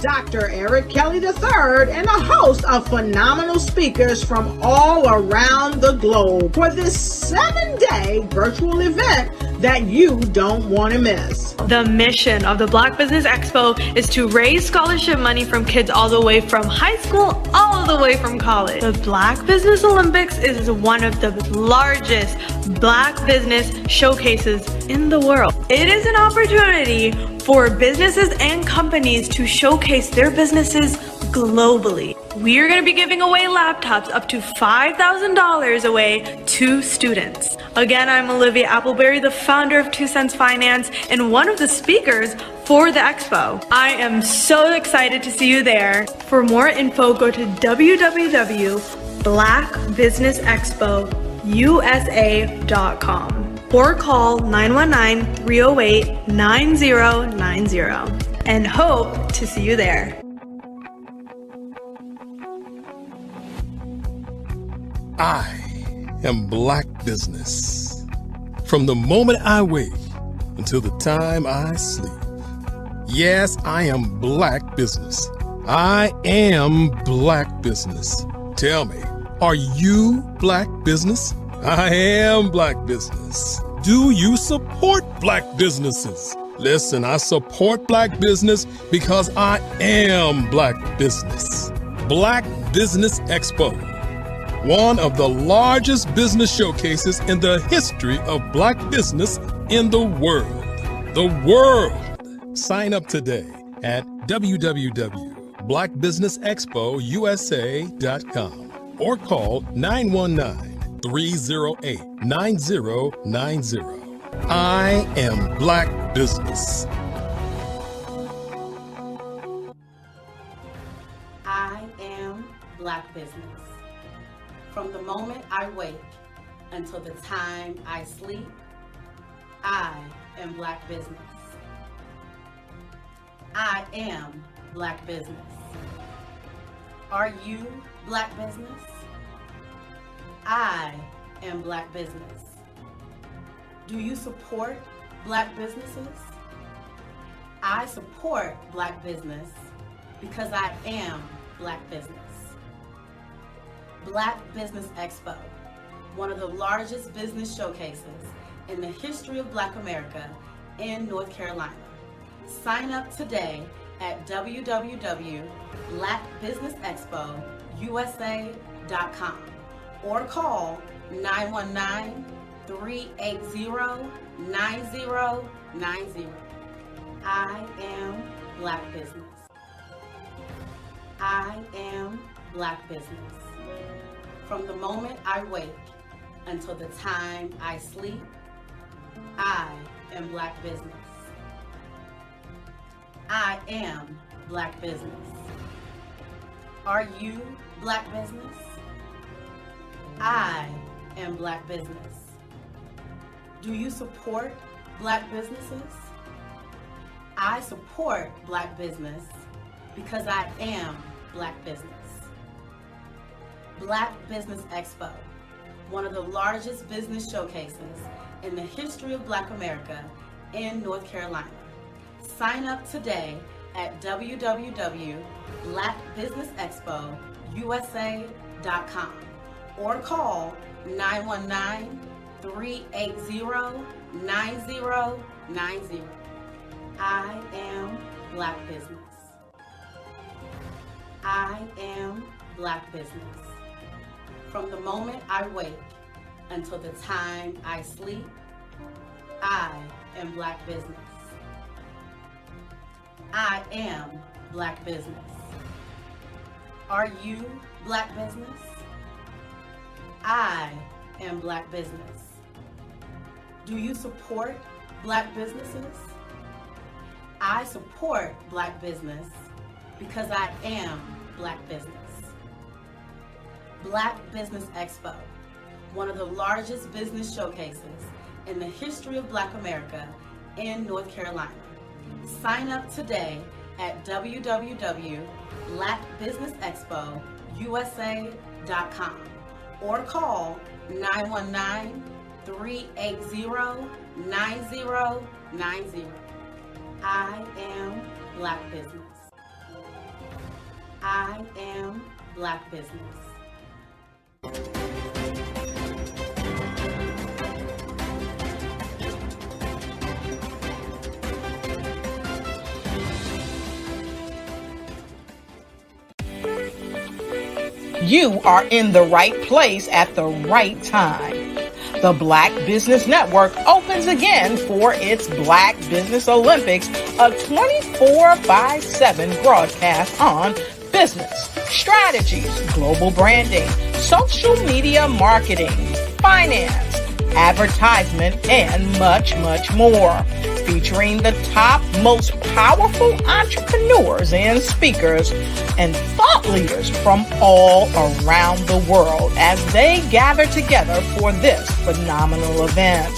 Dr. Eric Kelly III and a host of phenomenal speakers from all around the globe for this 7-day virtual event that you don't want to miss. The mission of the Black Business Expo is to raise scholarship money from kids all the way from high school all the way from college. The Black Business Olympics is one of the largest Black business showcases in the world. It is an opportunity for businesses and companies to showcase their businesses globally. We are going to be giving away laptops up to $5,000 away to students. Again, I'm Olivia Appleberry, the founder of 2 Cents Finance and one of the speakers for the expo. I am so excited to see you there. For more info, go to www.blackbusinessexpousa.com or call 919-308-9090 and hope to see you there. I am Black Business. From the moment I wake until the time I sleep. Yes, I am Black Business. I am Black Business. Tell me, are you Black Business? I am Black Business. Do you support Black businesses? Listen, I support Black business because I am Black Business. Black Business Expo, one of the largest business showcases in the history of Black business in the world. The world! Sign up today at www.blackbusinessexpousa.com or call 919-308-9090. I am Black Business. I am Black Business. From the moment I wake until the time I sleep, I am Black Business. I am Black Business. Are you Black Business? I am Black Business. Do you support Black businesses? I support Black business because I am Black business. Black Business Expo, one of the largest business showcases in the history of Black America in North Carolina. Sign up today at www.blackbusinessexpousa.com or call 919-380-9090. I am Black Business. I am Black Business. From the moment I wake until the time I sleep, I am Black Business. I am Black Business. Are you Black Business? I am Black Business. Do you support Black businesses? I support Black business because I am Black business. Black Business Expo, one of the largest business showcases in the history of Black America in North Carolina. Sign up today at www.blackbusinessexpousa.com or call 919-380-9090. I am Black Business. I am Black Business. From the moment I wake until the time I sleep, I I am Black business. I am Black business. Are you Black business? I am Black business. Do you support Black businesses? I support Black business because I am Black business. Black Business Expo, one of the largest business showcases in the history of Black America in North Carolina. Sign up today at www.blackbusinessexpousa.com or call 919-380-9090. I am Black business. I am Black business. You are in the right place at the right time. The Black Business Network opens again for its Black Business Olympics, a 24/7 broadcast on business, strategies, global branding, social media marketing, finance, advertisement, and much, much more. Featuring the top, most powerful entrepreneurs and speakers and thought leaders from all around the world as they gather together for this phenomenal event.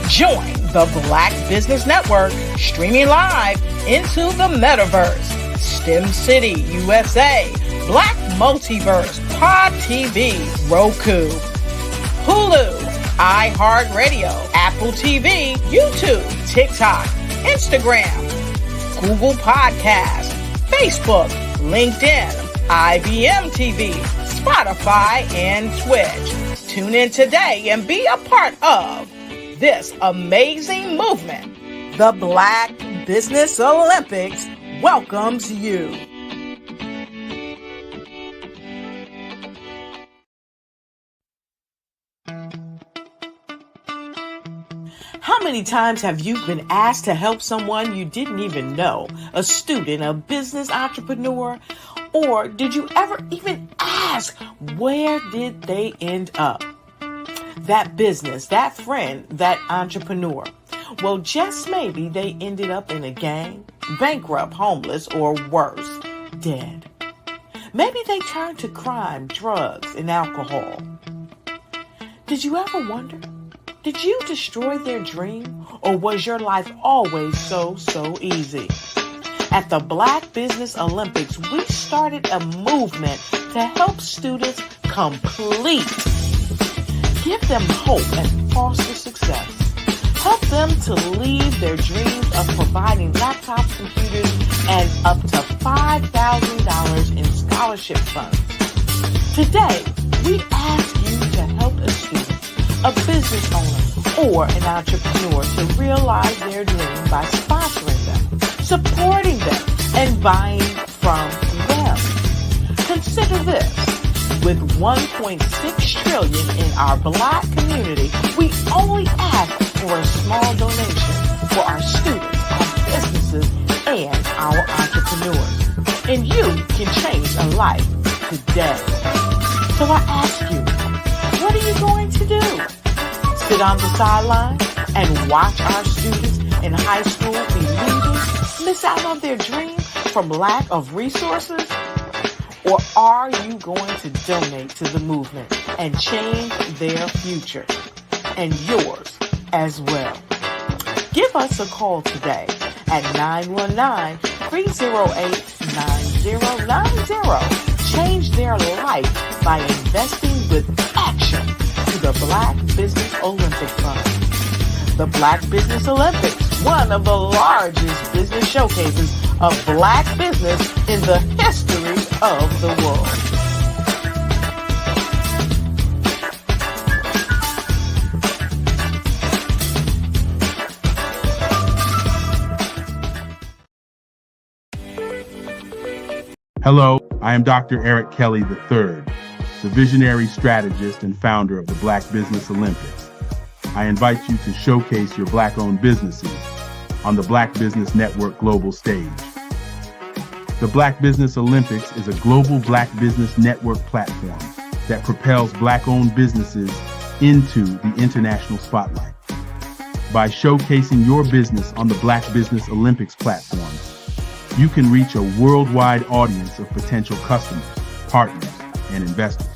Join the Black Business Network streaming live into the metaverse, STEM City, USA, Black Multiverse, Pod TV, Roku, Hulu, iHeartRadio, Apple TV, YouTube, TikTok, Instagram, Google Podcasts, Facebook, LinkedIn, IBM TV, Spotify, and Twitch. Tune in today and be a part of this amazing movement. The Black Business Olympics welcomes you. How many times have you been asked to help someone you didn't even know, a student, a business entrepreneur? Or did you ever even ask, where did they end up? That business, that friend, that entrepreneur. Well, just maybe they ended up in a gang, bankrupt, homeless, or worse, dead. Maybe they turned to crime, drugs, and alcohol. Did you ever wonder? Did you destroy their dream, or was your life always so easy? At the Black Business Olympics, we started a movement to help students complete. Give them hope and foster success. Help them to leave their dreams of providing laptops, computers, and up to $5,000 in scholarship funds. Today, we ask you to help a student, a business owner, or an entrepreneur to realize their dream by sponsoring them, supporting them, and buying from them. Consider this. With $1.6 trillion in our Black community, we only ask for a small donation for our students, our businesses, and our entrepreneurs. And you can change a life today. So I ask you, what are you going to do? Sit on the sideline and watch our students in high school be leaders, miss out on their dream from lack of resources? Or are you going to donate to the movement and change their future and yours as well? Give us a call today at 919-308-9090. Change their life by investing with action to the Black Business Olympic Fund. The Black Business Olympics, one of the largest business showcases of Black business in the history of the world. Hello, I am Dr. Eric Kelly III, the visionary strategist and founder of the Black Business Olympics. I invite you to showcase your Black-owned businesses on the Black Business Network global stage. The Black Business Olympics is a global Black Business Network platform that propels Black-owned businesses into the international spotlight. By showcasing your business on the Black Business Olympics platform, you can reach a worldwide audience of potential customers, partners, and investors.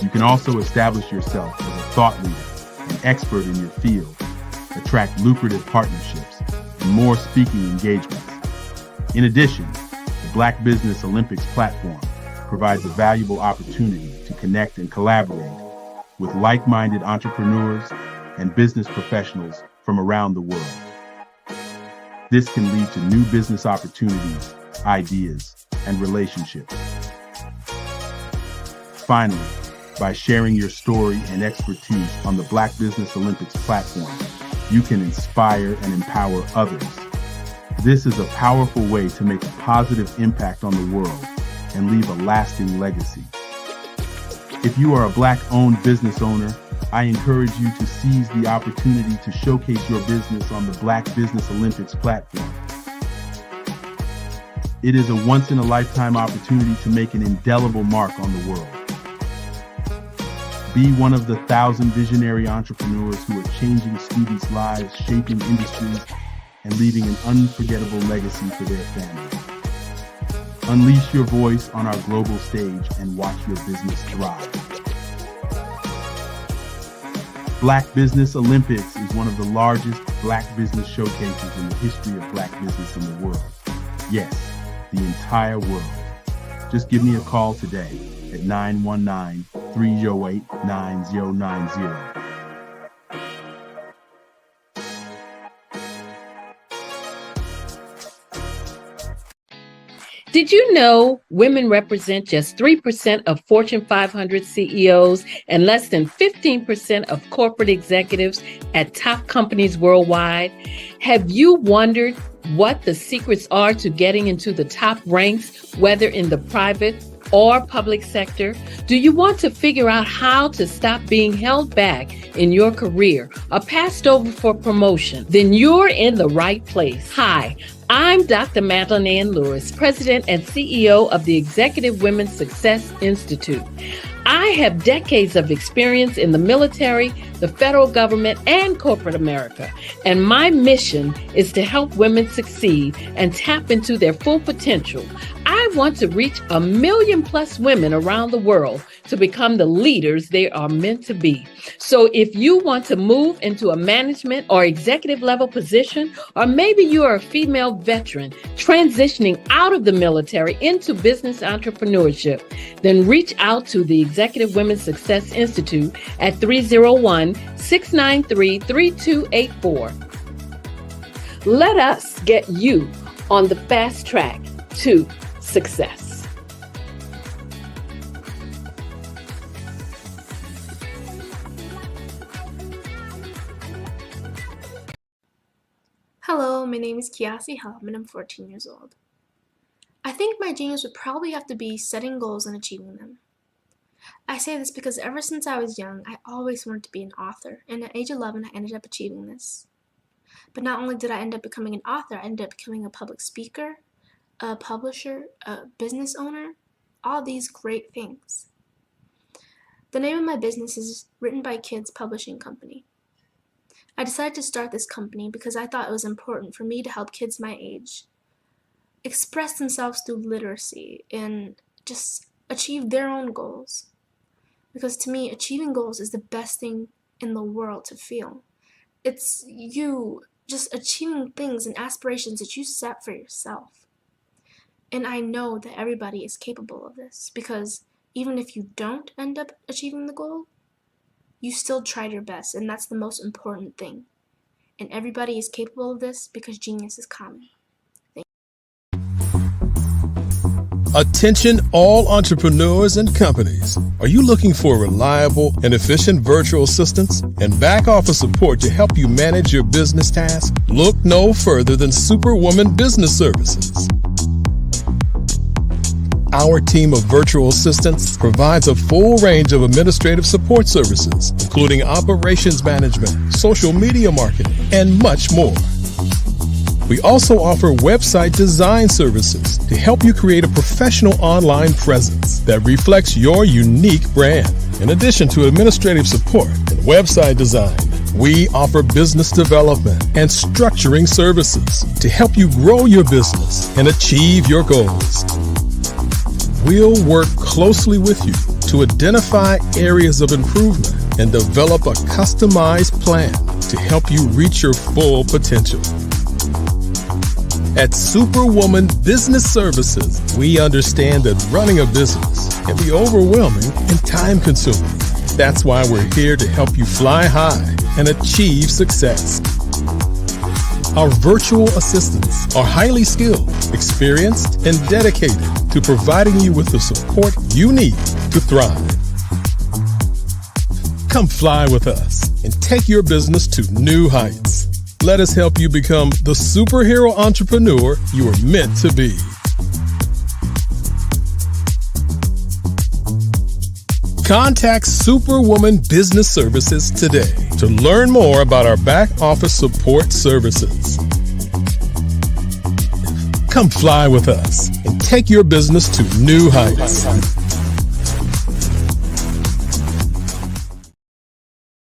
You can also establish yourself as a thought leader and expert in your field, attract lucrative partnerships, and more speaking engagements. In addition, the Black Business Olympics platform provides a valuable opportunity to connect and collaborate with like-minded entrepreneurs and business professionals from around the world. This can lead to new business opportunities, ideas, and relationships. Finally, by sharing your story and expertise on the Black Business Olympics platform, you can inspire and empower others. This is a powerful way to make a positive impact on the world and leave a lasting legacy. If you are a Black-owned business owner, I encourage you to seize the opportunity to showcase your business on the Black Business Olympics platform. It is a once-in-a-lifetime opportunity to make an indelible mark on the world. Be one of the 1,000 visionary entrepreneurs who are changing students' lives, shaping industries, and leaving an unforgettable legacy for their families. Unleash your voice on our global stage and watch your business thrive. Black Business Olympics is one of the largest Black business showcases in the history of Black business in the world. Yes, the entire world. Just give me a call today at 919-308-9090. Did you know women represent just 3% of Fortune 500 CEOs and less than 15% of corporate executives at top companies worldwide? Have you wondered what the secrets are to getting into the top ranks, whether in the private or public sector? Do you want to figure out how to stop being held back in your career or passed over for promotion? Then you're in the right place. Hi, I'm Dr. Madeline Ann Lewis, President and CEO of the Executive Women's Success Institute. I have decades of experience in the military, the federal government, and corporate America, and my mission is to help women succeed and tap into their full potential. I want to reach 1 million+ women around the world to become the leaders they are meant to be. So if you want to move into a management or executive level position, or maybe you are a female veteran transitioning out of the military into business entrepreneurship, then reach out to the Executive Women's Success Institute at 301-693-3284. Let us get you on the fast track to success. Hello, my name is Kiasi Helm and I'm 14 years old. I think my genius would probably have to be setting goals and achieving them. I say this because ever since I was young, I always wanted to be an author, and at age 11, I ended up achieving this. But not only did I end up becoming an author, I ended up becoming a public speaker, a publisher, a business owner, all these great things. The name of my business is Written by Kids Publishing Company. I decided to start this company because I thought it was important for me to help kids my age express themselves through literacy and just achieve their own goals. Because to me, achieving goals is the best thing in the world to feel. It's you just achieving things and aspirations that you set for yourself. And I know that everybody is capable of this, because even if you don't end up achieving the goal, you still tried your best, and that's the most important thing. And everybody is capable of this because genius is common. Attention all entrepreneurs and companies. Are you looking for reliable and efficient virtual assistants and back office support to help you manage your business tasks? Look no further than Superwoman Business Services. Our team of virtual assistants provides a full range of administrative support services, including operations management, social media marketing, and much more. We also offer website design services to help you create a professional online presence that reflects your unique brand. In addition to administrative support and website design, we offer business development and structuring services to help you grow your business and achieve your goals. We'll work closely with you to identify areas of improvement and develop a customized plan to help you reach your full potential. At Superwoman Business Services, we understand that running a business can be overwhelming and time-consuming. That's why we're here to help you fly high and achieve success. Our virtual assistants are highly skilled, experienced, and dedicated to providing you with the support you need to thrive. Come fly with us and take your business to new heights. Let us help you become the superhero entrepreneur you are meant to be. Contact Superwoman Business Services today to learn more about our back office support services. Come fly with us and take your business to new heights.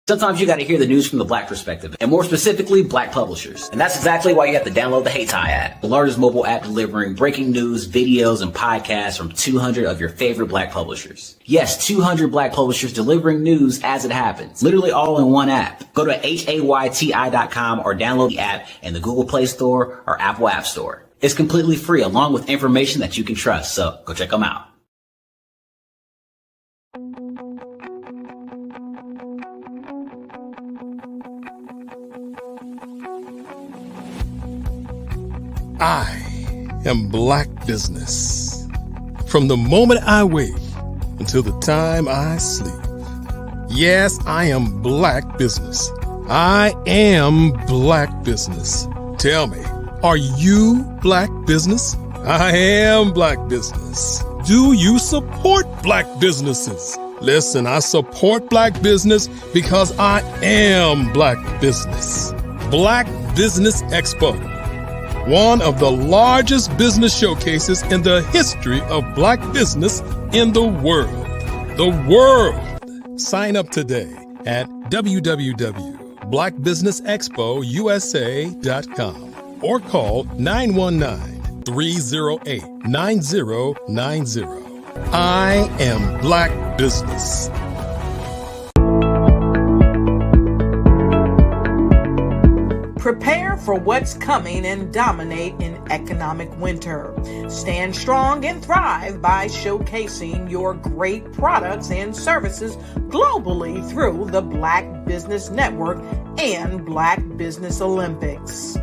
Sometimes you got to hear the news from the Black perspective, and more specifically, Black publishers. And that's exactly why you have to download the Hey Tie app, the largest mobile app delivering breaking news, videos, and podcasts from 200 of your favorite Black publishers. Yes, 200 Black publishers delivering news as it happens, literally all in one app. Go to HAYTI.com or download the app in the Google Play Store or Apple App Store. It's completely free, along with information that you can trust, so go check them out. I am Black Business. From the moment I wake until the time I sleep. Yes, I am Black Business. I am Black Business. Tell me, are you Black Business? I am Black Business. Do you support Black businesses? Listen, I support Black business because I am Black Business. Black Business Expo. One of the largest business showcases in the history of Black business in the world. The world! Sign up today at www.blackbusinessexpousa.com or call 919-308-9090. I am Black Business. Prepare for what's coming and dominate in economic winter. Stand strong and thrive by showcasing your great products and services globally through the Black Business Network and Black Business Olympics.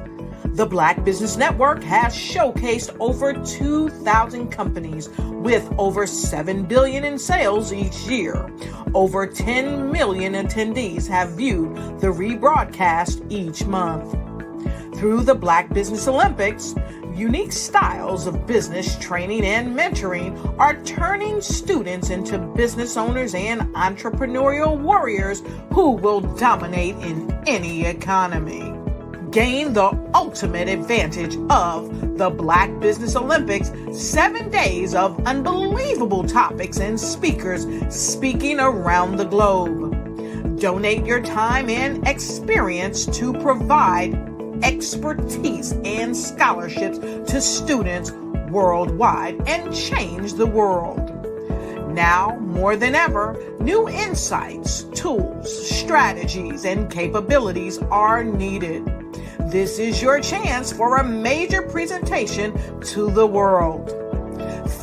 The Black Business Network has showcased over 2,000 companies with over $7 billion in sales each year. Over 10 million attendees have viewed the rebroadcast each month. Through the Black Business Olympics, unique styles of business training and mentoring are turning students into business owners and entrepreneurial warriors who will dominate in any economy. Gain the ultimate advantage of the Black Business Olympics, 7 days of unbelievable topics and speakers speaking around the globe. Donate your time and experience to provide expertise and scholarships to students worldwide and change the world. Now, more than ever, new insights, tools, strategies, and capabilities are needed. This is your chance for a major presentation to the world.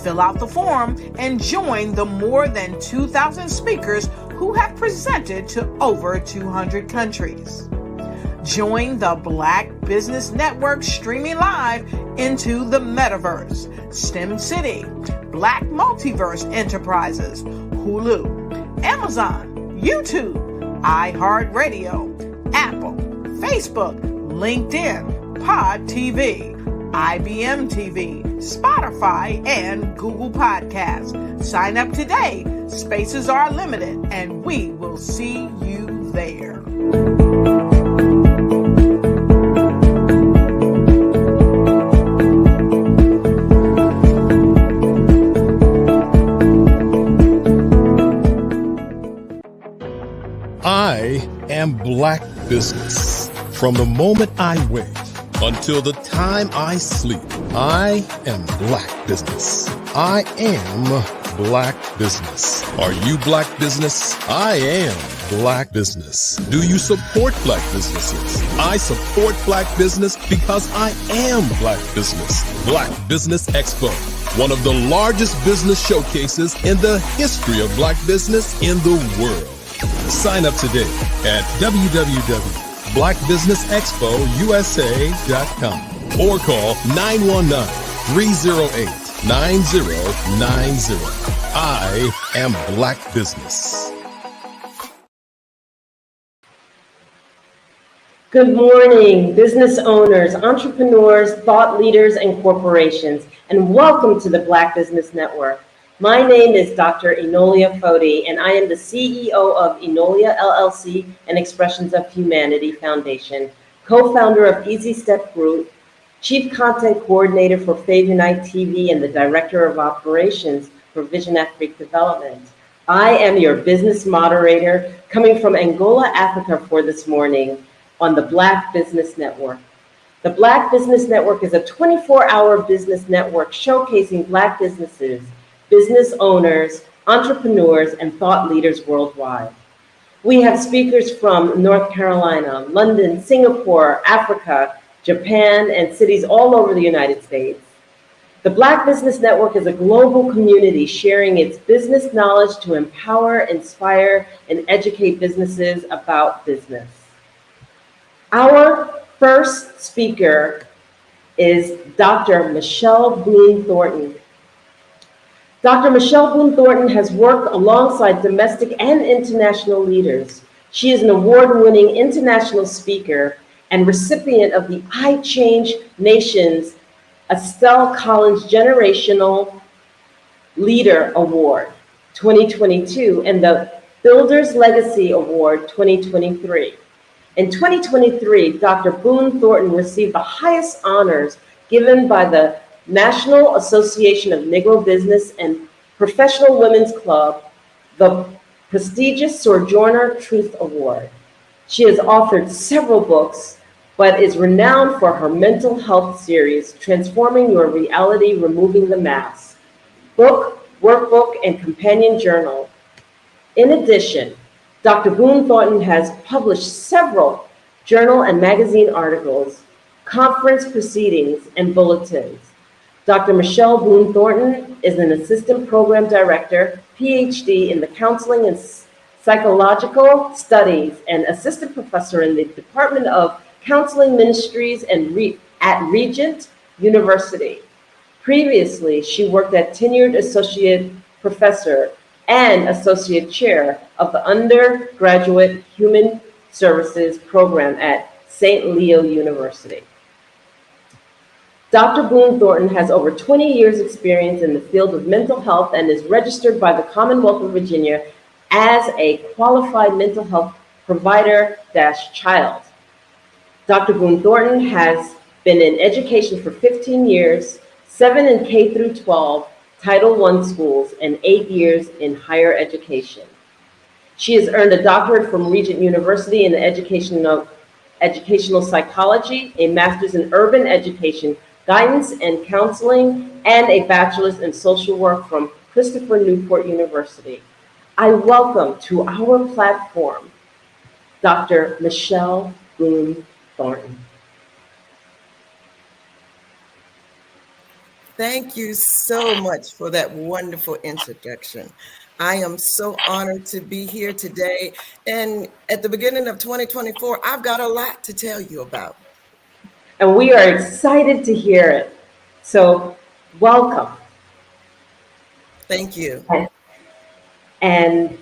Fill out the form and join the more than 2,000 speakers who have presented to over 200 countries. Join the Black Business Network streaming live into the Metaverse, STEM City, Black Multiverse Enterprises, Hulu, Amazon, YouTube, iHeartRadio, Apple, Facebook, LinkedIn, Pod TV, IBM TV, Spotify, and Google Podcasts. Sign up today. Spaces are limited, and we will see you there. I am Black Business. From the moment I wake until the time I sleep, I am Black Business. I am Black Business. Are you Black Business? I am Black Business. Do you support Black businesses? I support Black Business because I am Black Business. Black Business Expo, one of the largest business showcases in the history of Black business in the world. Sign up today at www.blackbusinessexpousa.com or call 919-308-9090. I am Black Business. Good morning, business owners, entrepreneurs, thought leaders, and corporations, and welcome to the Black Business Network. My name is Dr. Enolia Foti, and I am the CEO of Enolia LLC and Expressions of Humanity Foundation, co-founder of Easy Step Group, chief content coordinator for Fave Unite TV, and the director of operations for Vision Afrique Development. I am your business moderator coming from Angola, Africa for this morning on the Black Business Network. The Black Business Network is a 24-hour business network showcasing Black businesses, business owners, entrepreneurs, and thought leaders worldwide. We have speakers from North Carolina, London, Singapore, Africa, Japan, and cities all over the United States. The Black Business Network is a global community sharing its business knowledge to empower, inspire, and educate businesses about business. Our first speaker is Dr. Michelle Boone Thornton. Dr. Michelle Boone Thornton has worked alongside domestic and international leaders. She is an award-winning international speaker and recipient of the I Change Nations Estelle Collins Generational Leader Award 2022 and the Builders Legacy Award 2023. In 2023, Dr. Boone Thornton received the highest honors given by the National Association of Negro Business and Professional Women's Club, the prestigious Sojourner Truth Award. She has authored several books, but is renowned for her mental health series, Transforming Your Reality, Removing the Mask, book, workbook, and companion journal. In addition, Dr. Boone Thornton has published several journal and magazine articles, conference proceedings, and bulletins. Dr. Michelle Boone Thornton is an assistant program director, PhD in the counseling and psychological studies, and assistant professor in the Department of Counseling Ministries at Regent University. Previously, she worked as tenured associate professor and associate chair of the undergraduate human services program at St. Leo University. Dr. Boone Thornton has over 20 years experience in the field of mental health and is registered by the Commonwealth of Virginia as a qualified mental health provider-child. Dr. Boone Thornton has been in education for 15 years, 7 in K through 12, Title I schools, and 8 years in higher education. She has earned a doctorate from Regent University in the educational psychology, a master's in urban education, guidance and counseling, and a bachelor's in social work from Christopher Newport University. I welcome to our platform, Dr. Michelle Boone Thornton. Thank you so much for that wonderful introduction. I am so honored to be here today. And at the beginning of 2024, I've got a lot to tell you about. And we are excited to hear it. So welcome. Thank you. And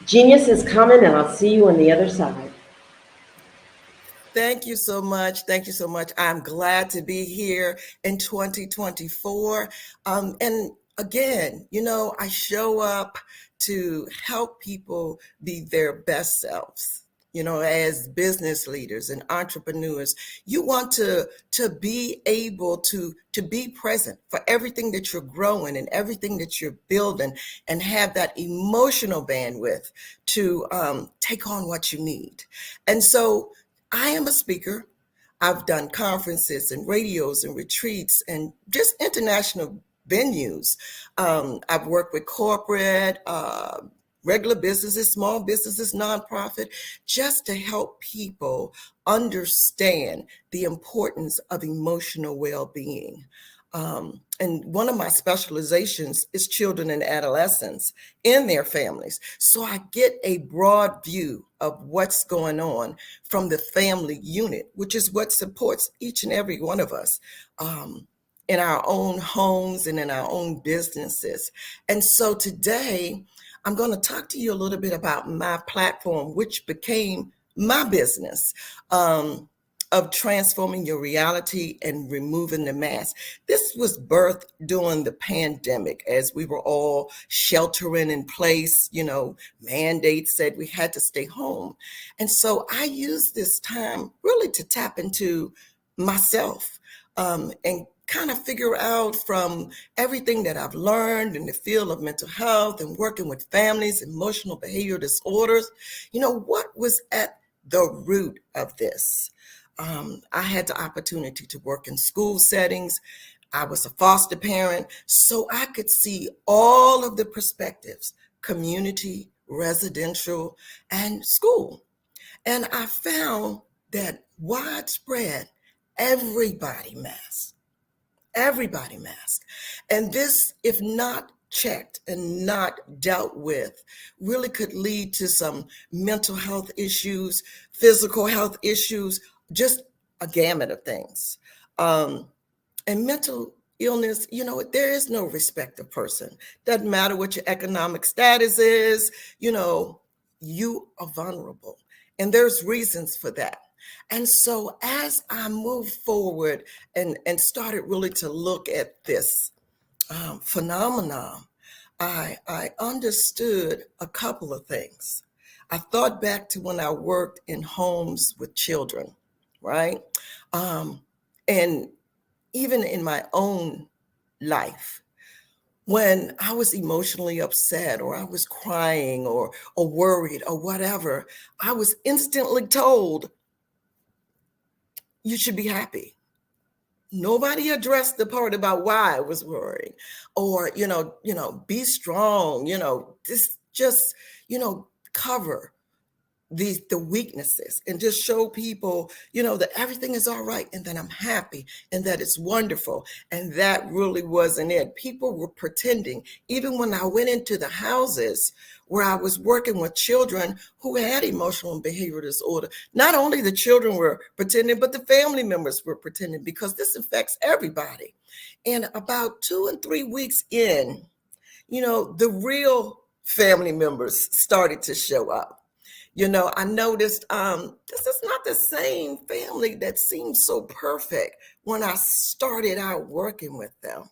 Genius is coming, and I'll see you on the other side. Thank you so much. Thank you so much. I'm glad to be here in 2024. And again, I show up to help people be their best selves. As business leaders and entrepreneurs, you want to be able to be present for everything that you're growing and everything that you're building, and have that emotional bandwidth to take on what you need. And so I am a speaker. I've done conferences and radios and retreats and just international venues. I've worked with corporate, regular businesses, small businesses, nonprofit, just to help people understand the importance of emotional well-being. And one of my specializations is children and adolescents in their families. So I get a broad view of what's going on from the family unit, which is what supports each and every one of us in our own homes and in our own businesses. And so today, I'm going to talk to you a little bit about my platform, which became my business. Of transforming your reality and removing the mask. This was birthed during the pandemic as we were all sheltering in place. Mandates said we had to stay home. And so I used this time really to tap into myself and kind of figure out, from everything that I've learned in the field of mental health and working with families, emotional behavior disorders, what was at the root of this. I had the opportunity to work in school settings. I was a foster parent, so I could see all of the perspectives: community, residential, and school. And I found that widespread, everybody masks. Everybody masks. And this, if not checked and not dealt with, really could lead to some mental health issues, physical health issues, just a gamut of things. And mental illness, there is no respect of person. Doesn't matter what your economic status is, you are vulnerable. And there's reasons for that. And so as I moved forward and started really to look at this phenomenon, I understood a couple of things. I thought back to when I worked in homes with children, right? And even in my own life, when I was emotionally upset or I was crying or worried or whatever, I was instantly told, you should be happy. Nobody addressed the part about why I was worried, or, be strong, just cover the weaknesses and just show people, that everything is all right and that I'm happy and that it's wonderful. And that really wasn't it. People were pretending. Even when I went into the houses where I was working with children who had emotional and behavioral disorder, not only the children were pretending, but the family members were pretending, because this affects everybody. And about 2 and 3 weeks in, the real family members started to show up. I noticed this is not the same family that seemed so perfect when I started out working with them.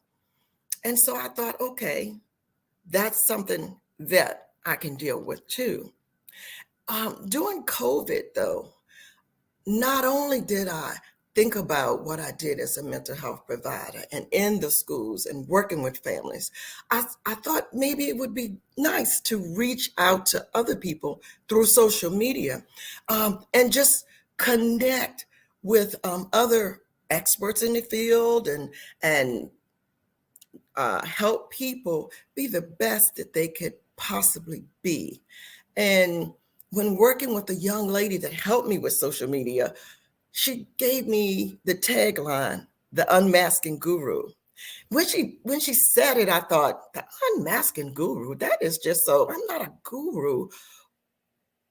And so I thought, okay, that's something that I can deal with too. During COVID, though, not only did I think about what I did as a mental health provider and in the schools and working with families, I thought maybe it would be nice to reach out to other people through social media and just connect with other experts in the field and help people be the best that they could possibly be. And when working with a young lady that helped me with social media, she gave me the tagline, the unmasking guru. When she said it, I thought, the unmasking guru, that is just so, I'm not a guru.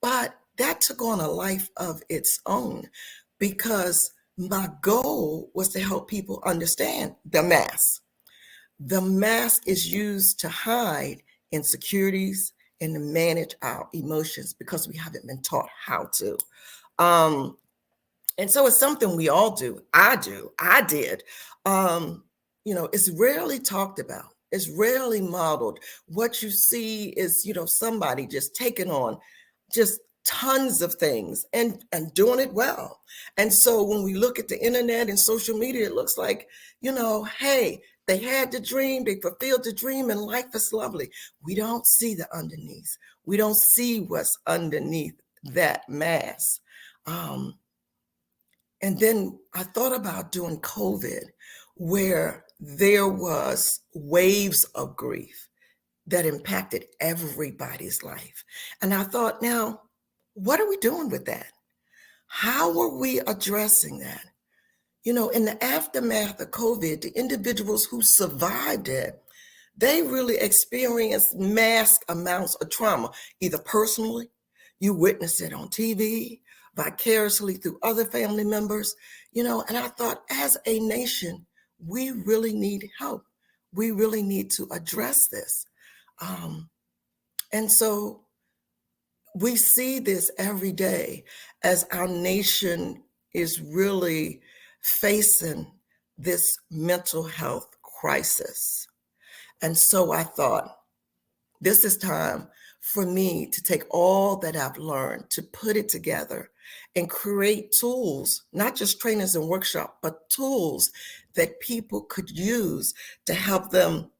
But that took on a life of its own, because my goal was to help people understand the mask. The mask is used to hide insecurities and to manage our emotions because we haven't been taught how to. And so it's something we all do. I did. It's rarely talked about. It's rarely modeled. What you see is, somebody just taking on just tons of things and doing it well. And so when we look at the internet and social media, it looks like, hey, they had the dream, they fulfilled the dream, and life is lovely. We don't see the underneath. We don't see what's underneath that mask. And then I thought about during COVID, where there was waves of grief that impacted everybody's life. And I thought, now, what are we doing with that? How are we addressing that? In the aftermath of COVID, the individuals who survived it, they really experienced mass amounts of trauma, either personally, you witnessed it on TV, vicariously through other family members, and I thought, as a nation, we really need help. We really need to address this. And so we see this every day as our nation is really facing this mental health crisis. And so I thought, this is time for me to take all that I've learned, to put it together and create tools, not just trainings and workshops, but tools that people could use to help them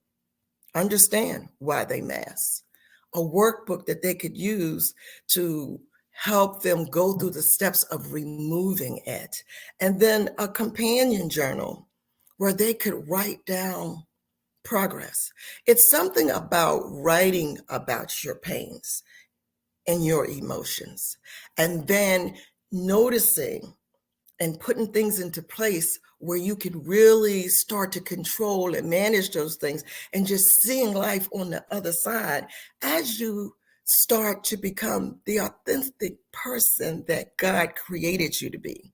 understand why they mask. A workbook that they could use to help them go through the steps of removing it. And then a companion journal where they could write down progress. It's something about writing about your pains and your emotions, and then noticing and putting things into place where you can really start to control and manage those things, and just seeing life on the other side as you start to become the authentic person that God created you to be.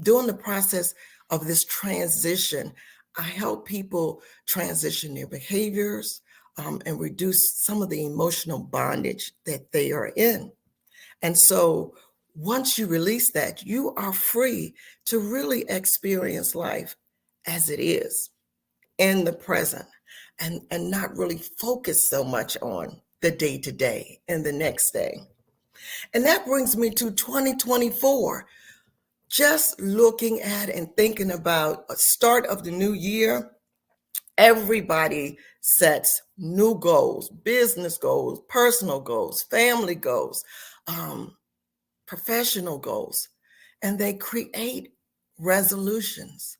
During the process of this transition, I help people transition their behaviors and reduce some of the emotional bondage that they are in. And so once you release that, you are free to really experience life as it is in the present, and not really focus so much on the day-to-day and the next day. And that brings me to 2024. Just looking at and thinking about a start of the new year, everybody sets new goals, business goals, personal goals, family goals, professional goals, and they create resolutions.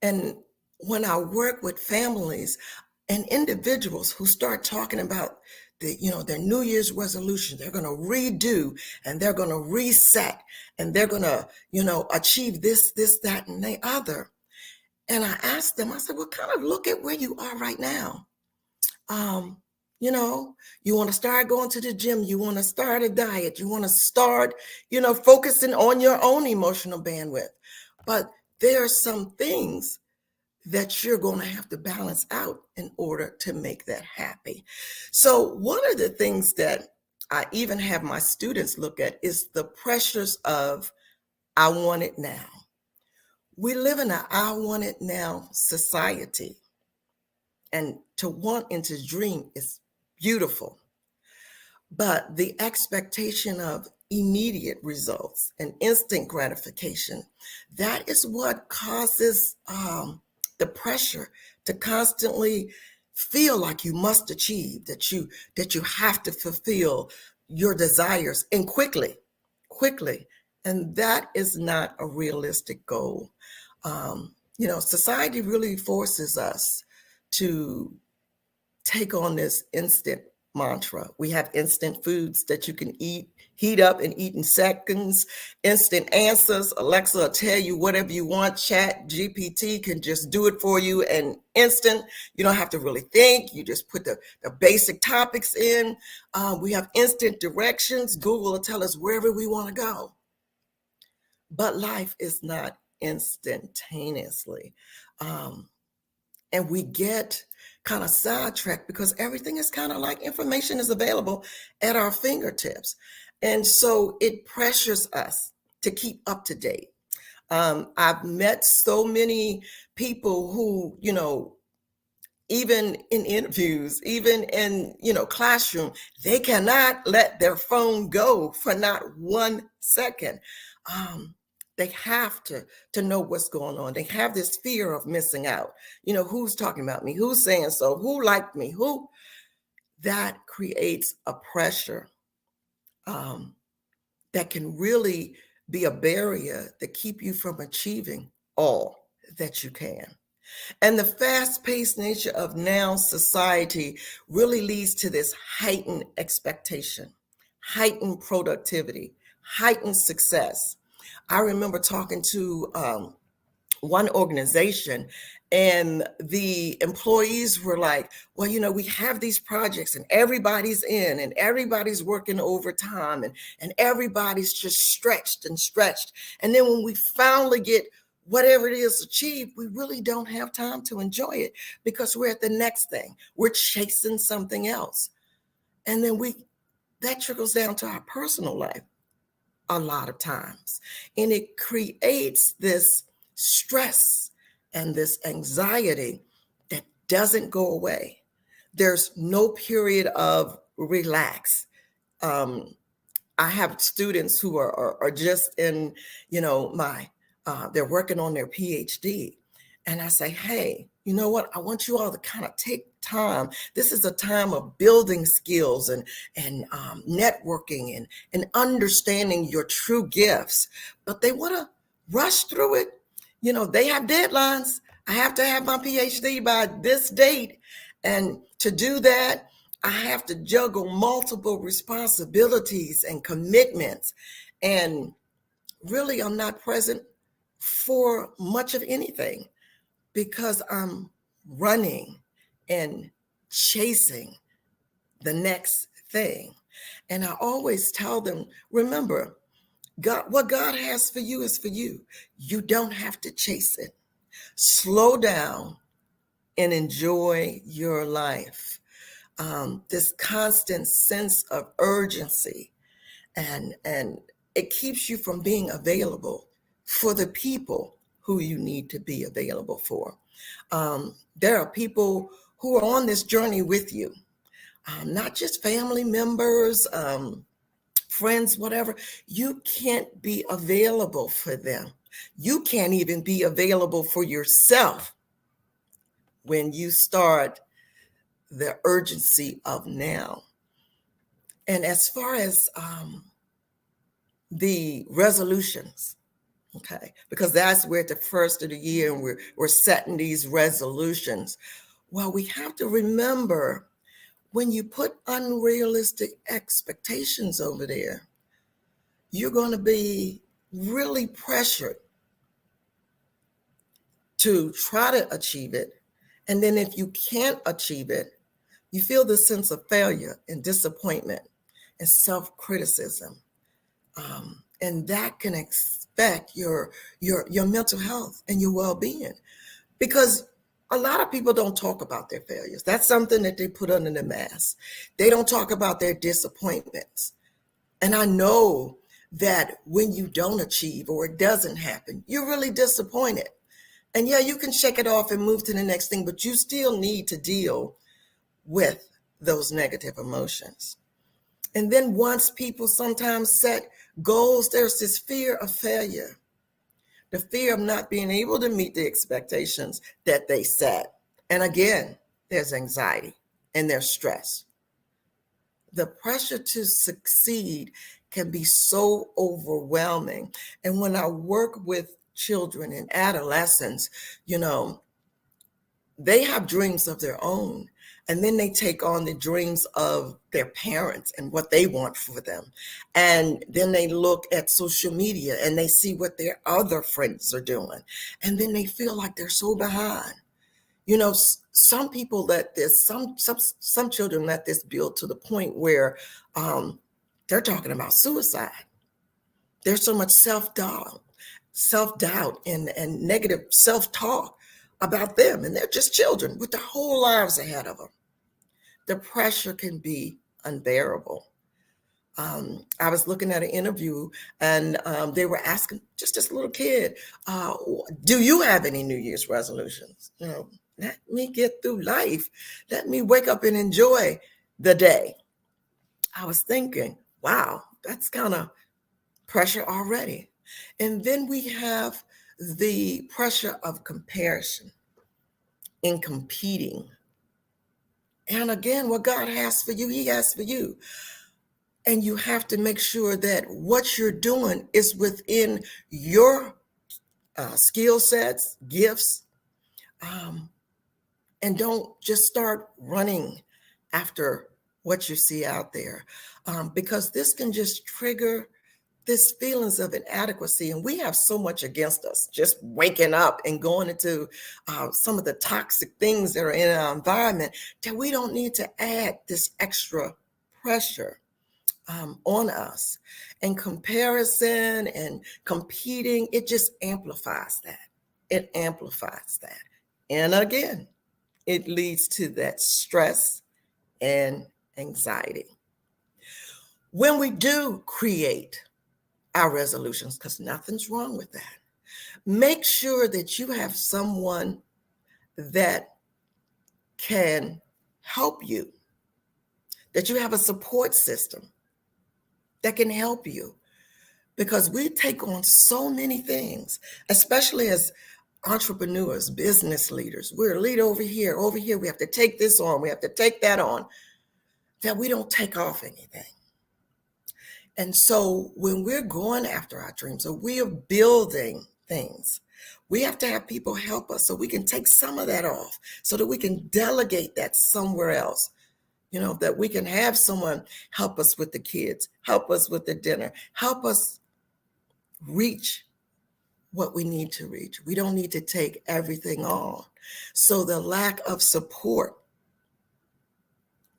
And when I work with families and individuals who start talking about their New Year's resolution, they're going to redo and they're going to reset and they're going to, achieve this, that, and the other. And I asked them, I said, well, kind of look at where you are right now. You want to start going to the gym, you want to start a diet, you want to start, focusing on your own emotional bandwidth. But there are some things that you're going to have to balance out in order to make that happy. So one of the things that I even have my students look at is the pressures of I want it now. We live in an I want it now society. And to want and to dream is beautiful. But the expectation of immediate results and instant gratification, that is what causes the pressure to constantly feel like you must achieve, that you have to fulfill your desires and quickly. And that is not a realistic goal. Society really forces us to take on this instant mantra. We have instant foods that you can heat up and eat in seconds, instant answers. Alexa will tell you whatever you want. Chat GPT can just do it for you and instant. You don't have to really think. You just put the basic topics in. We have instant directions. Google will tell us wherever we want to go. But life is not instantaneously. And we get kind of sidetracked because everything is kind of like information is available at our fingertips. And so it pressures us to keep up to date. I've met so many people who, even in interviews, even in, classroom, they cannot let their phone go for not 1 second. They have to know what's going on. They have this fear of missing out. Who's talking about me? Who's saying so? Who liked me? Who? That creates a pressure that can really be a barrier to keep you from achieving all that you can. And the fast-paced nature of now society really leads to this heightened expectation, heightened productivity, heightened success. I remember talking to one organization, and the employees were like, well, we have these projects and everybody's in and everybody's working overtime and everybody's just stretched and stretched. And then when we finally get whatever it is achieved, we really don't have time to enjoy it because we're at the next thing. We're chasing something else. And then that trickles down to our personal life a lot of times. And it creates this stress and this anxiety that doesn't go away. There's no period of relax. I have students who are just in, they're working on their PhD. And I say, hey, you know what? I want you all to kind of take time. This is a time of building skills and networking and understanding your true gifts. But they want to rush through it. They have deadlines. I have to have my PhD by this date. And to do that, I have to juggle multiple responsibilities and commitments. And really, I'm not present for much of anything because I'm running and chasing the next thing. And I always tell them, remember, what God has for you is for you. You don't have to chase it. Slow down and enjoy your life. This constant sense of urgency and it keeps you from being available for the people who you need to be available for. There are people who are on this journey with you, not just family members, friends, whatever. You can't be available for them. You can't even be available for yourself when you start the urgency of now. And as far as the resolutions, okay, because that's we're at the first of the year and we're setting these resolutions. Well, we have to remember when you put unrealistic expectations over there, you're going to be really pressured to try to achieve it. And then if you can't achieve it, you feel this sense of failure and disappointment and self-criticism. And that can affect your mental health and your well-being, because a lot of people don't talk about their failures. That's something that they put under the mask. They don't talk about their disappointments. And I know that when you don't achieve or it doesn't happen, you're really disappointed. And yeah, you can check it off and move to the next thing, but you still need to deal with those negative emotions. And then once people sometimes set goals, there's this fear of failure, the fear of not being able to meet the expectations that they set. And again, there's anxiety and there's stress. The pressure to succeed can be so overwhelming. And when I work with children and adolescents, they have dreams of their own. And then they take on the dreams of their parents and what they want for them. And then they look at social media and they see what their other friends are doing. And then they feel like they're so behind. Some people let this, some children let this build to the point where they're talking about suicide. There's so much self-doubt and negative self-talk about them. And they're just children with their whole lives ahead of them. The pressure can be unbearable. I was looking at an interview, and they were asking just this little kid, do you have any New Year's resolutions? Let me get through life. Let me wake up and enjoy the day. I was thinking, wow, that's kind of pressure already. And then we have the pressure of comparison and competing. And again, what God has for you, he has for you. And you have to make sure that what you're doing is within your skill sets, gifts, and don't just start running after what you see out there, because this can just trigger this feelings of inadequacy. And we have so much against us just waking up and going into some of the toxic things that are in our environment, that we don't need to add this extra pressure on us. And comparison and competing, it just amplifies that. It amplifies that. And again, it leads to that stress and anxiety. When we do create our resolutions, because nothing's wrong with that, make sure that you have someone that can help you, that you have a support system that can help you, because we take on so many things, especially as entrepreneurs, business leaders. We're a leader over here, we have to take this on, we have to take that on, that we don't take off anything. And so when we're going after our dreams, or we are building things, we have to have people help us so we can take some of that off, so that we can delegate that somewhere else. That we can have someone help us with the kids, help us with the dinner, help us reach what we need to reach. We don't need to take everything on. So the lack of support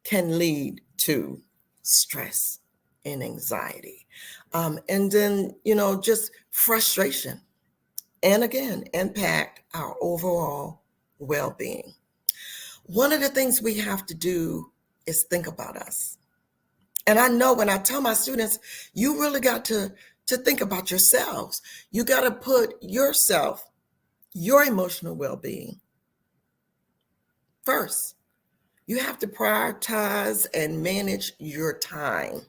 can lead to stress and anxiety. And then, just frustration. And again, impact our overall well-being. One of the things we have to do is think about us. And I know when I tell my students, you really got to think about yourselves. You got to put yourself, your emotional well-being first. You have to prioritize and manage your time.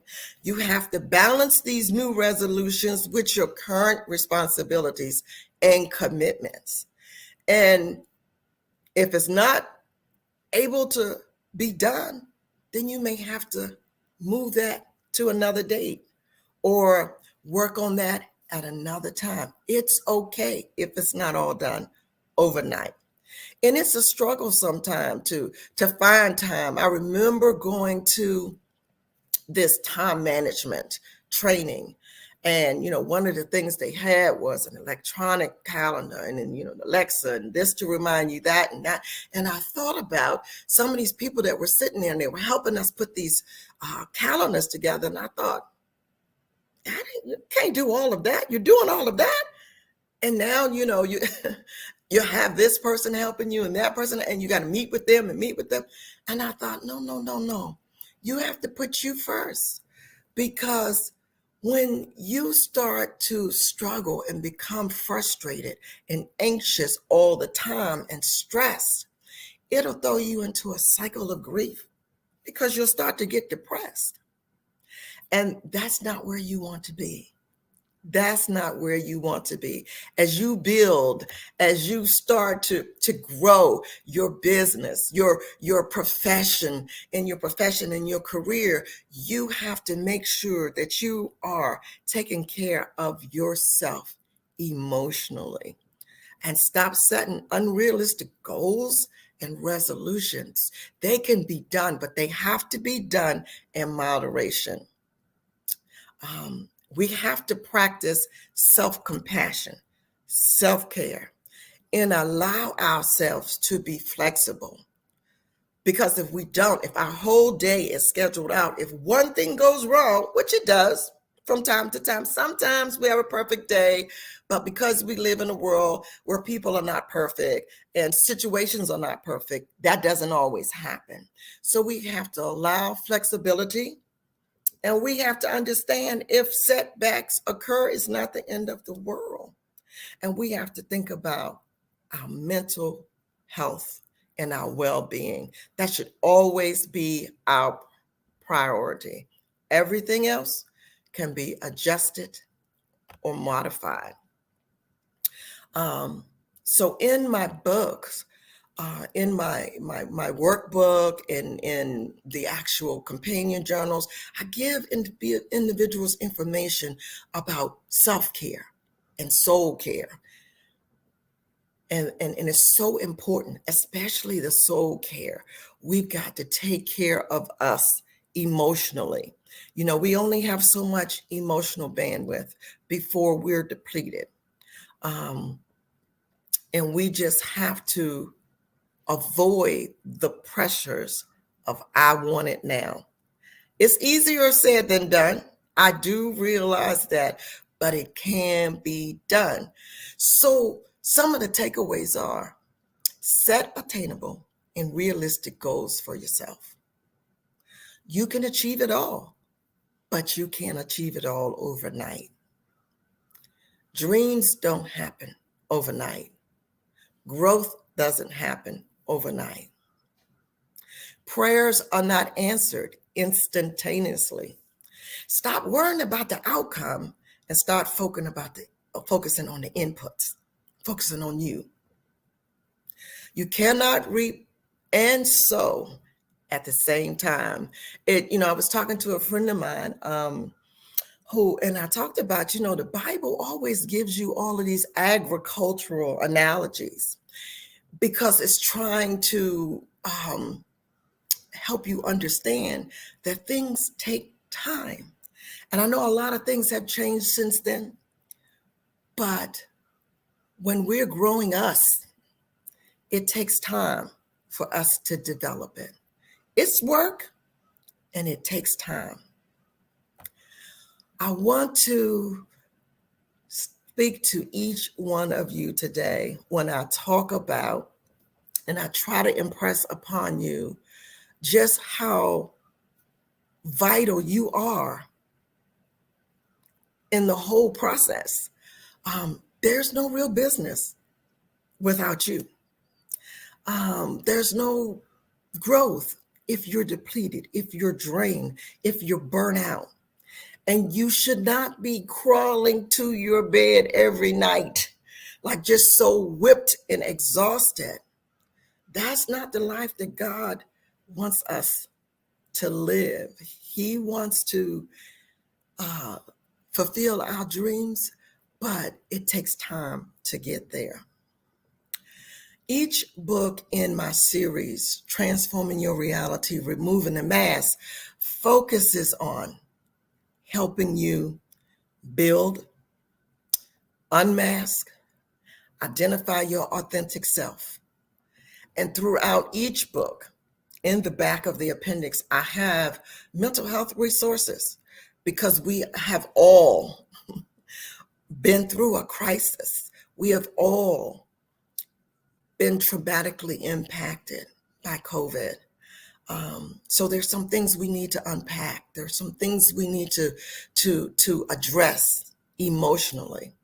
You have to balance these new resolutions with your current responsibilities and commitments. And if it's not able to be done, then you may have to move that to another date or work on that at another time. It's okay if it's not all done overnight. And it's a struggle sometimes to find time. I remember going to this time management training, and one of the things they had was an electronic calendar, and then Alexa, and this to remind you that and that. And I thought about some of these people that were sitting there, and they were helping us put these calendars together. And I thought, you can't do all of that. You're doing all of that, and now you you have this person helping you and that person, and you got to meet with them. And I thought, no. You have to put you first, because when you start to struggle and become frustrated and anxious all the time and stressed, it'll throw you into a cycle of grief, because you'll start to get depressed. And that's not where you want to be. That's not where you want to be. As you build, as you start to grow your business, your profession, and your career, you have to make sure that you are taking care of yourself emotionally, and stop setting unrealistic goals and resolutions. They can be done, but they have to be done in moderation. We have to practice self-compassion, self-care, and allow ourselves to be flexible. Because if we don't, if our whole day is scheduled out, if one thing goes wrong, which it does from time to time, sometimes we have a perfect day, but because we live in a world where people are not perfect and situations are not perfect, that doesn't always happen. So we have to allow flexibility And we have to understand if setbacks occur, it's not the end of the world. And we have to think about our mental health and our well-being. That should always be our priority. Everything else can be adjusted or modified. So in my books, in my workbook, in the actual companion journals, I give individuals information about self-care and soul care. And it's so important, especially the soul care. We've got to take care of us emotionally. You know, we only have so much emotional bandwidth before we're depleted. And we just have to avoid the pressures of I want it now. It's easier said than done. I do realize that, but it can be done. So some of the takeaways are: set attainable and realistic goals for yourself. You can achieve it all, but you can't achieve it all overnight. Dreams don't happen overnight. Growth doesn't happen overnight. Prayers are not answered instantaneously. Stop worrying about the outcome and start focusing on the inputs, focusing on you. You cannot reap and sow at the same time. I was talking to a friend of mine and I talked about, the Bible always gives you all of these agricultural analogies because it's trying to help you understand that things take time. And I know a lot of things have changed since then, but when we're growing us, it takes time for us to develop it. It's work and it takes time. I want to speak to each one of you today when I talk about and I try to impress upon you just how vital you are in the whole process. There's no real business without you. There's no growth if you're depleted, if you're drained, if you're burnt out. And you should not be crawling to your bed every night, like just so whipped and exhausted. That's not the life that God wants us to live. He wants to fulfill our dreams, but it takes time to get there. Each book in my series, Transforming Your Reality, Removing the Mask, focuses on helping you build, unmask, identify your authentic self. And throughout each book, in the back of the appendix, I have mental health resources because we have all been through a crisis. We have all been traumatically impacted by COVID. So there's some things we need to unpack. There's some things we need to address emotionally.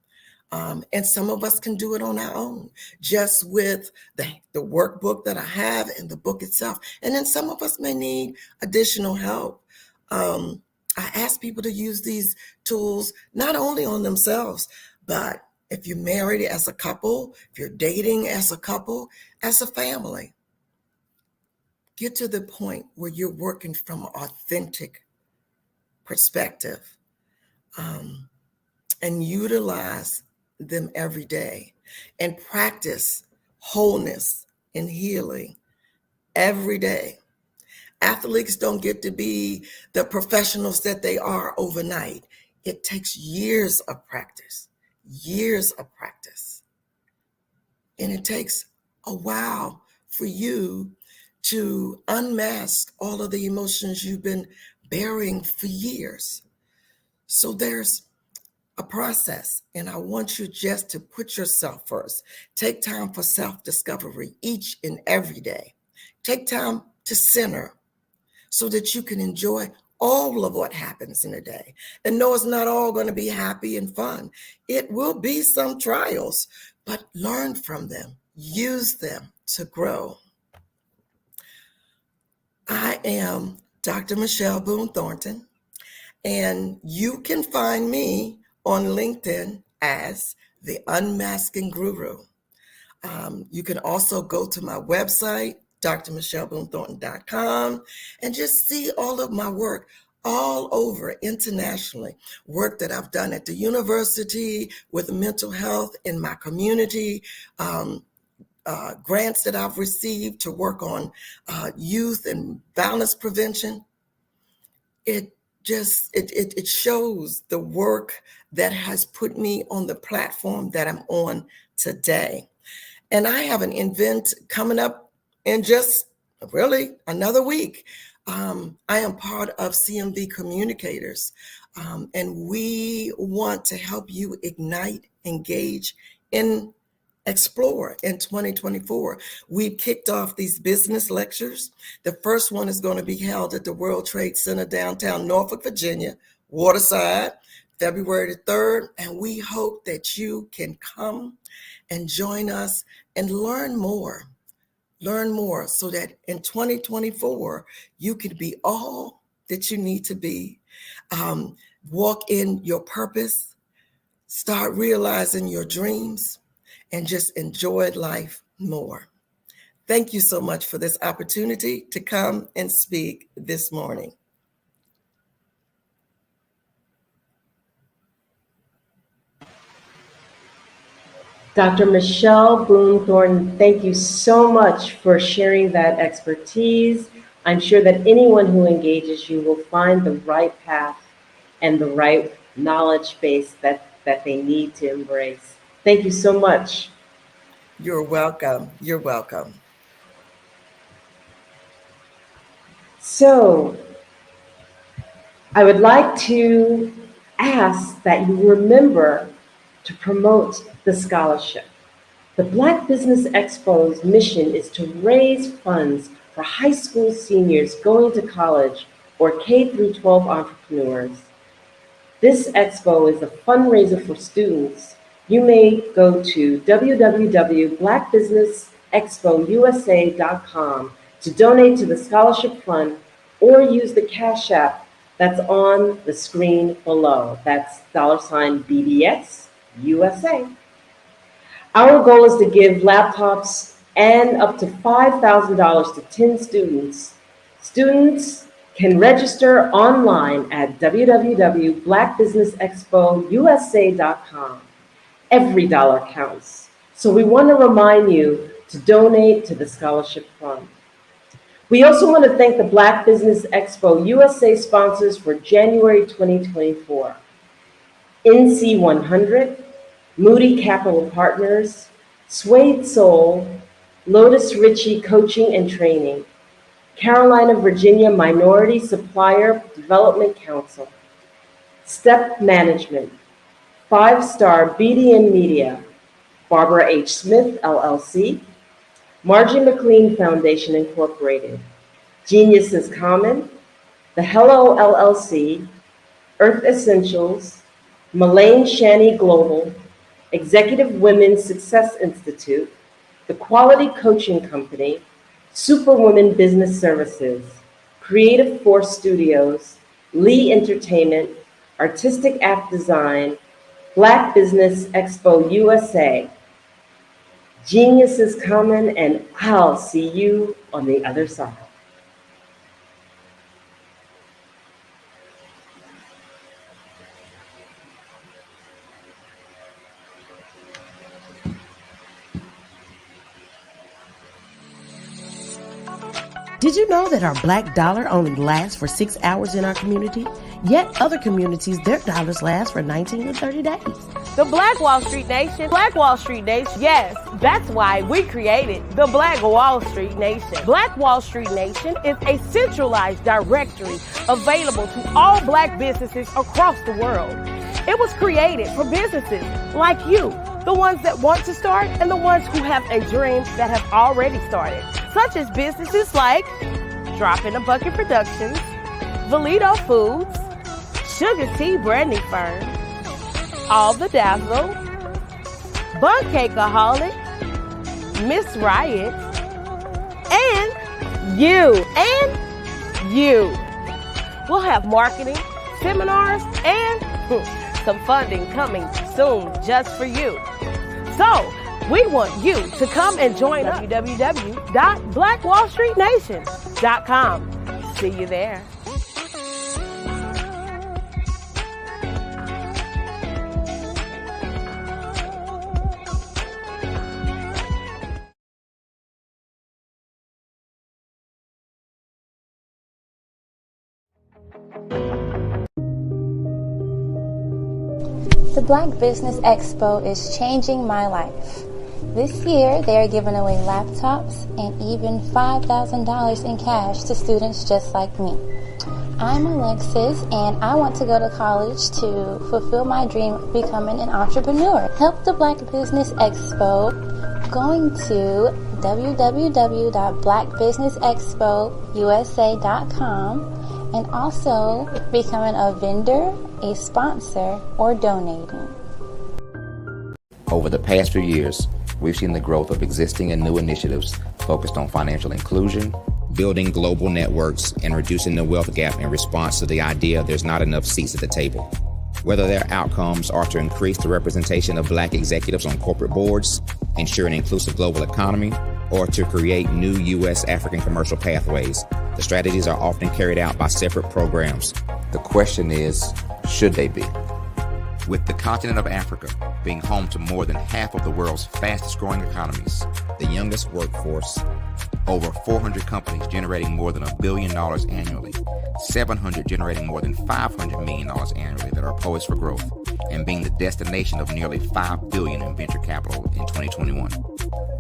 And some of us can do it on our own, just with the workbook that I have and the book itself. And then some of us may need additional help. I ask people to use these tools not only on themselves, but if you're married as a couple, if you're dating as a couple, as a family. Get to the point where you're working from an authentic perspective and utilize them every day and practice wholeness and healing every day. Athletes don't get to be the professionals that they are overnight. It takes years of practice. And it takes a while for you to unmask all of the emotions you've been bearing for years. So there's a process, and I want you just to put yourself first. Take time for self-discovery each and every day. Take time to center so that you can enjoy all of what happens in a day. And no, it's not all going to be happy and fun. It will be some trials, but learn from them, use them to grow. I am Dr. Michelle Boone Thornton, and you can find me on LinkedIn as the Unmasking Guru. You can also go to my website, drmichelleboonethornton.com, and just see all of my work all over internationally. Work that I've done at the university with mental health in my community, grants that I've received to work on youth and violence prevention. It shows the work that has put me on the platform that I'm on today. And I have an event coming up in just really another week. I am part of CMV Communicators, and we want to help you ignite, engage, and explore in 2024. We've kicked off these business lectures. The first one is going to be held at the World Trade Center downtown Norfolk, Virginia, Waterside, February the 3rd. And we hope that you can come and join us and learn more so that in 2024, you can be all that you need to be. Walk in your purpose, start realizing your dreams, and just enjoy life more. Thank you so much for this opportunity to come and speak this morning. Dr. Michelle Boone Thornton, thank you so much for sharing that expertise. I'm sure that anyone who engages you will find the right path and the right knowledge base that they need to embrace. Thank you so much. You're welcome. You're welcome. So I would like to ask that you remember to promote the scholarship. The Black Business Expo's mission is to raise funds for high school seniors going to college or K-12 entrepreneurs. This expo is a fundraiser for students. You may go to www.blackbusinessexpousa.com to donate to the scholarship fund or use the Cash App that's on the screen below. That's $BBX USA. Our goal is to give laptops and up to $5,000 to 10 students. Students can register online at www.blackbusinessexpousa.com. Every dollar counts. So we want to remind you to donate to the scholarship fund. We also want to thank the Black Business Expo USA sponsors for January 2024. NC 100, Moody Capital Partners, Suede Soul, Lotus Ritchie Coaching and Training, Carolina, Virginia Minority Supplier Development Council, Step Management, 5-Star BDN Media, Barbara H. Smith, LLC, Margie McLean Foundation, Incorporated, Geniuses Common, The Hello LLC, Earth Essentials, Mullane Shani Global, Executive Women's Success Institute, The Quality Coaching Company, Superwoman Business Services, Creative Force Studios, Lee Entertainment, Artistic App Design, Black Business Expo USA, Geniuses Common, and I'll see you on the other side. Did you know that our black dollar only lasts for 6 hours in our community? Yet other communities, their dollars last for 19 to 30 days. The Black Wall Street Nation. Black Wall Street Nation. Yes, that's why we created the Black Wall Street Nation. Black Wall Street Nation is a centralized directory available to all black businesses across the world. It was created for businesses like you, the ones that want to start and the ones who have a dream that have already started, such as businesses like Drop in a Bucket Productions, Valito Foods, Sugar Tea Brandy Firm, All the Dazzle, Bun Cakeaholic, Miss Riot, and you. We'll have marketing, seminars, and some funding coming soon just for you. So, we want you to come and join us at www.blackwallstreetnation.com. See you there. The Black Business Expo is changing my life. This year, they are giving away laptops and even $5,000 in cash to students just like me. I'm Alexis, and I want to go to college to fulfill my dream of becoming an entrepreneur. Help the Black Business Expo going to www.blackbusinessexpousa.com and also becoming a vendor, a sponsor, or donating. Over the past few years, we've seen the growth of existing and new initiatives focused on financial inclusion, building global networks, and reducing the wealth gap in response to the idea there's not enough seats at the table. Whether their outcomes are to increase the representation of Black executives on corporate boards, ensure an inclusive global economy, or to create new U.S. African commercial pathways, the strategies are often carried out by separate programs. The question is, should they be? With the continent of Africa being home to more than half of the world's fastest growing economies, the youngest workforce, over 400 companies generating more than $1 billion annually, 700 generating more than $500 million annually that are poised for growth, and being the destination of nearly $5 billion in venture capital in 2021.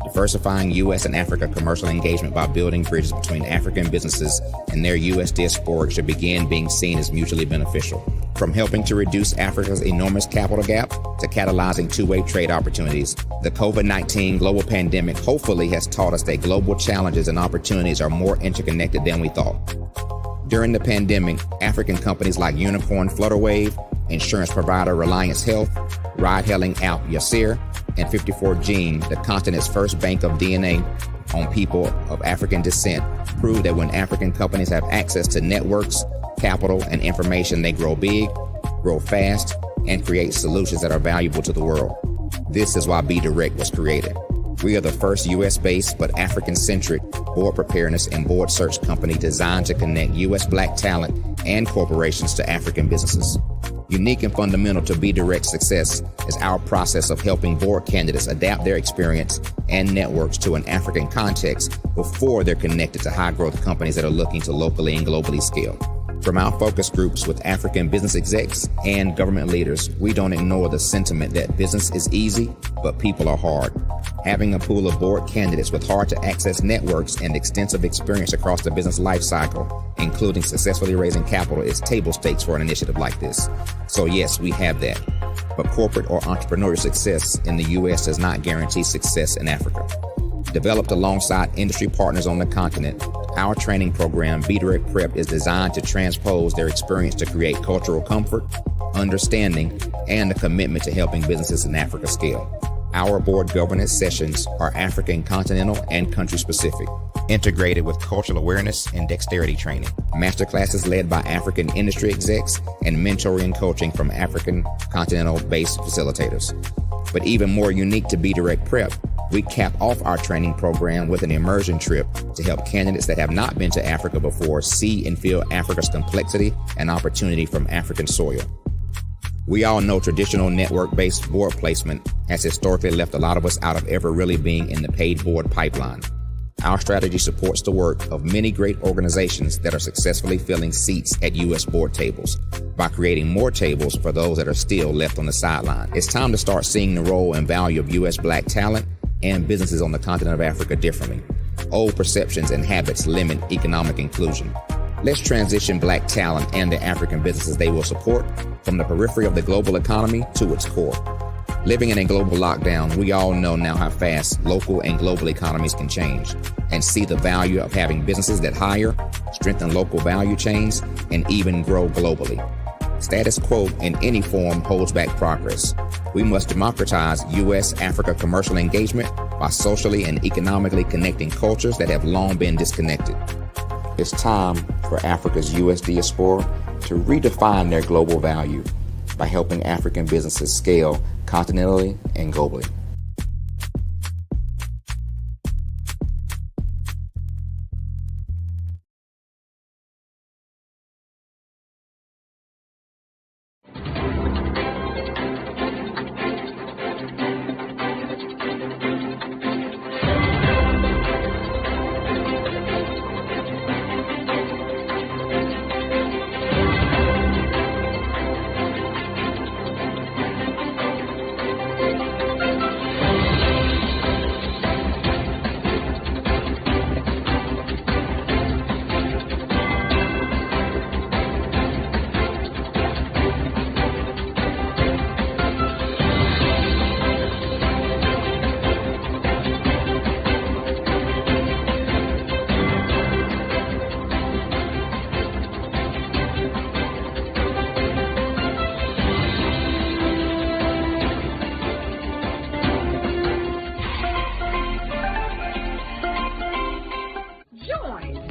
Diversifying U.S. and Africa commercial engagement by building bridges between African businesses and their U.S. diaspora should begin being seen as mutually beneficial. From helping to reduce Africa's enormous capital gap to catalyzing two-way trade opportunities, the COVID-19 global pandemic hopefully has taught us that global challenges and opportunities are more interconnected than we thought. During the pandemic, African companies like Unicorn Flutterwave, insurance provider Reliance Health, ride-hailing app Yasir, and 54Gene, the continent's first bank of DNA on people of African descent, proved that when African companies have access to networks, capital, and information, they grow big, grow fast, and create solutions that are valuable to the world. This is why Be Direct was created. We are the first U.S.-based but African-centric board preparedness and board search company designed to connect U.S. Black talent and corporations to African businesses. Unique and fundamental to Be Direct's success is our process of helping board candidates adapt their experience and networks to an African context before they're connected to high-growth companies that are looking to locally and globally scale. From our focus groups with African business execs and government leaders, we don't ignore the sentiment that business is easy, but people are hard. Having a pool of board candidates with hard-to-access networks and extensive experience across the business life cycle, including successfully raising capital, is table stakes for an initiative like this. So yes, we have that. But corporate or entrepreneurial success in the U.S. does not guarantee success in Africa. Developed alongside industry partners on the continent, our training program, Be Direct Prep, is designed to transpose their experience to create cultural comfort, understanding, and a commitment to helping businesses in Africa scale. Our board governance sessions are African continental and country specific, integrated with cultural awareness and dexterity training, masterclasses led by African industry execs, and mentoring and coaching from African continental-based facilitators. But even more unique to Be Direct Prep, we cap off our training program with an immersion trip to help candidates that have not been to Africa before see and feel Africa's complexity and opportunity from African soil. We all know traditional network-based board placement has historically left a lot of us out of ever really being in the paid board pipeline. Our strategy supports the work of many great organizations that are successfully filling seats at U.S. board tables by creating more tables for those that are still left on the sideline. It's time to start seeing the role and value of U.S. Black talent and businesses on the continent of Africa differently. Old perceptions and habits limit economic inclusion. Let's transition Black talent and the African businesses they will support from the periphery of the global economy to its core. Living in a global lockdown, we all know now how fast local and global economies can change, and see the value of having businesses that hire, strengthen local value chains, and even grow globally. Status quo in any form holds back progress. We must democratize U.S.-Africa commercial engagement by socially and economically connecting cultures that have long been disconnected. It's time for Africa's U.S. diaspora to redefine their global value by helping African businesses scale continentally and globally.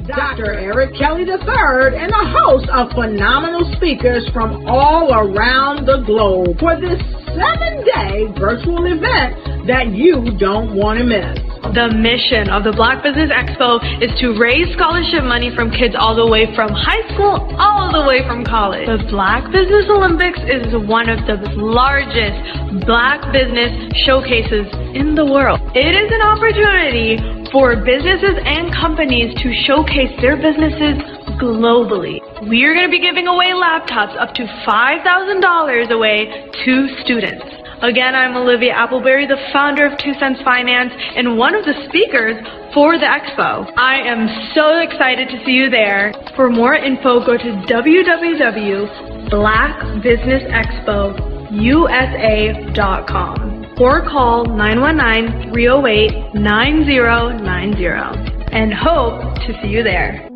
Dr. Eric Kelly III and a host of phenomenal speakers from all around the globe for this 7-day virtual event that you don't want to miss. The mission of the Black Business Expo is to raise scholarship money from kids all the way from high school all the way from college. The Black Business Olympics is one of the largest Black business showcases in the world. It is an opportunity for businesses and companies to showcase their businesses globally. We are going to be giving away laptops up to $5,000 away to students. Again, I'm Olivia Appleberry, the founder of 2 Cents Finance and one of the speakers for the expo. I am so excited to see you there. For more info, go to www.blackbusinessexpousa.com or call 919-308-9090 and hope to see you there.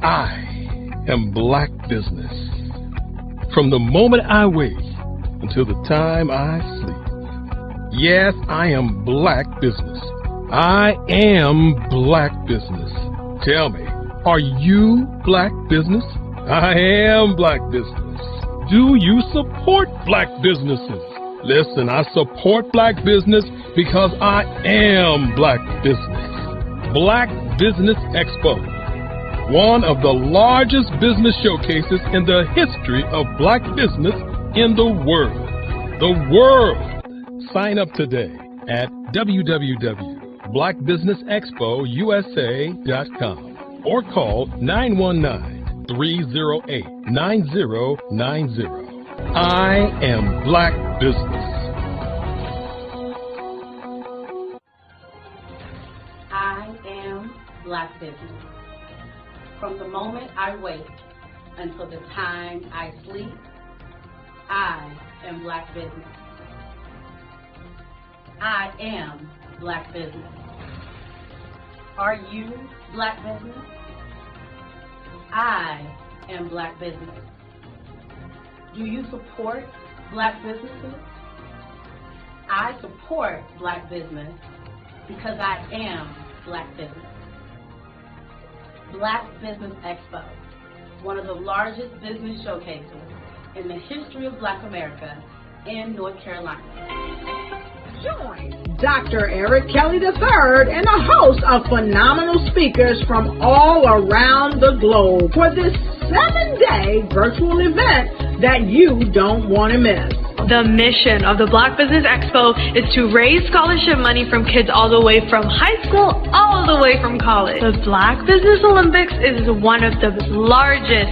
I am Black Business. From the moment I wake until the time I sleep. Yes, I am Black Business. I am Black Business. Tell me, are you Black Business? I am Black Business. Do you support Black businesses? Listen, I support Black business because I am Black Business. Black Business Expo, one of the largest business showcases in the history of Black business in the world. The world! Sign up today at www.blackbusinessexpousa.com or call 919-308-9090. I am Black Business. I am Black Business. From the moment I wake until the time I sleep, I am Black Business. I am Black Business. Are you Black Business? I am Black Business. Do you support Black businesses? I support Black business because I am Black Business. Black Business Expo, one of the largest business showcases in the history of Black America in North Carolina. Join Dr. Eric Kelly III and a host of phenomenal speakers from all around the globe for this 7-day virtual event that you don't want to miss. The mission of the Black Business Expo is to raise scholarship money from kids all the way from high school all the way from college. The Black Business Olympics is one of the largest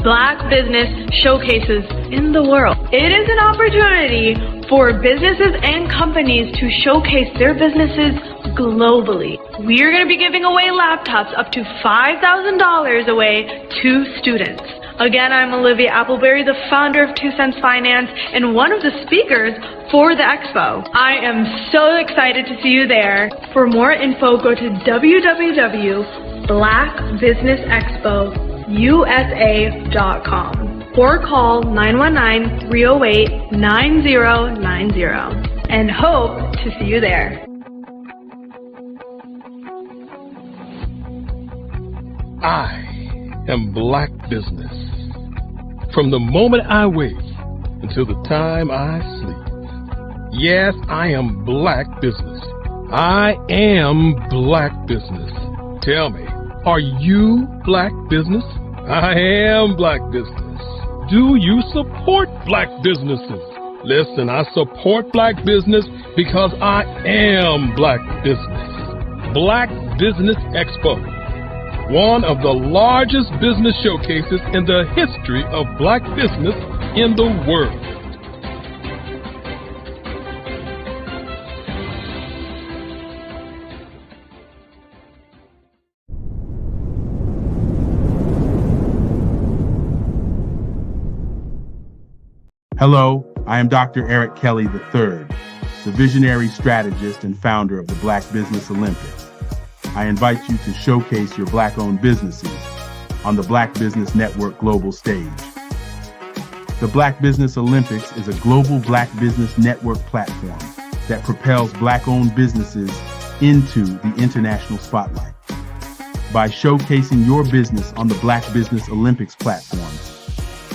Black business showcases in the world. It is an opportunity for businesses and companies to showcase their businesses globally. We are going to be giving away laptops up to $5,000 away to students. Again, I'm Olivia Appleberry, the founder of 2 Cents Finance and one of the speakers for the expo. I am so excited to see you there. For more info, go to www.blackbusinessexpousa.com or call 919-308-9090 and hope to see you there. I am Black Business. From the moment I wake until the time I sleep. Yes, I am Black Business. I am Black Business. Tell me, are you Black Business? I am Black Business. Do you support Black businesses? Listen, I support Black business because I am Black Business. Black Business Expo, one of the largest business showcases in the history of Black business in the world. Hello, I am Dr. Eric Kelly III, the visionary strategist and founder of the Black Business Olympics. I invite you to showcase your Black-owned businesses on the Black Business Network global stage. The Black Business Olympics is a global Black Business Network platform that propels Black-owned businesses into the international spotlight. By showcasing your business on the Black Business Olympics platform,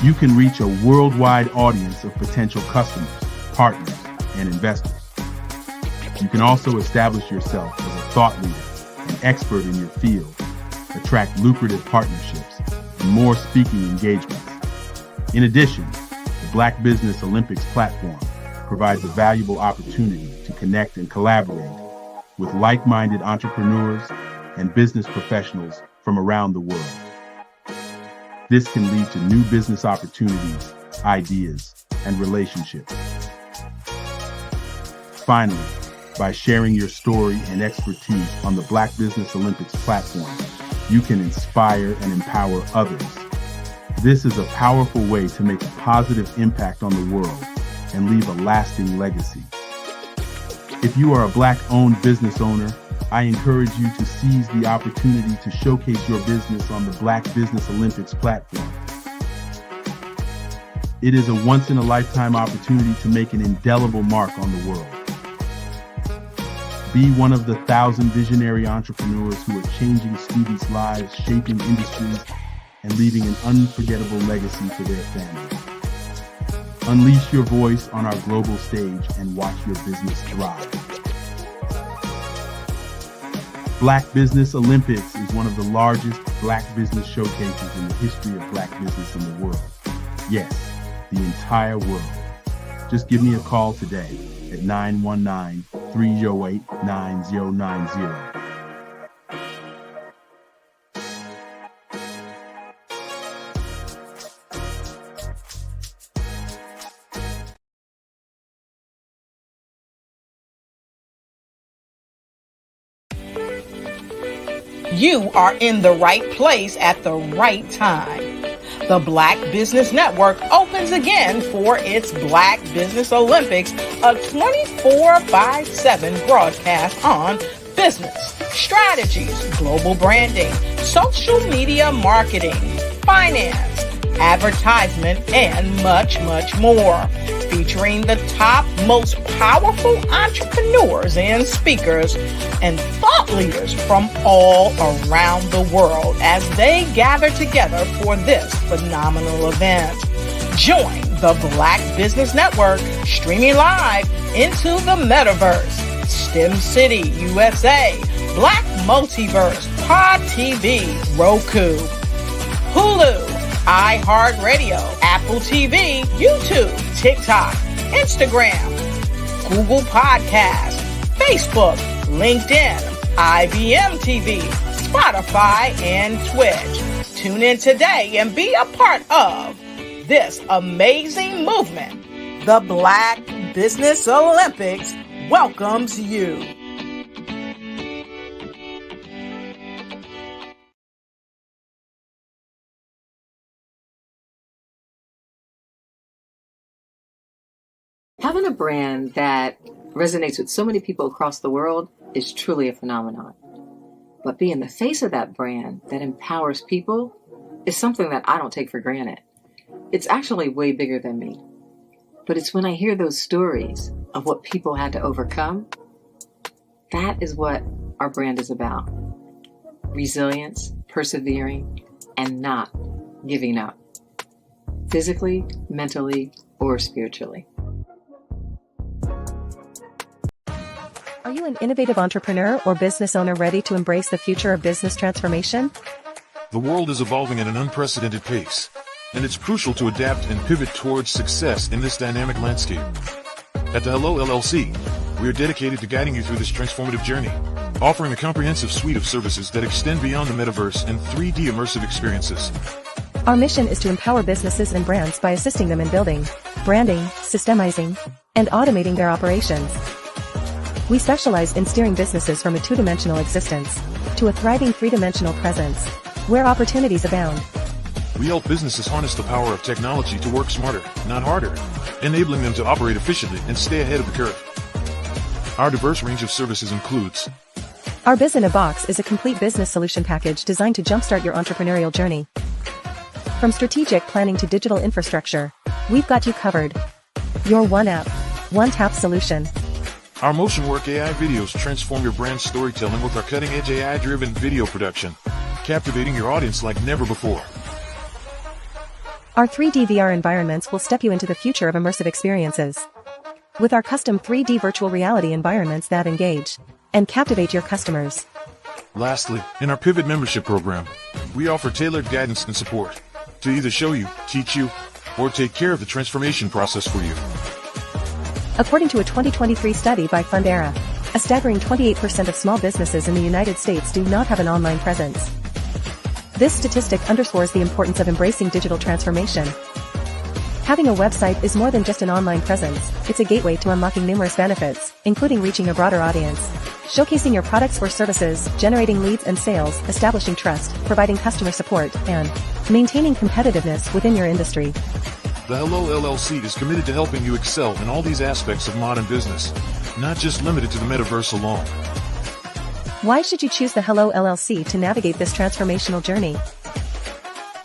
you can reach a worldwide audience of potential customers, partners, and investors. You can also establish yourself as a thought leader, an expert in your field, attract lucrative partnerships, and more speaking engagements. In addition, the Black Business Olympics platform provides a valuable opportunity to connect and collaborate with like-minded entrepreneurs and business professionals from around the world. This can lead to new business opportunities, ideas, and relationships. Finally, by sharing your story and expertise on the Black Business Olympics platform, you can inspire and empower others. This is a powerful way to make a positive impact on the world and leave a lasting legacy. If you are a Black-owned business owner, I encourage you to seize the opportunity to showcase your business on the Black Business Olympics platform. It is a once-in-a-lifetime opportunity to make an indelible mark on the world. Be one of the 1,000 visionary entrepreneurs who are changing students' lives, shaping industries, and leaving an unforgettable legacy for their families. Unleash your voice on our global stage and watch your business thrive. Black Business Olympics is one of the largest Black business showcases in the history of Black business in the world. Yes, the entire world. Just give me a call today at 919-308-9090. You are in the right place at the right time. The Black Business Network opens again for its Black Business Olympics, a 24/7 broadcast on business, strategies, global branding, social media marketing, finance, advertisement, and much, much more. Featuring the top, most powerful entrepreneurs and speakers and thought leaders from all around the world as they gather together for this phenomenal event. Join the Black Business Network streaming live into the metaverse, STEM City, USA, Black Multiverse, Pod TV, Roku, Hulu, iHeartRadio, Apple TV, YouTube, TikTok, Instagram, Google Podcasts, Facebook, LinkedIn, IBM TV, Spotify, and Twitch. Tune in today and be a part of this amazing movement. The Black Business Olympics welcomes you. Having a brand that resonates with so many people across the world is truly a phenomenon. But being the face of that brand that empowers people is something that I don't take for granted. It's actually way bigger than me. But it's when I hear those stories of what people had to overcome, that is what our brand is about. Resilience, persevering, and not giving up. Physically, mentally, or spiritually. Are you an innovative entrepreneur or business owner ready to embrace the future of business transformation? The world is evolving at an unprecedented pace, and it's crucial to adapt and pivot towards success in this dynamic landscape. At the Hello LLC, we are dedicated to guiding you through this transformative journey, offering a comprehensive suite of services that extend beyond the metaverse and 3D immersive experiences. Our mission is to empower businesses and brands by assisting them in building, branding, systemizing, and automating their operations. We specialize in steering businesses from a two-dimensional existence to a thriving three-dimensional presence, where opportunities abound. We help businesses harness the power of technology to work smarter, not harder, enabling them to operate efficiently and stay ahead of the curve. Our diverse range of services includes: Our Biz in a Box is a complete business solution package designed to jumpstart your entrepreneurial journey. From strategic planning to digital infrastructure, we've got you covered. Your one app, one tap solution. Our Motion Work AI videos transform your brand storytelling with our cutting-edge AI-driven video production, captivating your audience like never before. Our 3D VR environments will step you into the future of immersive experiences. With our custom 3D virtual reality environments that engage and captivate your customers. Lastly, in our Pivot membership program, we offer tailored guidance and support to either show you, teach you, or take care of the transformation process for you. According to a 2023 study by Fundera, a staggering 28% of small businesses in the United States do not have an online presence. This statistic underscores the importance of embracing digital transformation. Having a website is more than just an online presence, it's a gateway to unlocking numerous benefits, including reaching a broader audience, showcasing your products or services, generating leads and sales, establishing trust, providing customer support, and maintaining competitiveness within your industry. The Hello LLC is committed to helping you excel in all these aspects of modern business, not just limited to the metaverse alone. Why should you choose the Hello LLC to navigate this transformational journey?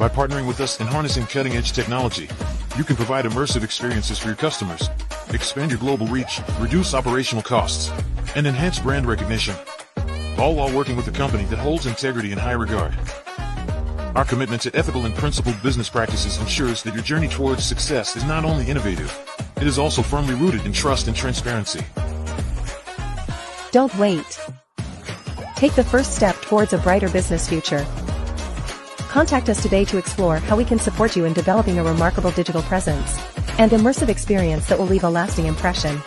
By partnering with us and harnessing cutting-edge technology, you can provide immersive experiences for your customers, expand your global reach, reduce operational costs, and enhance brand recognition, all while working with a company that holds integrity in high regard. Our commitment to ethical and principled business practices ensures that your journey towards success is not only innovative, it is also firmly rooted in trust and transparency. Don't wait. Take the first step towards a brighter business future. Contact us today to explore how we can support you in developing a remarkable digital presence and immersive experience that will leave a lasting impression.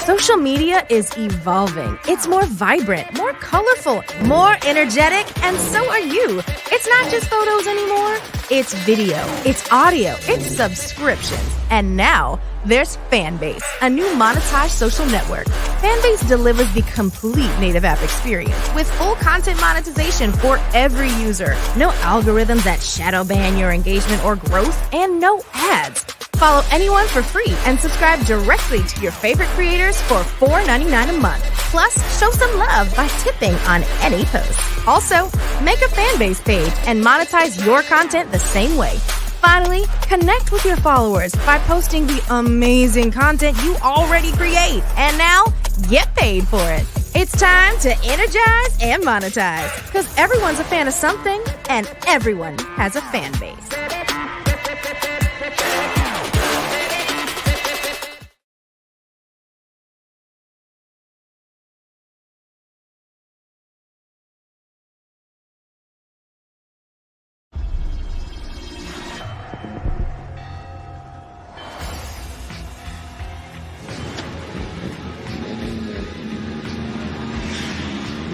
Social media is evolving. It's more vibrant, more colorful, more energetic, and so are you. It's not just photos anymore. It's video, it's audio, it's subscriptions. And now, there's Fanbase, a new monetized social network. Fanbase delivers the complete native app experience with full content monetization for every user. No algorithms that shadow ban your engagement or growth, and no ads. Follow anyone for free and subscribe directly to your favorite creators for $4.99 a month. Plus, show some love by tipping on any post. Also, make a Fanbase page and monetize your content the same way. Finally, connect with your followers by posting the amazing content you already create. And now, get paid for it. It's time to energize and monetize, because everyone's a fan of something and everyone has a fan base.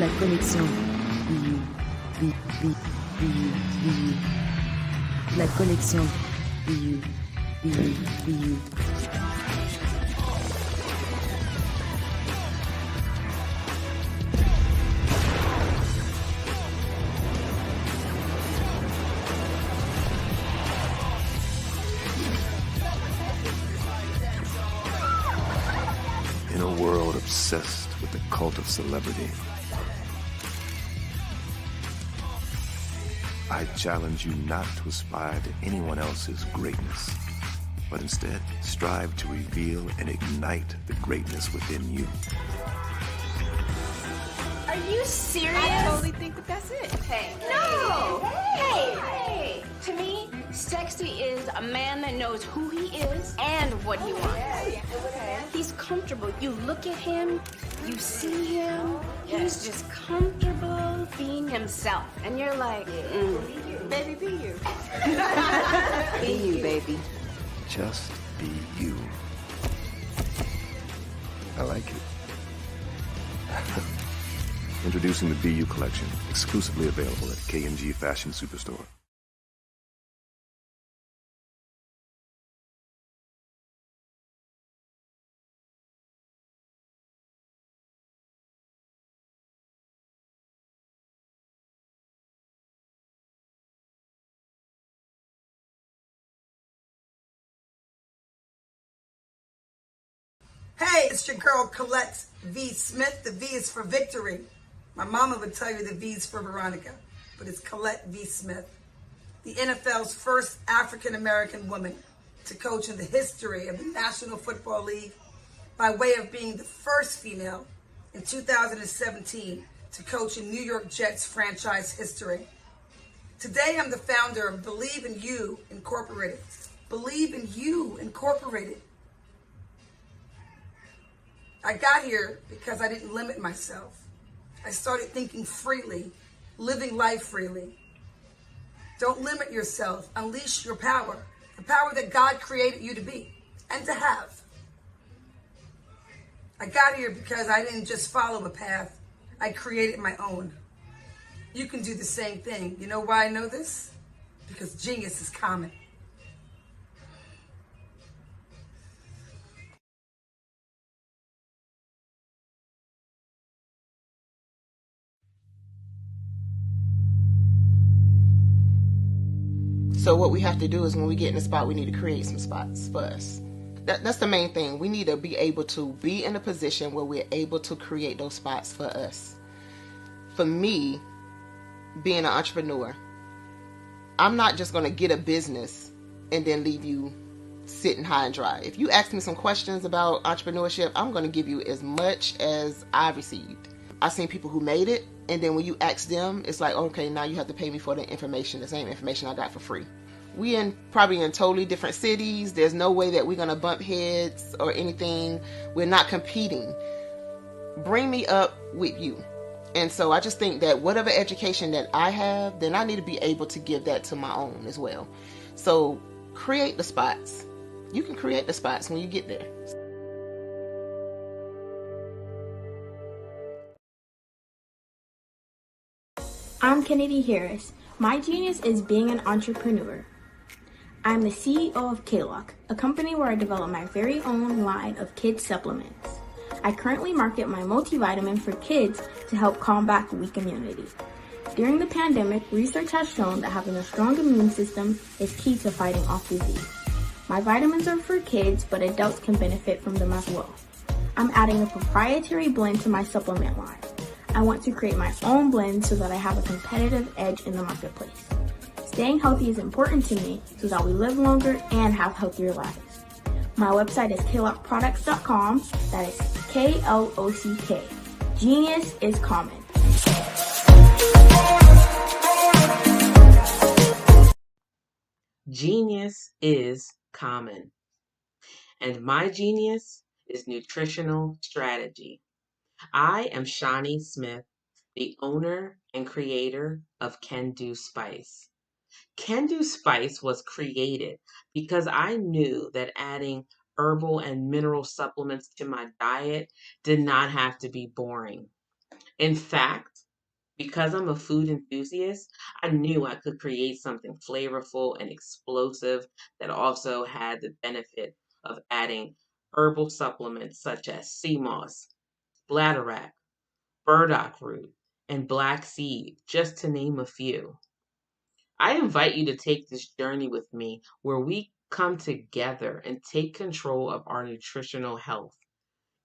La connexion. La connexion. obsessed with the cult of celebrity. I challenge you not to aspire to anyone else's greatness, but instead strive to reveal and ignite the greatness within you. Are you serious? I totally think that that's it. Hey. No! Hey! To me, sexy is a man that knows who he is and what he wants. Okay. He's comfortable. You look at him, you see him, he's just comfortable being himself. And you're like, Baby, be you. Be you, baby. Just be you. I like it. Introducing the Be You collection, exclusively available at K&G Fashion Superstore. Hey, it's your girl Colette V. Smith. The V is for victory. My mama would tell you the V is for Veronica, but it's Colette V. Smith, the NFL's first African-American woman to coach in the history of the National Football League by way of being the first female in 2017 to coach in New York Jets franchise history. Today, I'm the founder of Believe in You Incorporated. Believe in You Incorporated. I got here because I didn't limit myself. I started thinking freely, living life freely. Don't limit yourself. Unleash your power, the power that God created you to be and to have. I got here because I didn't just follow a path. I created my own. You can do the same thing. You know why I know this? Because genius is common. So what we have to do is when we get in a spot, we need to create some spots for us. That's the main thing. We need to be able to be in a position where we're able to create those spots for us. For me, being an entrepreneur, I'm not just going to get a business and then leave you sitting high and dry. If you ask me some questions about entrepreneurship, I'm going to give you as much as I received. I've seen people who made it, and then when you ask them, it's like, okay, now you have to pay me for the information, the same information I got for free. We probably in totally different cities. There's no way that we're going to bump heads or anything. We're not competing. Bring me up with you. And so I just think that whatever education that I have, then I need to be able to give that to my own as well. So create the spots. You can create the spots when you get there. I'm Kennedy Harris. My genius is being an entrepreneur. I'm the CEO of K-Lock, a company where I develop my very own line of kids supplements. I currently market my multivitamin for kids to help combat weak immunity. During the pandemic, research has shown that having a strong immune system is key to fighting off disease. My vitamins are for kids, but adults can benefit from them as well. I'm adding a proprietary blend to my supplement line. I want to create my own blend so that I have a competitive edge in the marketplace. Staying healthy is important to me so that we live longer and have healthier lives. My website is klockproducts.com. That is K-L-O-C-K. Genius is common. Genius is common. And my genius is nutritional strategy. I am Shawnee Smith, the owner and creator of Can Do Spice. Can Do Spice was created because I knew that adding herbal and mineral supplements to my diet did not have to be boring. In fact, because I'm a food enthusiast, I knew I could create something flavorful and explosive that also had the benefit of adding herbal supplements such as sea moss, bladderwrack, burdock root, and black seed, just to name a few. I invite you to take this journey with me where we come together and take control of our nutritional health.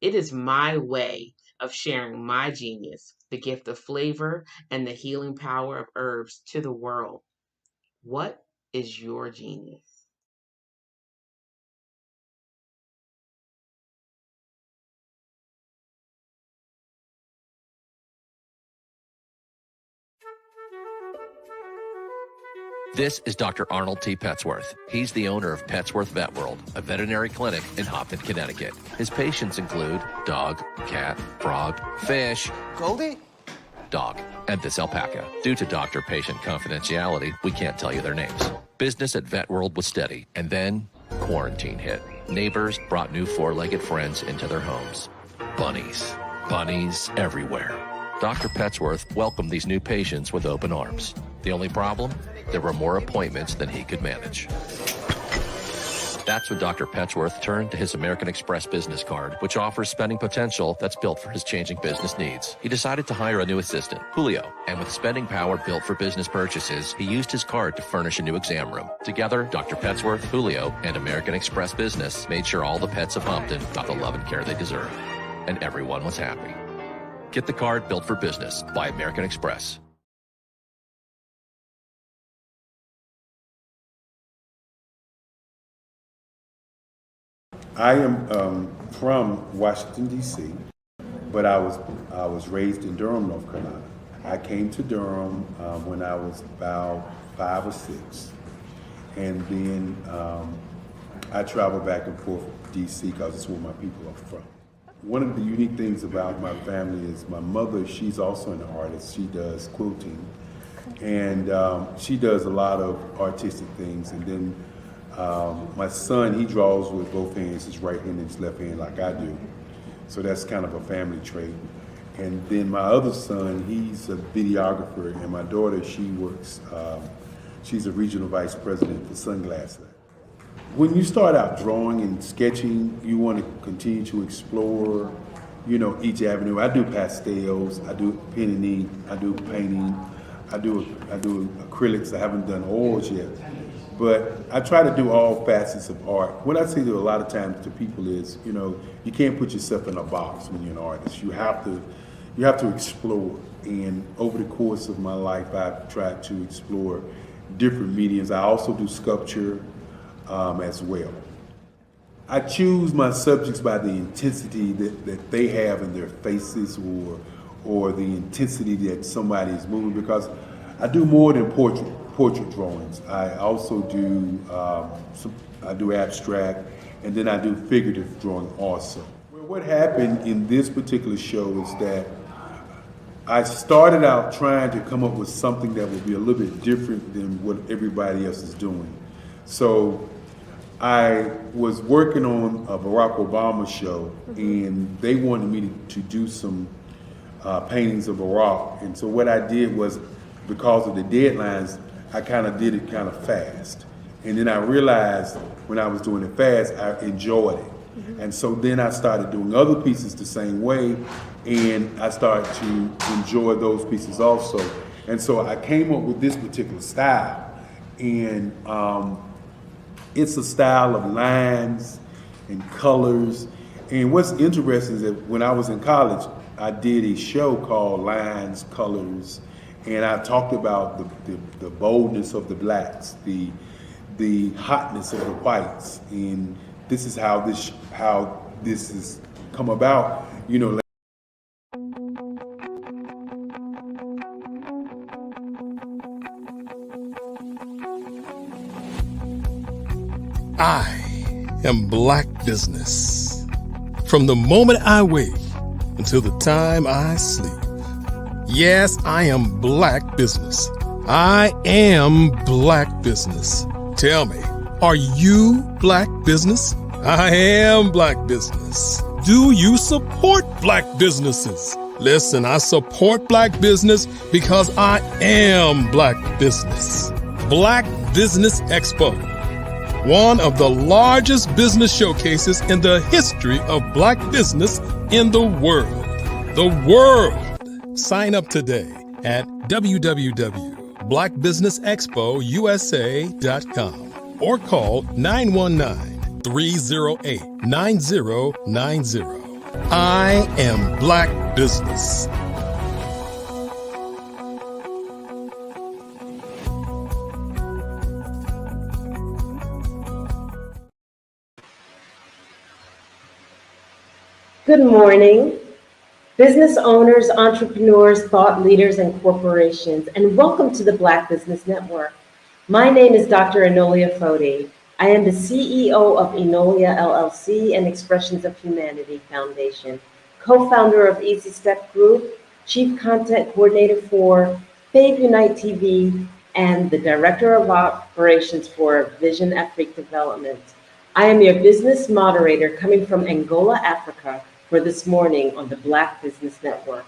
It is my way of sharing my genius, the gift of flavor and the healing power of herbs to the world. What is your genius? This is Dr. Arnold T. Petsworth. He's the owner of Petsworth Vet World, a veterinary clinic in Hopton, Connecticut. His patients include dog, cat, frog, fish, Goldie, dog, and this alpaca. Due to doctor-patient confidentiality, we can't tell you their names. Business at Vet World was steady, and then quarantine hit. Neighbors brought new four-legged friends into their homes. Bunnies. Bunnies everywhere. Dr. Petsworth welcomed these new patients with open arms. The only problem? There were more appointments than he could manage. That's when Dr. Petsworth turned to his American Express business card, which offers spending potential that's built for his changing business needs. He decided to hire a new assistant, Julio, and with spending power built for business purchases, he used his card to furnish a new exam room. Together, Dr. Petsworth, Julio, and American Express Business made sure all the pets of Hopton got the love and care they deserve. And everyone was happy. Get the card built for business by American Express. I am from Washington, D.C., but I was raised in Durham, North Carolina. I came to Durham when I was about 5 or 6, and then I traveled back and forth to D.C. because it's where my people are from. One of the unique things about my family is my mother, she's also an artist. She does quilting, and she does a lot of artistic things, and then my son, he draws with both hands, his right hand and his left hand like I do. So that's kind of a family trait. And then my other son, he's a videographer, and my daughter, she works, she's a regional vice president for Sunglass Lab. When you start out drawing and sketching, you want to continue to explore, you know, each avenue. I do pastels, I do pen and ink, I do painting, I do acrylics. I haven't done oils yet. But I try to do all facets of art. What I say to a lot of times to people is, you know, you can't put yourself in a box when you're an artist. You have to explore. And over the course of my life, I've tried to explore different mediums. I also do sculpture as well. I choose my subjects by the intensity that they have in their faces, or the intensity that somebody is moving, because I do more than portrait drawings. I also do I do abstract, and then I do figurative drawing also. Well, what happened in this particular show is that I started out trying to come up with something that would be a little bit different than what everybody else is doing. So I was working on a Barack Obama show, and they wanted me to do some paintings of Barack. And so what I did was, because of the deadlines, I kind of did it kind of fast. And then I realized when I was doing it fast, I enjoyed it. And so then I started doing other pieces the same way, and I started to enjoy those pieces also. And so I came up with this particular style. And it's a style of lines and colors. And what's interesting is that when I was in college, I did a show called Lines, Colors, and I talked about the boldness of the blacks, the hotness of the whites, and this is how this has come about, you know. I am Black Business. From the moment I wake until the time I sleep. Yes, I am Black Business. I am Black Business. Tell me, are you Black Business? I am Black Business. Do you support Black businesses? Listen, I support Black business because I am Black Business. Black Business Expo, one of the largest business showcases in the history of Black business in the world. The world! Sign up today at www.blackbusinessexpousa.com or call 919-308-9090. I am Black Business. Good morning, business owners, entrepreneurs, thought leaders, and corporations, and welcome to the Black Business Network. My name is Dr. Enolia Foti. I am the CEO of Enolia LLC and Expressions of Humanity Foundation, co-founder of Easy Step Group, chief content coordinator for Fave Unite TV, and the director of operations for Vision Afrique Development. I am your business moderator coming from Angola, Africa, for this morning on the Black Business Network.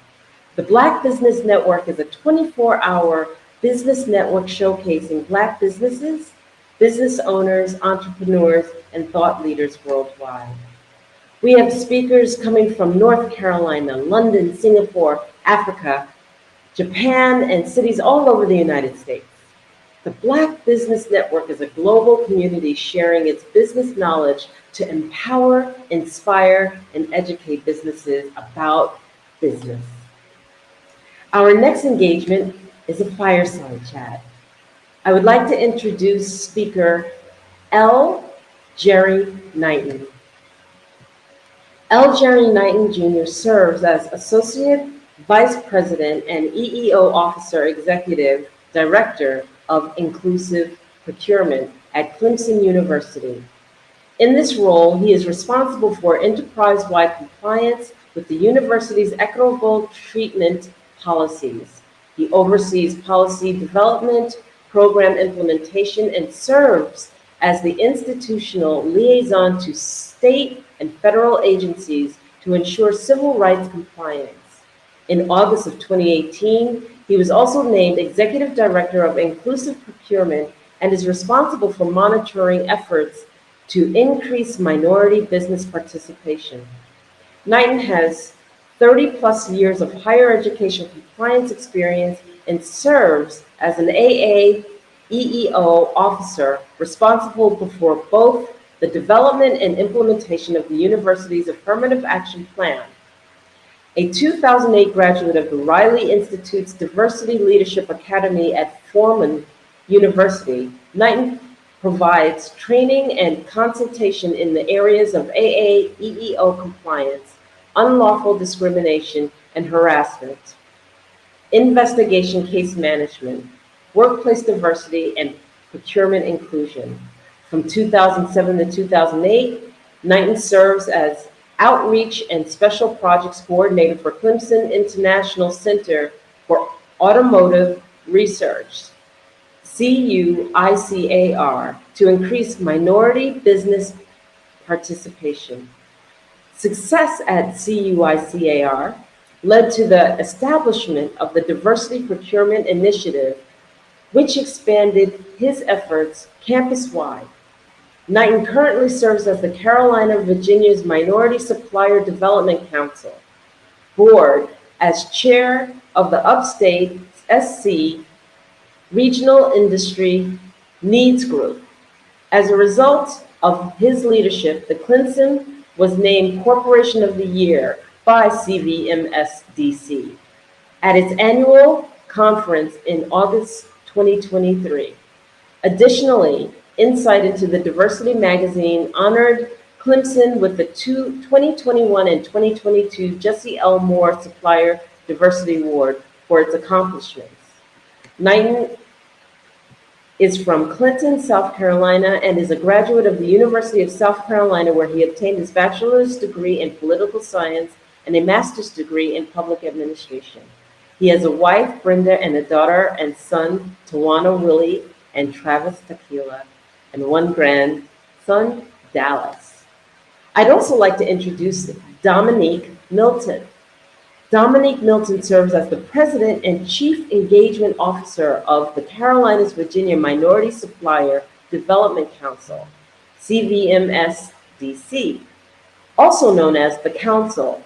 The Black Business Network is a 24-hour business network showcasing Black businesses, business owners, entrepreneurs, and thought leaders worldwide. We have speakers coming from North Carolina, London, Singapore, Africa, Japan, and cities all over the United States. The Black Business Network is a global community sharing its business knowledge to empower, inspire, and educate businesses about business. Our next engagement is a fireside chat. I would like to introduce speaker L. Jerry Knighton. L. Jerry Knighton Jr. serves as Associate Vice President and EEO Officer Executive Director of Inclusive Procurement at Clemson University. In this role, he is responsible for enterprise-wide compliance with the university's equitable treatment policies. He oversees policy development, program implementation, and serves as the institutional liaison to state and federal agencies to ensure civil rights compliance. In August of 2018, he was also named Executive Director of Inclusive Procurement and is responsible for monitoring efforts to increase minority business participation. Knighton has 30-plus years of higher education compliance experience and serves as an AAEEO officer responsible for both the development and implementation of the university's Affirmative Action Plan. A 2008 graduate of the Riley Institute's Diversity Leadership Academy at Furman University, Knighton provides training and consultation in the areas of AAEEO compliance, unlawful discrimination and harassment, investigation case management, workplace diversity, and procurement inclusion. From 2007 to 2008, Knighton serves as Outreach and Special Projects Coordinator for Clemson International Center for Automotive Research, CUICAR, to increase minority business participation. Success at CUICAR led to the establishment of the Diversity Procurement Initiative, which expanded his efforts campus-wide. Knighton currently serves as the Carolina, Virginia's Minority Supplier Development Council Board as chair of the Upstate SC Regional Industry Needs Group. As a result of his leadership, the Clemson was named Corporation of the Year by CVMS-DC at its annual conference in August 2023. Additionally, Insight into the Diversity magazine honored Clemson with the 2021 and 2022 Jesse L. Moore Supplier Diversity Award for its accomplishments. Knighton is from Clinton, South Carolina, and is a graduate of the University of South Carolina, where he obtained his bachelor's degree in political science and a master's degree in public administration. He has a wife, Brenda, and a daughter and son, Tawana Willie and Travis Tequila, and one grandson, Dallas. I'd also like to introduce Dominique Milton. Dominique Milton serves as the President and Chief Engagement Officer of the Carolinas, Virginia Minority Supplier Development Council, CVMS-DC, also known as the Council.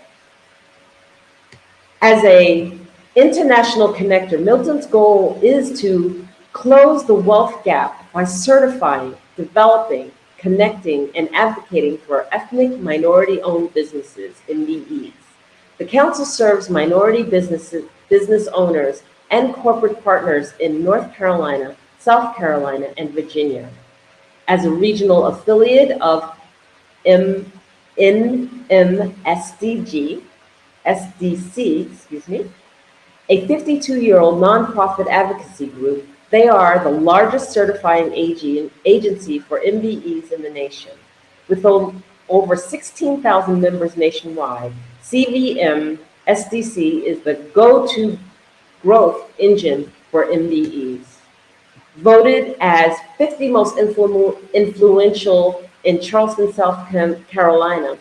As an international connector, Milton's goal is to close the wealth gap by certifying, developing, connecting, and advocating for ethnic minority-owned businesses, MBEs. The Council serves minority business owners and corporate partners in North Carolina, South Carolina, and Virginia. As a regional affiliate of NMSDC, a 52-year-old nonprofit advocacy group, they are the largest certifying agency for MBEs in the nation. With over 16,000 members nationwide, CVM SDC is the go-to growth engine for MBEs. Voted as 50 most influential in Charleston, South Carolina,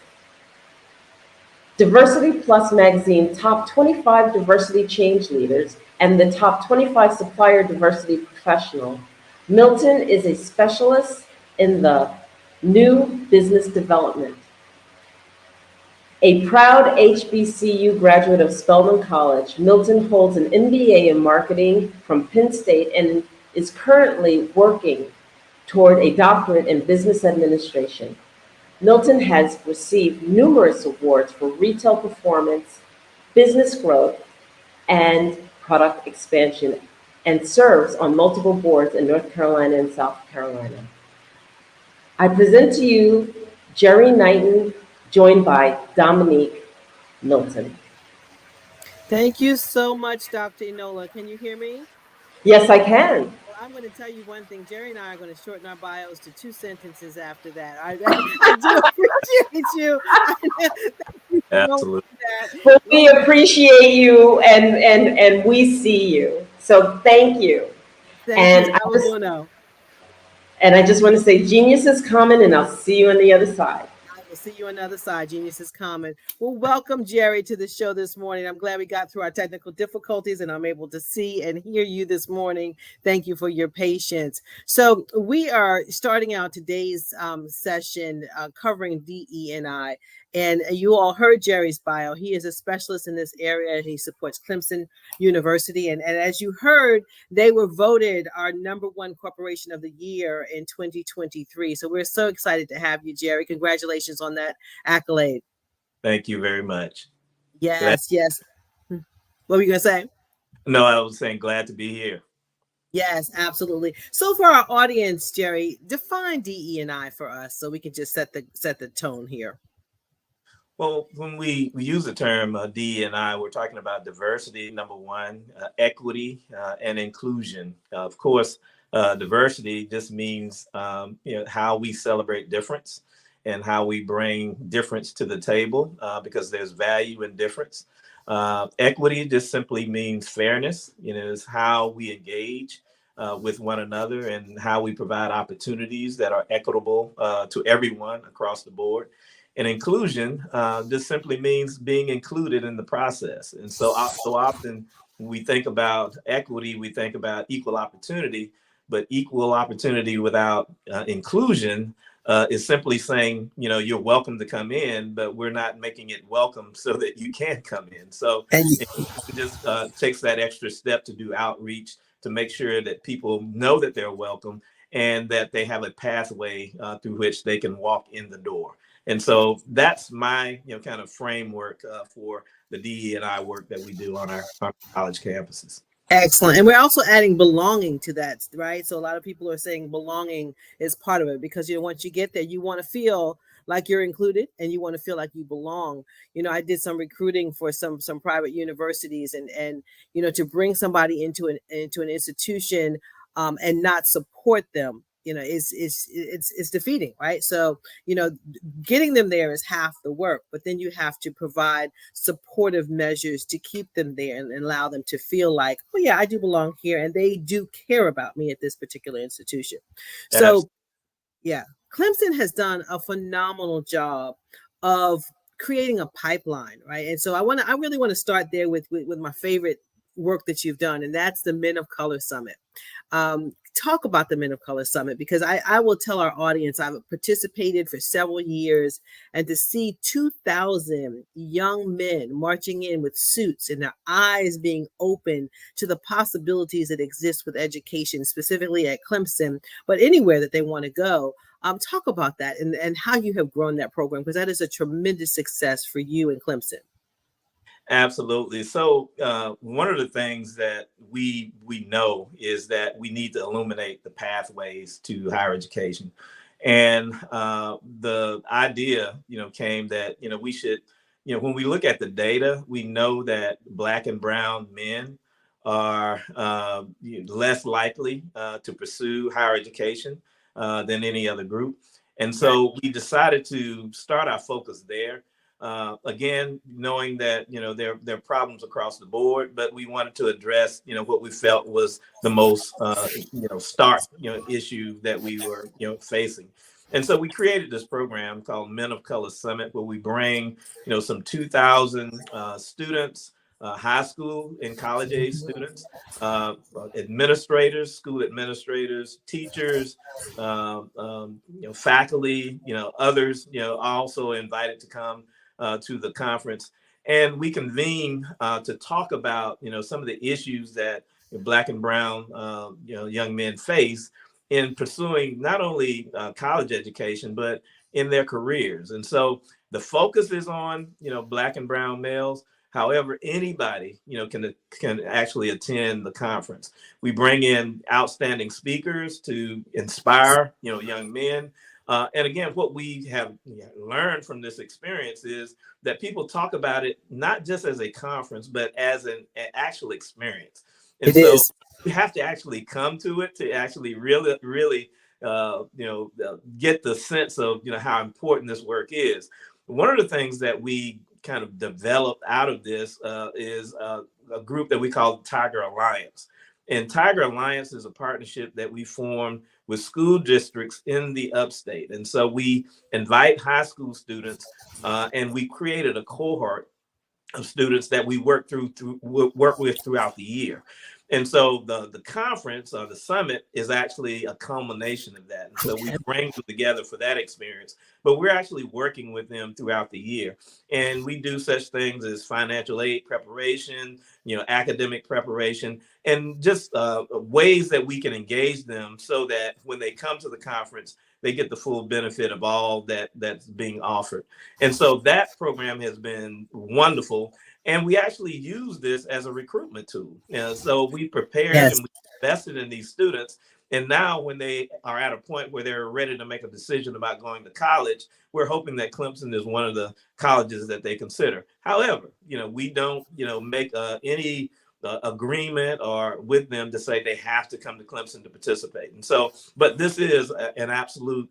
Diversity Plus magazine top 25 diversity change leaders and the top 25 supplier diversity professional, Milton is a specialist in the new business development. A proud HBCU graduate of Spelman College, Milton holds an MBA in marketing from Penn State and is currently working toward a doctorate in business administration. Milton has received numerous awards for retail performance, business growth, and product expansion, and serves on multiple boards in North Carolina and South Carolina. I present to you Jerry Knighton, joined by Dominique Milton. Thank you so much, Dr. Enola. Can you hear me? Yes, I can. Well, I'm going to tell you one thing. Jerry and I are going to shorten our bios to 2 sentences after that. I do appreciate you. Absolutely. Well, we appreciate you and we see you. So thank you. Thank you. I will know. And I just want to say genius is coming, and I'll see you on the other side. I will see you on the other side. Genius is common. Well, welcome, Jerry, to the show this morning. I'm glad we got through our technical difficulties and I'm able to see and hear you this morning. Thank you for your patience. So we are starting out today's session covering DE&I. And you all heard Jerry's bio. He is a specialist in this area and he supports Clemson University. And as you heard, they were voted our #1 corporation of the year in 2023. So we're so excited to have you, Jerry. Congratulations on that accolade. Thank you very much. Yes, yes. What were you going to say? No, I was saying glad to be here. Yes, absolutely. So for our audience, Jerry, define DE&I for us so we can just set the tone here. Well, when we use the term DE&I, we're talking about diversity, number one, equity, and inclusion. Of course, diversity just means how we celebrate difference and how we bring difference to the table because there's value in difference. Equity just simply means fairness. Is how we engage with one another and how we provide opportunities that are equitable to everyone across the board. And inclusion just simply means being included in the process. And so often when we think about equity, we think about equal opportunity, but equal opportunity without inclusion is simply saying, you're welcome to come in, but we're not making it welcome so that you can come in. So it just takes that extra step to do outreach to make sure that people know that they're welcome and that they have a pathway through which they can walk in the door. And so that's my kind of framework for the DE&I work that we do on our college campuses. Excellent. And we're also adding belonging to that, right? So a lot of people are saying belonging is part of it because, once you get there, you want to feel like you're included and you want to feel like you belong. I did some recruiting for some private universities and to bring somebody into an institution and not support them, it's defeating, right? So, getting them there is half the work, but then you have to provide supportive measures to keep them there and allow them to feel like, oh yeah, I do belong here and they do care about me at this particular institution. So yeah, Clemson has done a phenomenal job of creating a pipeline, right? And so I really want to start there with my favorite work that you've done, and that's the Men of Color Summit. Talk about the Men of Color Summit, because I will tell our audience I've participated for several years, and to see 2,000 young men marching in with suits and their eyes being open to the possibilities that exist with education, specifically at Clemson, but anywhere that they want to go, Talk about that and how you have grown that program, because that is a tremendous success for you in Clemson. Absolutely. So one of the things that we know is that we need to illuminate the pathways to higher education, and the idea, came that we should, when we look at the data, we know that Black and brown men are less likely to pursue higher education than any other group, and so we decided to start our focus there. Again, knowing that there are problems across the board, but we wanted to address what we felt was the most stark issue that we were facing, and so we created this program called Men of Color Summit, where we bring some 2,000 students, high school and college age students, administrators, school administrators, teachers, faculty, others, also invited to come to the conference, and we convene to talk about some of the issues that Black and brown young men face in pursuing not only college education but in their careers. And so the focus is on Black and brown males. However, anybody can actually attend the conference. We bring in outstanding speakers to inspire young men. And again, what we have learned from this experience is that people talk about it not just as a conference, but as an actual experience. And so you have to actually come to it to actually really get the sense of how important this work is. One of the things that we kind of developed out of this is a group that we call Tiger Alliance. And Tiger Alliance is a partnership that we formed with school districts in the upstate. And so we invite high school students and we created a cohort of students that we work with throughout the year. And so the conference or the summit is actually a culmination of that. And so we bring them together for that experience, but we're actually working with them throughout the year. And we do such things as financial aid preparation, academic preparation, and just ways that we can engage them so that when they come to the conference, they get the full benefit of all that's being offered. And so that program has been wonderful. And we actually use this as a recruitment tool. So we prepared and we invested in these students. And now when they are at a point where they're ready to make a decision about going to college, we're hoping that Clemson is one of the colleges that they consider. However, we don't, make any agreement or with them to say they have to come to Clemson to participate. And so, but this is an absolute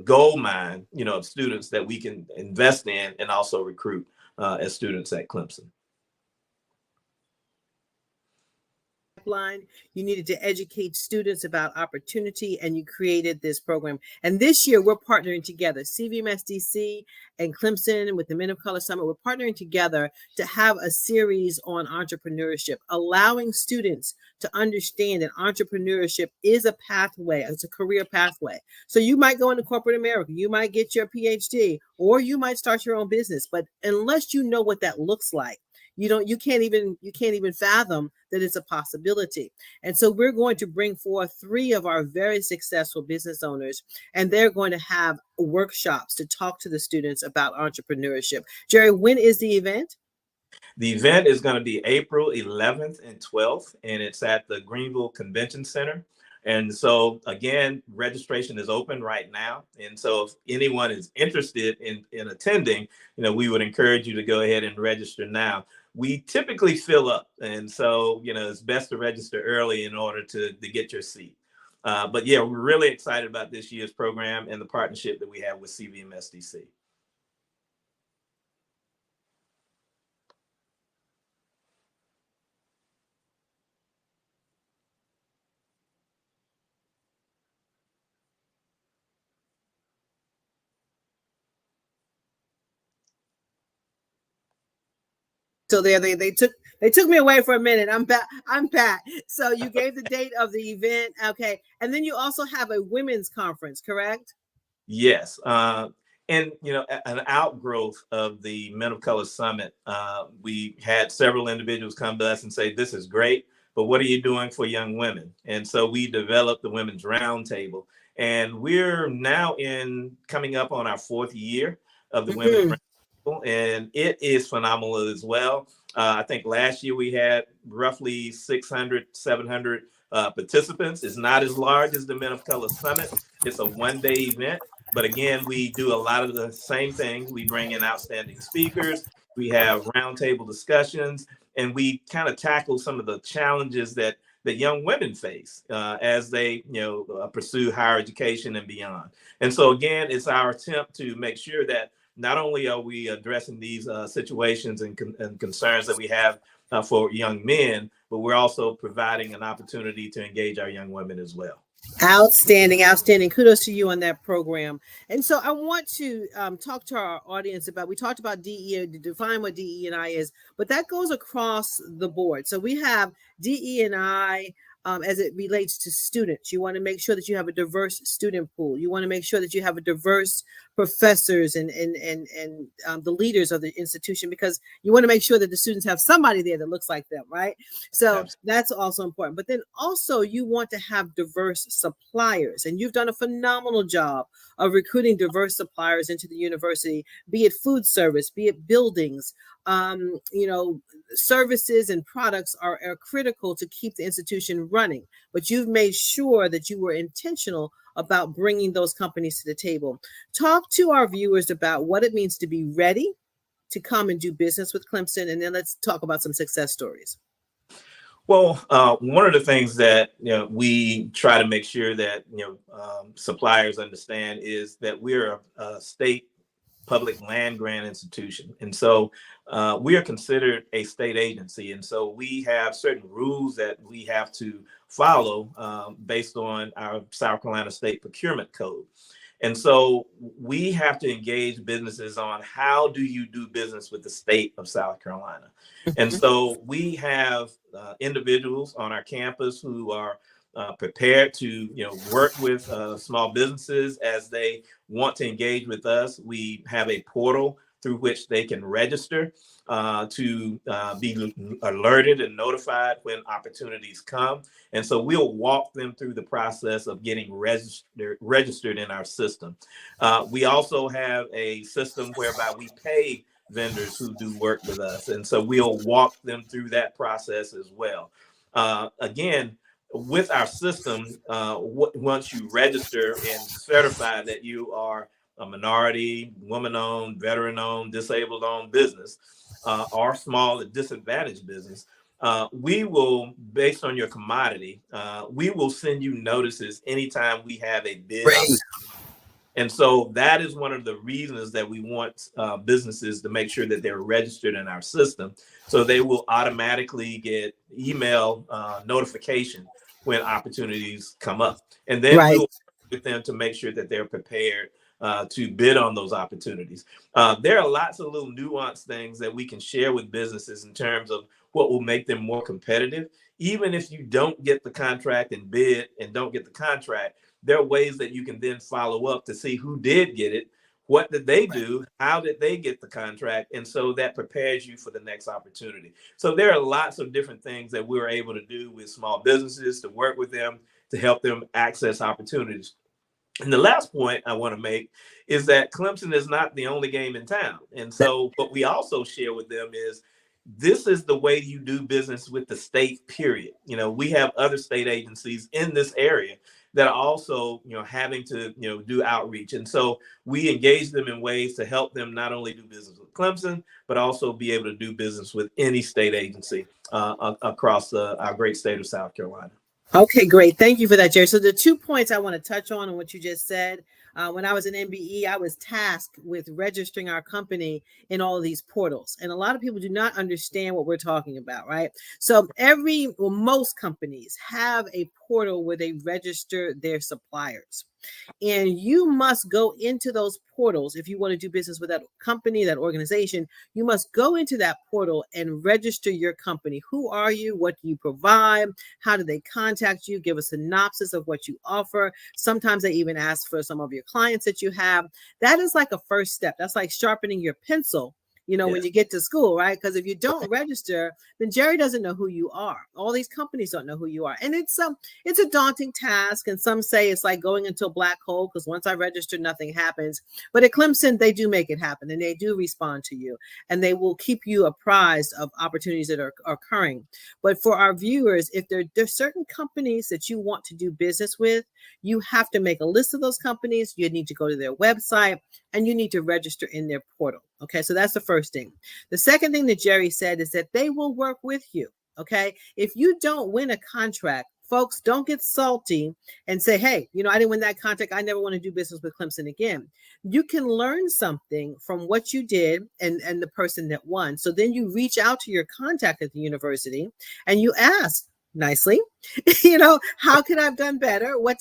gold mine, of students that we can invest in and also recruit as students at Clemson. You needed to educate students about opportunity, and you created this program. And this year we're partnering together, CVMSDC and Clemson with the Men of Color Summit. We're partnering together to have a series on entrepreneurship, allowing students to understand that entrepreneurship is a pathway. It's a career pathway. So you might go into corporate America, you might get your PhD, or you might start your own business. But unless you know what that looks like, you can't even fathom that it's a possibility. And so we're going to bring forth 3 of our very successful business owners, and they're going to have workshops to talk to the students about entrepreneurship. Jerry, when is the event? The event is going to be April 11th and 12th, and it's at the Greenville Convention Center. And so, again, registration is open right now. And so if anyone is interested in attending, we would encourage you to go ahead and register now. We typically fill up. And so, it's best to register early in order to get your seat. But yeah, we're really excited about this year's program and the partnership that we have with CVMSDC. So they took me away for a minute. I'm back. So you gave the date of the event, okay, and then you also have a women's conference, correct? Yes, and an outgrowth of the Men of Color Summit. We had several individuals come to us and say, "This is great, but what are you doing for young women?" And so we developed the Women's Roundtable. And we're now coming up on our 4th year of the Women's Roundtable, and it is phenomenal as well. I think last year we had roughly 600, 700 participants. It's not as large as the Men of Color Summit. It's a one-day event. But again, we do a lot of the same things. We bring in outstanding speakers. We have roundtable discussions, and we kind of tackle some of the challenges that young women face as they, pursue higher education and beyond. And so again, it's our attempt to make sure that not only are we addressing these situations and concerns that we have for young men, but we're also providing an opportunity to engage our young women as well. Outstanding, outstanding. Kudos to you on that program. And so I want to talk to our audience about, we talked about DE, to define what DE&I is, but that goes across the board. So we have DE&I as it relates to students. You want to make sure that you have a diverse student pool. You want to make sure that you have a diverse professors and the leaders of the institution, because you want to make sure that the students have somebody there that looks like them, right? So that's also important. But then also you want to have diverse suppliers, and you've done a phenomenal job of recruiting diverse suppliers into the university, be it food service, be it buildings. Services and products are critical to keep the institution running, but you've made sure that you were intentional about bringing those companies to the table. Talk to our viewers about what it means to be ready to come and do business with Clemson, and then let's talk about some success stories. Well, one of the things that we try to make sure that suppliers understand is that we're a state public land grant institution, and so we are considered a state agency, and so we have certain rules that we have to follow based on our South Carolina State Procurement Code. And so we have to engage businesses on how do you do business with the state of South Carolina. And so we have individuals on our campus who are prepared to work with small businesses as they want to engage with us. We have a portal through which they can register to be alerted and notified when opportunities come. And so we'll walk them through the process of getting registered in our system. We also have a system whereby we pay vendors who do work with us. And so we'll walk them through that process as well. Again, with our system, once you register and certify that you are a minority, woman-owned, veteran-owned, disabled-owned business, or small and disadvantaged business, we will, based on your commodity, we will send you notices anytime we have a bid. And so that is one of the reasons that we want businesses to make sure that they're registered in our system, so they will automatically get email notification when opportunities come up. And then we'll work with them to make sure that they're prepared to bid on those opportunities. There are lots of little nuanced things that we can share with businesses in terms of what will make them more competitive. Even if you don't get the contract and bid and don't get the contract, there are ways that you can then follow up to see who did get it, what did they do, how did they get the contract, and so that prepares you for the next opportunity. So there are lots of different things that we're able to do with small businesses to work with them, to help them access opportunities. And the last point I want to make is that Clemson is not the only game in town. And so what we also share with them is this is the way you do business with the state, period. We have other state agencies in this area that are also, having to, do outreach. And so we engage them in ways to help them not only do business with Clemson, but also be able to do business with any state agency across our great state of South Carolina. Okay, great. Thank you for that, Jerry. So the 2 points I want to touch on what you just said. When I was in MBE, I was tasked with registering our company in all of these portals. And a lot of people do not understand what we're talking about, right? So most companies have a portal where they register their suppliers. And you must go into those portals. If you want to do business with that company, that organization, you must go into that portal and register your company. Who are you? What do you provide? How do they contact you? Give a synopsis of what you offer. Sometimes they even ask for some of your clients that you have. That is like a first step. That's like sharpening your pencil when you get to school, right? Because if you don't register, then Jerry doesn't know who you are. All these companies don't know who you are. And it's a daunting task. And some say it's like going into a black hole, because once I register, nothing happens. But at Clemson, they do make it happen, and they do respond to you, and they will keep you apprised of opportunities that are occurring. But for our viewers, if there's certain companies that you want to do business with, you have to make a list of those companies. You need to go to their website, and you need to register in their portal. Okay, so that's the first thing. The second thing that Jerry said is that they will work with you. Okay, if you don't win a contract, folks, don't get salty and say, hey, I didn't win that contract, I never want to do business with Clemson again. You can learn something from what you did and the person that won. So then you reach out to your contact at the university and you ask nicely, how could I have done better? What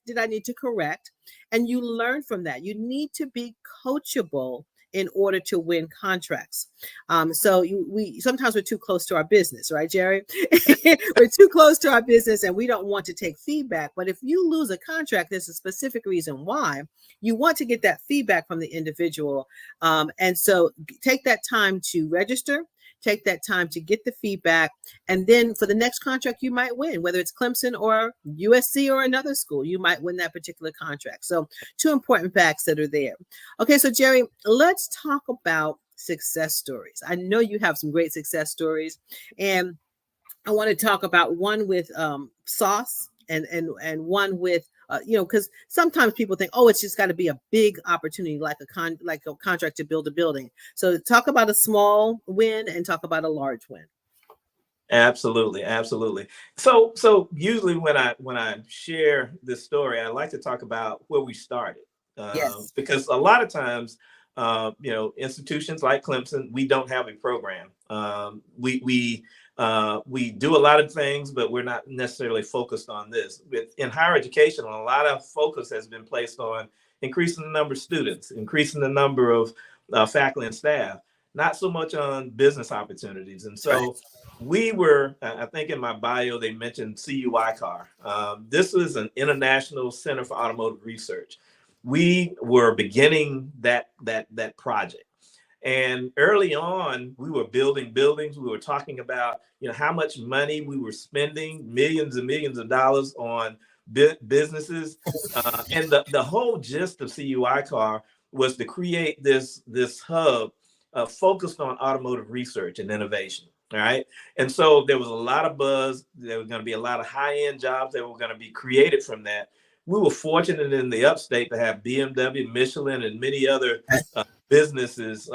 did I need to correct? And you learn from that. You need to be coachable in order to win contracts. So sometimes we're too close to our business, right, Jerry? We're too close to our business and we don't want to take feedback. But if you lose a contract, there's a specific reason why. You want to get that feedback from the individual. And so take that time to register. Take that time to get the feedback. And then for the next contract, you might win, whether it's Clemson or USC or another school, you might win that particular contract. So 2 important facts that are there. Okay, so Jerry, let's talk about success stories. I know you have some great success stories, and I want to talk about one with sauce and one with because sometimes people think, oh, it's just got to be a big opportunity, like a contract to build a building. So talk about a small win and talk about a large win. Absolutely. So usually when I share this story, I like to talk about where we started. Yes. Because a lot of times, institutions like Clemson, we don't have a program. We do a lot of things, but we're not necessarily focused on this. In higher education, a lot of focus has been placed on increasing the number of students, increasing the number of faculty and staff, not so much on business opportunities. And so we were, I think in my bio, they mentioned CUI-CAR. This is an International Center for Automotive Research. We were beginning that project. And early on, we were building buildings. We were talking about, how much money we were spending, millions and millions of dollars on businesses. And the whole gist of CUI-CAR was to create this hub focused on automotive research and innovation. All right. And so there was a lot of buzz. There was going to be a lot of high-end jobs that were going to be created from that. We were fortunate in the upstate to have BMW, Michelin, and many other businesses,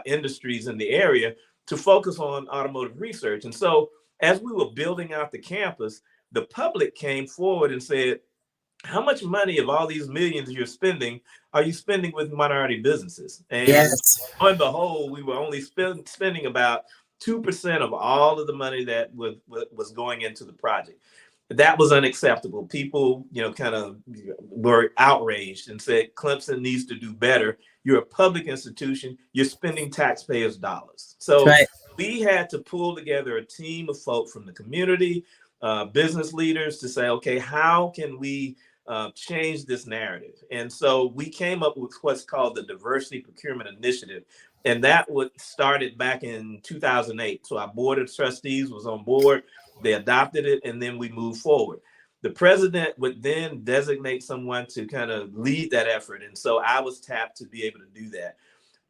industries in the area to focus on automotive research. And so as we were building out the campus, the public came forward and said, how much money of all these millions you're spending are you spending with minority businesses? And lo and behold, we were only spending about 2% of all of the money that was going into the project. That was unacceptable. People, kind of were outraged and said, Clemson needs to do better. You're a public institution. You're spending taxpayers' dollars. So we had to pull together a team of folk from the community, business leaders to say, okay, how can we change this narrative? And so we came up with what's called the Diversity Procurement Initiative. And that started back in 2008. So our board of trustees was on board. They adopted it, and then we moved forward. The president would then designate someone to kind of lead that effort. And so I was tapped to be able to do that.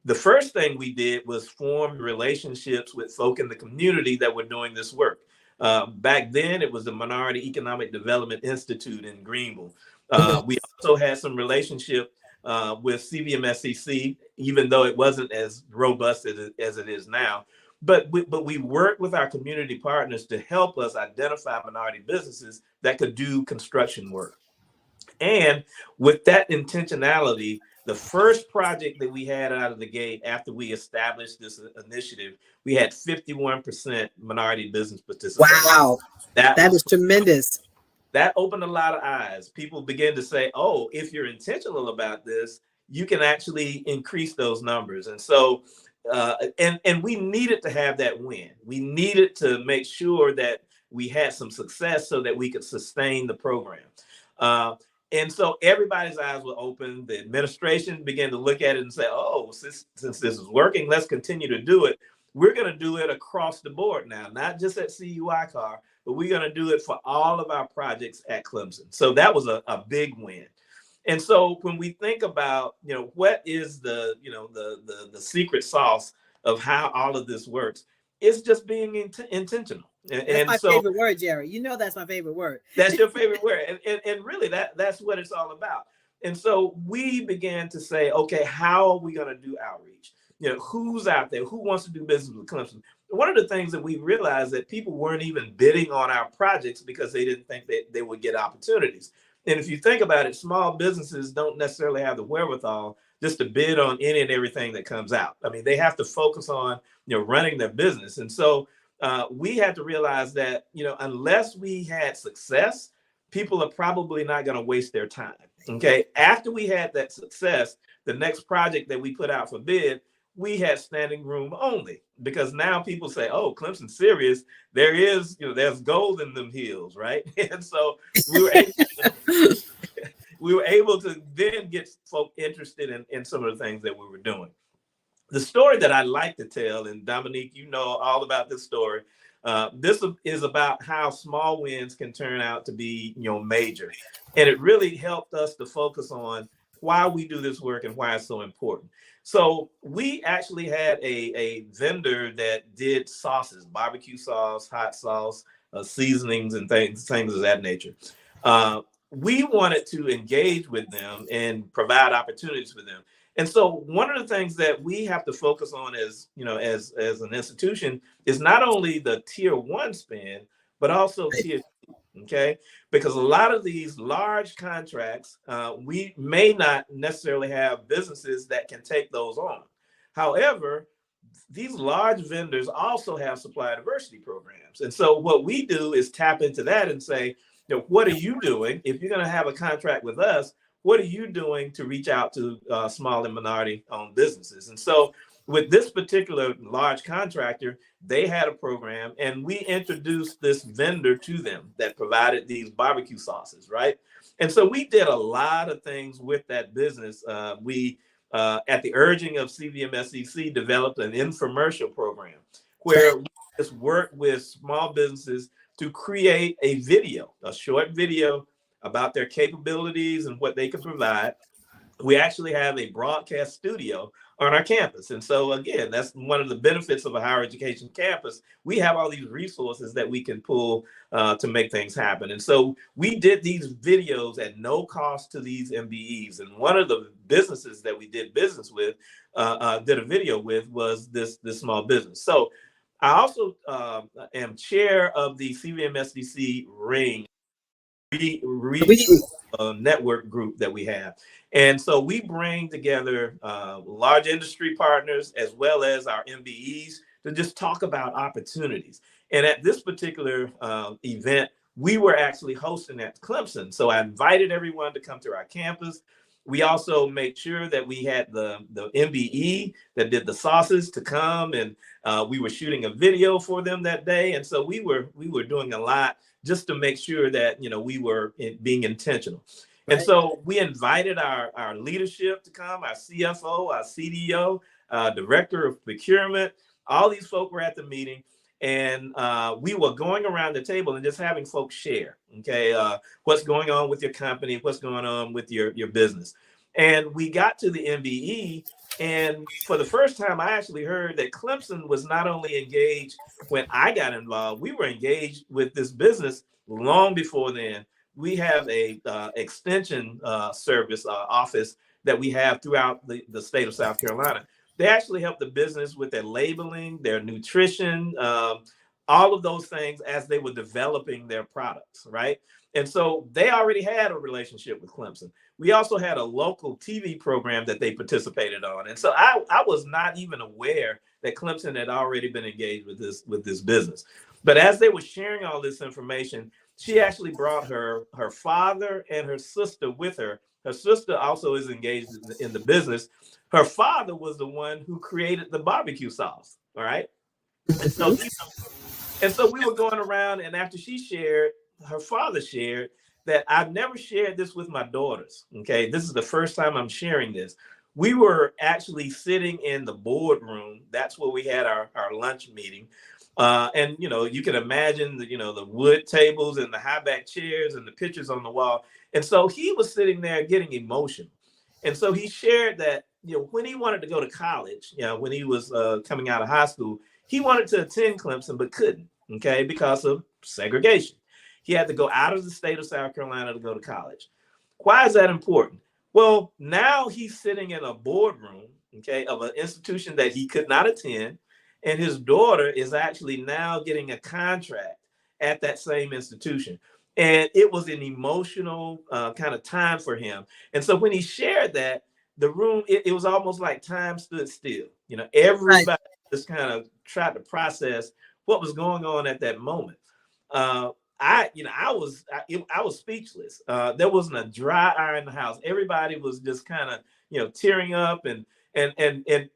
The first thing we did was form relationships with folk in the community that were doing this work. Back then, it was the Minority Economic Development Institute in Greenville. We also had some relationship with CVMSCC, even though it wasn't as robust as it is now. But we worked with our community partners to help us identify minority businesses that could do construction work. And with that intentionality, the first project that we had out of the gate after we established this initiative, we had 51% minority business participation. Wow, that is tremendous. That opened a lot of eyes. People began to say, oh, if you're intentional about this, you can actually increase those numbers. And so and we needed to have that win. We needed to make sure that we had some success so that we could sustain the program. And so everybody's eyes were open. The administration began to look at it and say, oh, since this is working, let's continue to do it. We're going to do it across the board now, not just at CUI Car, but we're going to do it for all of our projects at Clemson. So that was a big win. And so when we think about, what is the secret sauce of how all of this works, it's just being intentional. That's my favorite word, Jerry. That's my favorite word. That's your favorite word. And really that's what it's all about. And so we began to say, okay, how are we going to do outreach? Who's out there? Who wants to do business with Clemson? One of the things that we realized that people weren't even bidding on our projects because they didn't think that they would get opportunities. And if you think about it, small businesses don't necessarily have the wherewithal just to bid on any and everything that comes out. I mean, they have to focus on, running their business. And so we had to realize that, unless we had success, people are probably not going to waste their time. Okay. After we had that success, the next project that we put out for bid, we had standing room only, because now people say, oh, Clemson's serious. There is, there's gold in them hills, right? And so we were able to then get folk interested in some of the things that we were doing. The story that I like to tell, and Dominique, you know all about this story. This is about how small wins can turn out to be, major. And it really helped us to focus on why we do this work and why it's so important. So we actually had a vendor that did sauces, barbecue sauce, hot sauce, seasonings, and things of that nature. We wanted to engage with them and provide opportunities for them. And so one of the things that we have to focus on as an institution is not only the tier 1 spend, but also tier 2, okay? Because a lot of these large contracts, we may not necessarily have businesses that can take those on. However, these large vendors also have supply diversity programs. And so what we do is tap into that and say, what are you doing? If you're going to have a contract with us, what are you doing to reach out to small and minority-owned businesses? And so with this particular large contractor, they had a program, and we introduced this vendor to them that provided these barbecue sauces, right? And so we did a lot of things with that business. We, at the urging of CVMSEC, developed an infomercial program where we just worked with small businesses to create a short video about their capabilities and what they can provide. We actually have a broadcast studio on our campus. And so again, that's one of the benefits of a higher education campus. We have all these resources that we can pull to make things happen. And so we did these videos at no cost to these MBEs. And one of the businesses that we did business with, did a video with, was this small business. So I also am chair of the CVMSDC Ring network group that we have. And so we bring together large industry partners as well as our MBEs to just talk about opportunities. And at this particular event, we were actually hosting at Clemson. So I invited everyone to come to our campus. We also made sure that we had the MBE that did the sauces to come, and we were shooting a video for them that day. And so we were doing a lot just to make sure that, we were being intentional. Right. And so we invited our leadership to come, our CFO, our CDO, director of procurement. All these folk were at the meeting, and we were going around the table and just having folks share, okay, what's going on with your company, what's going on with your business. And we got to the MBE, and for the first time, I actually heard that Clemson was not only engaged when I got involved, we were engaged with this business long before then. We have a extension service office that we have throughout the state of South Carolina. They actually help the business with their labeling, their nutrition, all of those things as they were developing their products, right? And so they already had a relationship with Clemson. We also had a local TV program that they participated on. And so I was not even aware that Clemson had already been engaged with this business. But as they were sharing all this information, she actually brought her father and her sister with her. Her sister also is engaged in the business. Her father was the one who created the barbecue sauce, all right? And so we were going around, and after she shared, her father shared, that I've never shared this with my daughters. Okay, this is the first time I'm sharing this. We were actually sitting in the boardroom. That's where we had our lunch meeting. And you can imagine the wood tables and the high back chairs and the pictures on the wall. And so he was sitting there getting emotional. And so he shared that when he wanted to go to college, when he was coming out of high school, he wanted to attend Clemson but couldn't, okay, because of segregation. He had to go out of the state of South Carolina to go to college. Why is that important? Well, now he's sitting in a boardroom, okay, of an institution that he could not attend, and his daughter is actually now getting a contract at that same institution. And it was an emotional kind of time for him. And so when he shared that, the room, it was almost like time stood still. Everybody just kind of tried to process what was going on at that moment. I was speechless. There wasn't a dry eye in the house. Everybody was just kind of, tearing up, and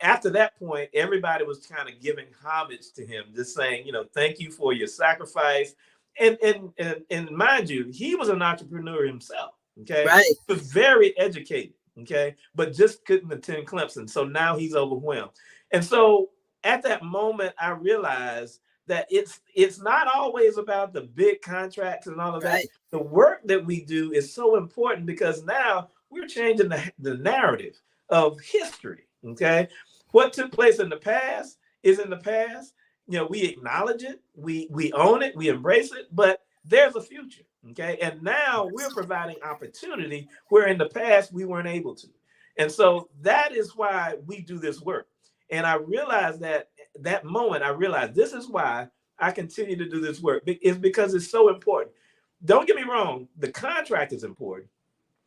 after that point, everybody was kind of giving homage to him, just saying, thank you for your sacrifice. And mind you, he was an entrepreneur himself. Okay, right. He was very educated. Okay, but just couldn't attend Clemson. So now he's overwhelmed. And so at that moment, I realized that it's not always about the big contracts and all of that. The work that we do is so important because now we're changing the narrative of history. Okay, what took place in the past is in the past. We acknowledge it, we own it, we embrace it, but there's a future. Okay, and now we're providing opportunity where in the past we weren't able to. And so that is why we do this work. And I realized that moment, I realized this is why I continue to do this work. It's because it's so important. Don't get me wrong, the contract is important.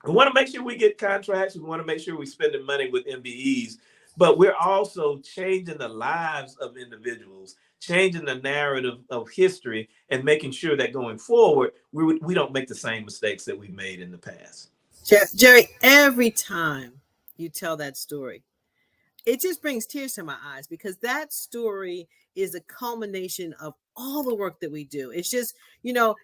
We want to make sure we get contracts. We want to make sure we're spending money with MBEs, but we're also changing the lives of individuals, changing the narrative of history, and making sure that going forward, we don't make the same mistakes that we've made in the past. Jerry, every time you tell that story, it just brings tears to my eyes because that story is a culmination of all the work that we do. It's just,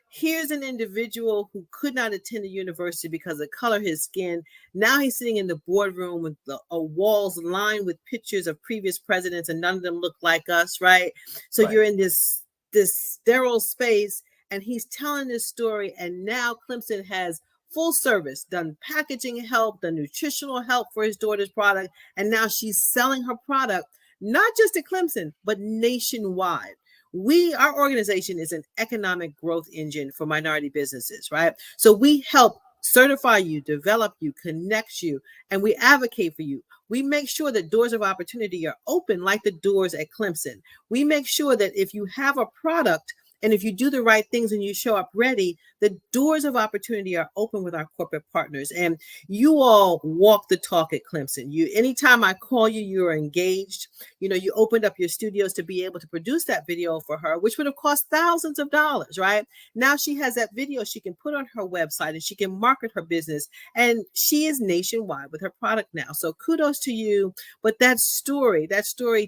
here's an individual who could not attend a university because of the color of his skin. Now he's sitting in the boardroom with walls lined with pictures of previous presidents, and none of them look like us, right? So you're in this sterile space, and he's telling this story, and now Clemson has full service, done packaging help, done nutritional help for his daughter's product. And now she's selling her product, not just at Clemson, but nationwide. Our organization is an economic growth engine for minority businesses, right? So we help certify you, develop you, connect you, and we advocate for you. We make sure that doors of opportunity are open like the doors at Clemson. We make sure that if you have a product, and if you do the right things and you show up ready, the doors of opportunity are open with our corporate partners. And you all walk the talk at Clemson. Anytime I call you, you're engaged. You opened up your studios to be able to produce that video for her, which would have cost thousands of dollars, right? Now she has that video she can put on her website and she can market her business. And she is nationwide with her product now. So kudos to you. But that story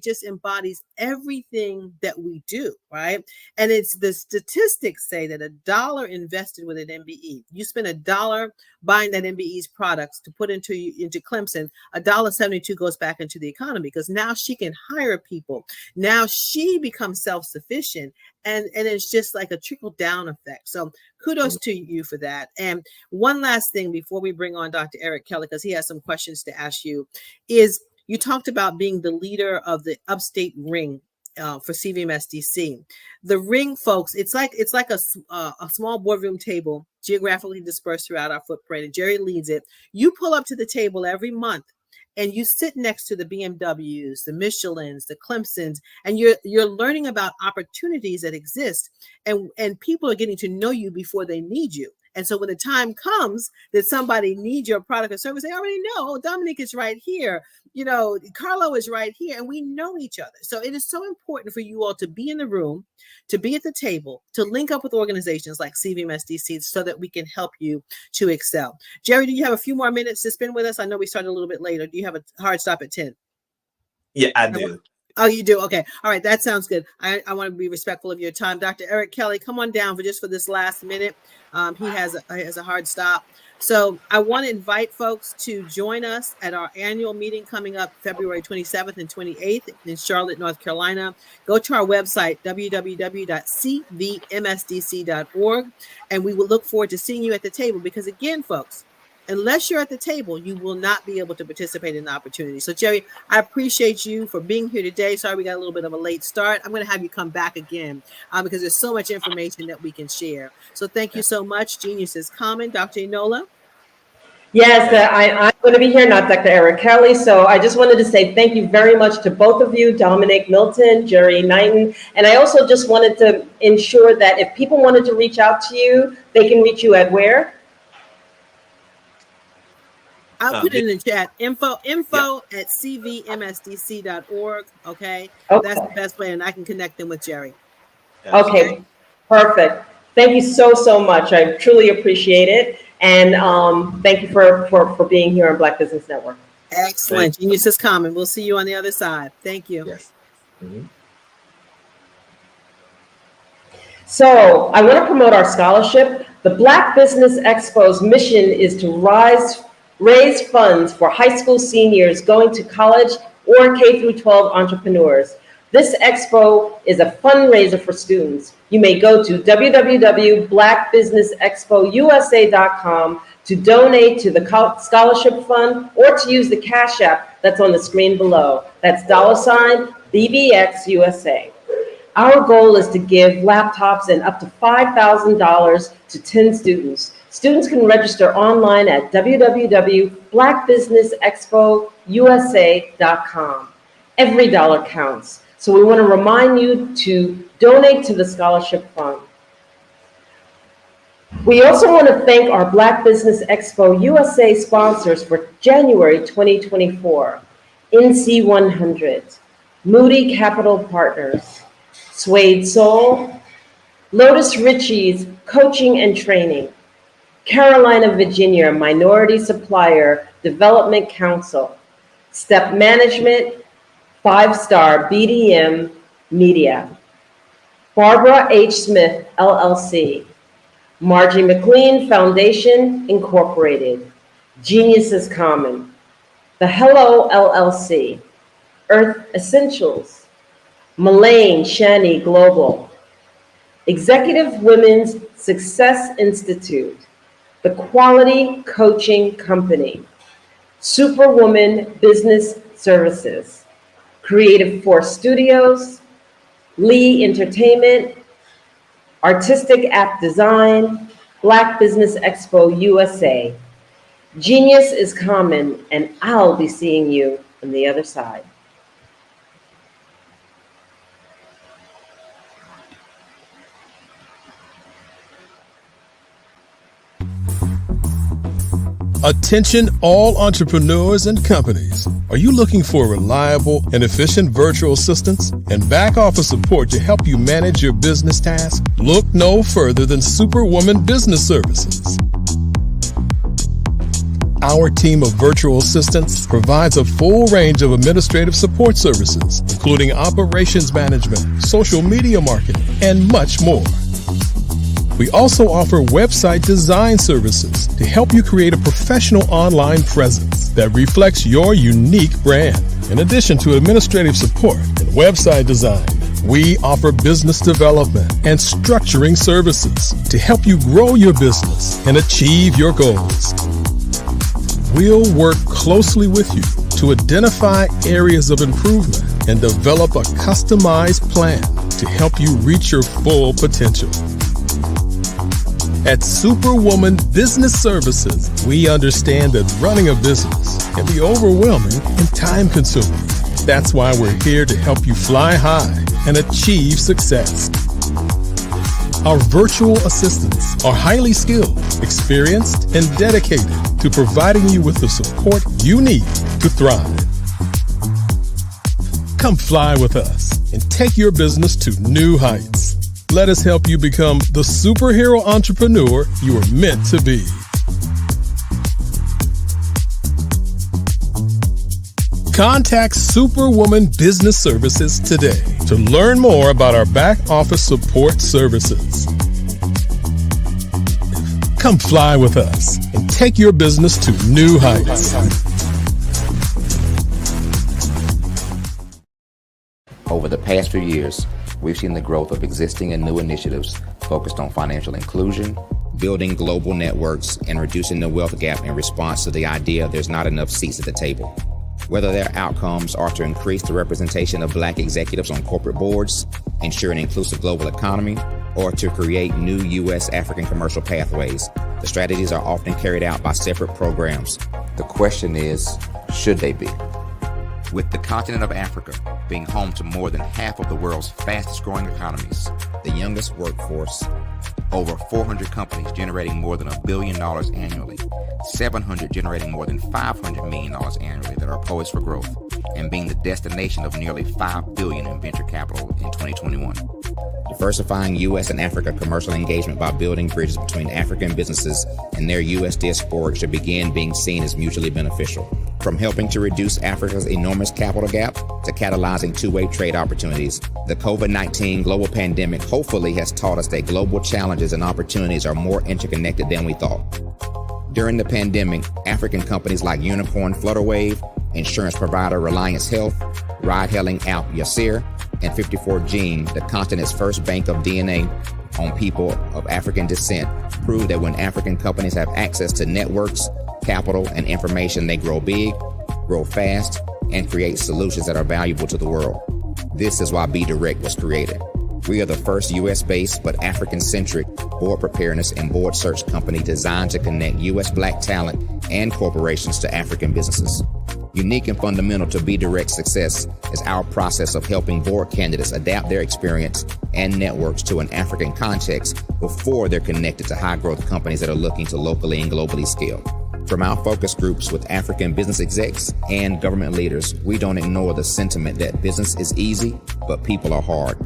just embodies everything that we do, right? And the statistics say that $1 invested with an MBE, you spend $1 buying that MBE's products to put into Clemson, $1.72 goes back into the economy because now she can hire people. Now she becomes self-sufficient, and it's just like a trickle down effect. So kudos to you for that. And one last thing before we bring on Dr. Eric Kelly, because he has some questions to ask you, is you talked about being the leader of the Upstate Ring for CVMSDC. The ring, folks, it's like a small boardroom table geographically dispersed throughout our footprint, and Jerry leads it. You pull up to the table every month and you sit next to the BMWs, the Michelins, the Clemsons, and you're learning about opportunities that exist, and people are getting to know you before they need you. And so when the time comes that somebody needs your product or service, they already know, Dominique is right here. Carlo is right here, and we know each other. So it is so important for you all to be in the room, to be at the table, to link up with organizations like CVMSDC so that we can help you to excel. Jerry, do you have a few more minutes to spend with us? I know we started a little bit later. Do you have a hard stop at 10? Yeah, I do. Oh, you do? Okay. All right. That sounds good. I want to be respectful of your time. Dr. Eric Kelly, come on down for this last minute. He has a hard stop. So I want to invite folks to join us at our annual meeting coming up February 27th and 28th in Charlotte, North Carolina. Go to our website, www.cvmsdc.org, and we will look forward to seeing you at the table because, again, folks, unless you're at the table, you will not be able to participate in the opportunity. So, Jerry, I appreciate you for being here today. Sorry we got a little bit of a late start. I'm going to have you come back again because there's so much information that we can share. So thank you so much. Genius is common. Dr. Enola? Yes, I'm going to be here, not Dr. Eric Kelly. So I just wanted to say thank you very much to both of you, Dominic Milton, Jerry Knighton. And I also just wanted to ensure that if people wanted to reach out to you, they can reach you at where? I'll put it in the chat. Info at cvmsdc.org. Okay. That's the best way, and I can connect them with Jerry. Okay, perfect. Thank you so much. I truly appreciate it. And thank you for being here on Black Business Network. Excellent. Genius is common. We'll see you on the other side. Thank you. Yes. Mm-hmm. So I want to promote our scholarship. The Black Business Expo's mission is to raise funds for high school seniors going to college or K-12 entrepreneurs. This expo is a fundraiser for students. You may go to www.blackbusinessexpousa.com to donate to the scholarship fund or to use the Cash App that's on the screen below. That's $BBXUSA. Our goal is to give laptops and up to $5,000 to 10 students. Students can register online at www.blackbusinessexpousa.com. Every dollar counts. So we want to remind you to donate to the scholarship fund. We also want to thank our Black Business Expo USA sponsors for January 2024. NC100, Moody Capital Partners, Suede Soul, Lotus Ritchie's Coaching and Training, Carolina, Virginia Minority Supplier Development Council, Step Management, 5-Star BDM Media, Barbara H. Smith, LLC, Margie McLean Foundation, Incorporated, Genius is Common, The Hello LLC, Earth Essentials, Mullane Shani Global, Executive Women's Success Institute, The Quality Coaching Company, Superwoman Business Services, Creative Force Studios, Lee Entertainment, Artistic App Design, Black Business Expo USA. Genius is common, and I'll be seeing you on the other side. Attention all entrepreneurs and companies. Are you looking for reliable and efficient virtual assistants and back office support to help you manage your business tasks? Look no further than Superwoman Business Services. Our team of virtual assistants provides a full range of administrative support services, including operations management, social media marketing, and much more. We also offer website design services to help you create a professional online presence that reflects your unique brand. In addition to administrative support and website design, we offer business development and structuring services to help you grow your business and achieve your goals. We'll work closely with you to identify areas of improvement and develop a customized plan to help you reach your full potential. At Superwoman Business Services, we understand that running a business can be overwhelming and time-consuming. That's why we're here to help you fly high and achieve success. Our virtual assistants are highly skilled, experienced, and dedicated to providing you with the support you need to thrive. Come fly with us and take your business to new heights. Let us help you become the superhero entrepreneur you are meant to be. Contact Superwoman Business Services today to learn more about our back office support services. Come fly with us and take your business to new heights. Over the past few years, we've seen the growth of existing and new initiatives focused on financial inclusion, building global networks, and reducing the wealth gap in response to the idea there's not enough seats at the table. Whether their outcomes are to increase the representation of Black executives on corporate boards, ensure an inclusive global economy, or to create new U.S. African commercial pathways, the strategies are often carried out by separate programs. The question is, should they be? With the continent of Africa being home to more than half of the world's fastest growing economies, the youngest workforce, over 400 companies generating more than $1 billion annually, 700 generating more than $500 million annually that are poised for growth, and being the destination of nearly $5 billion in venture capital in 2021. Diversifying U.S. and Africa commercial engagement by building bridges between African businesses and their U.S. diaspora should begin being seen as mutually beneficial. From helping to reduce Africa's enormous capital gap to catalyzing two-way trade opportunities, the COVID-19 global pandemic hopefully has taught us that global challenges and opportunities are more interconnected than we thought. During the pandemic, African companies like Unicorn Flutterwave, insurance provider Reliance Health, ride-hailing app Yasir, and 54Gene, the continent's first bank of DNA on people of African descent, proved that when African companies have access to networks, capital, and information, they grow big, grow fast, and create solutions that are valuable to the world. This is why BDirect was created. We are the first U.S.-based but African-centric board preparedness and board search company designed to connect U.S. Black talent and corporations to African businesses. Unique and fundamental to BDirect's success is our process of helping board candidates adapt their experience and networks to an African context before they're connected to high-growth companies that are looking to locally and globally scale. From our focus groups with African business execs and government leaders, we don't ignore the sentiment that business is easy, but people are hard.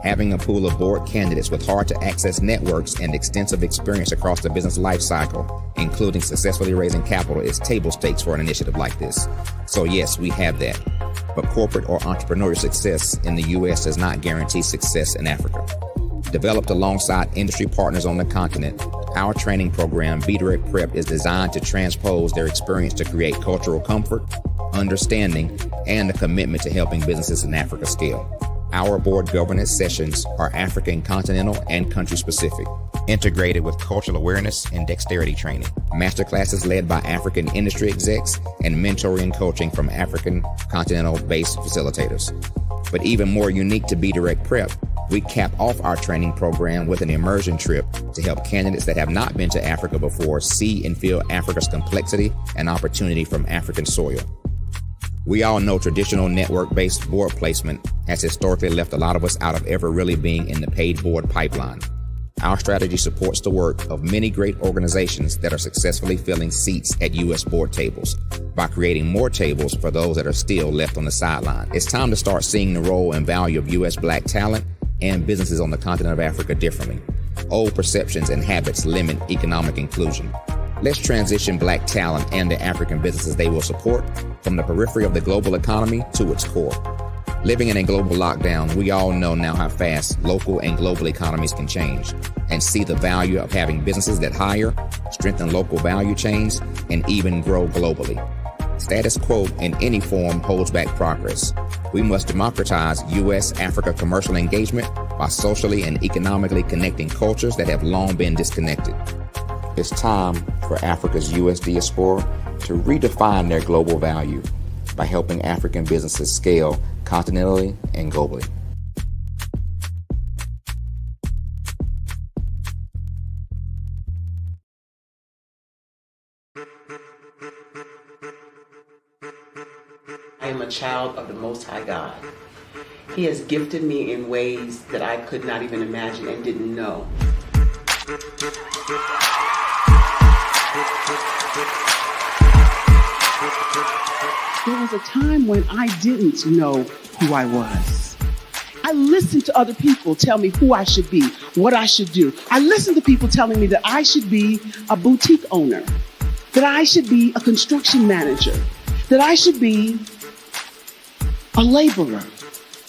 Having a pool of board candidates with hard-to-access networks and extensive experience across the business life cycle, including successfully raising capital, is table stakes for an initiative like this. So yes, we have that. But corporate or entrepreneurial success in the U.S. does not guarantee success in Africa. Developed alongside industry partners on the continent, our training program, BDirect Prep, is designed to transpose their experience to create cultural comfort, understanding, and a commitment to helping businesses in Africa scale. Our board governance sessions are African, continental, and country-specific, integrated with cultural awareness and dexterity training, masterclasses led by African industry execs, and mentoring coaching from African continental-based facilitators. But even more unique to BDirect Prep, we cap off our training program with an immersion trip to help candidates that have not been to Africa before see and feel Africa's complexity and opportunity from African soil. We all know traditional network-based board placement has historically left a lot of us out of ever really being in the paid board pipeline. Our strategy supports the work of many great organizations that are successfully filling seats at U.S. board tables by creating more tables for those that are still left on the sideline. It's time to start seeing the role and value of U.S. Black talent and businesses on the continent of Africa differently. Old perceptions and habits limit economic inclusion. Let's transition Black talent and the African businesses they will support from the periphery of the global economy to its core. Living in a global lockdown, we all know now how fast local and global economies can change, and see the value of having businesses that hire, strengthen local value chains, and even grow globally. Status quo in any form holds back progress. We must democratize U.S.-Africa commercial engagement by socially and economically connecting cultures that have long been disconnected. It's time for Africa's U.S. diaspora to redefine their global value by helping African businesses scale continentally and globally. I am a child of the Most High God. He has gifted me in ways that I could not even imagine and didn't know. There was a time when I didn't know who I was. I listened to other people tell me who I should be, what I should do. I listened to people telling me that I should be a boutique owner, that I should be a construction manager, that I should be a laborer.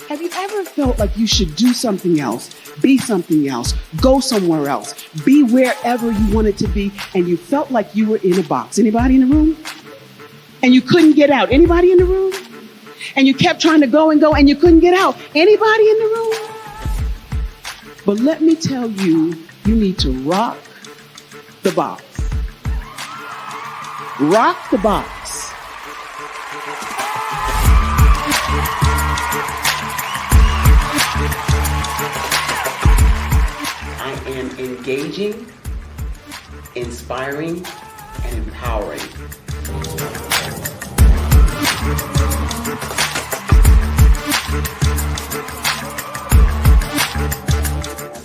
Have you ever felt like you should do something else, be something else, go somewhere else, be wherever you wanted to be, and you felt like you were in a box? Anybody in the room? And you couldn't get out. Anybody in the room? And you kept trying to go and you couldn't get out. Anybody in the room? But let me tell you, you need to rock the box. Rock the box. I am engaging, inspiring, and empowering.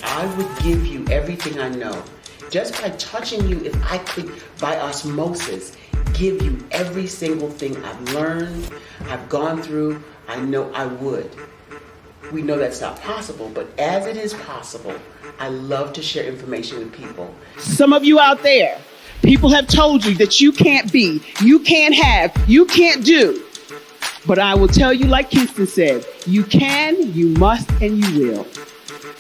I would give you everything I know. Just by touching you, if I could, by osmosis, give you every single thing I've learned, I've gone through, I know I would. We know that's not possible, but as it is possible, I love to share information with people. Some of you out there, people have told you that you can't be, you can't have, you can't do. But I will tell you, like Kingston said, you can, you must, and you will.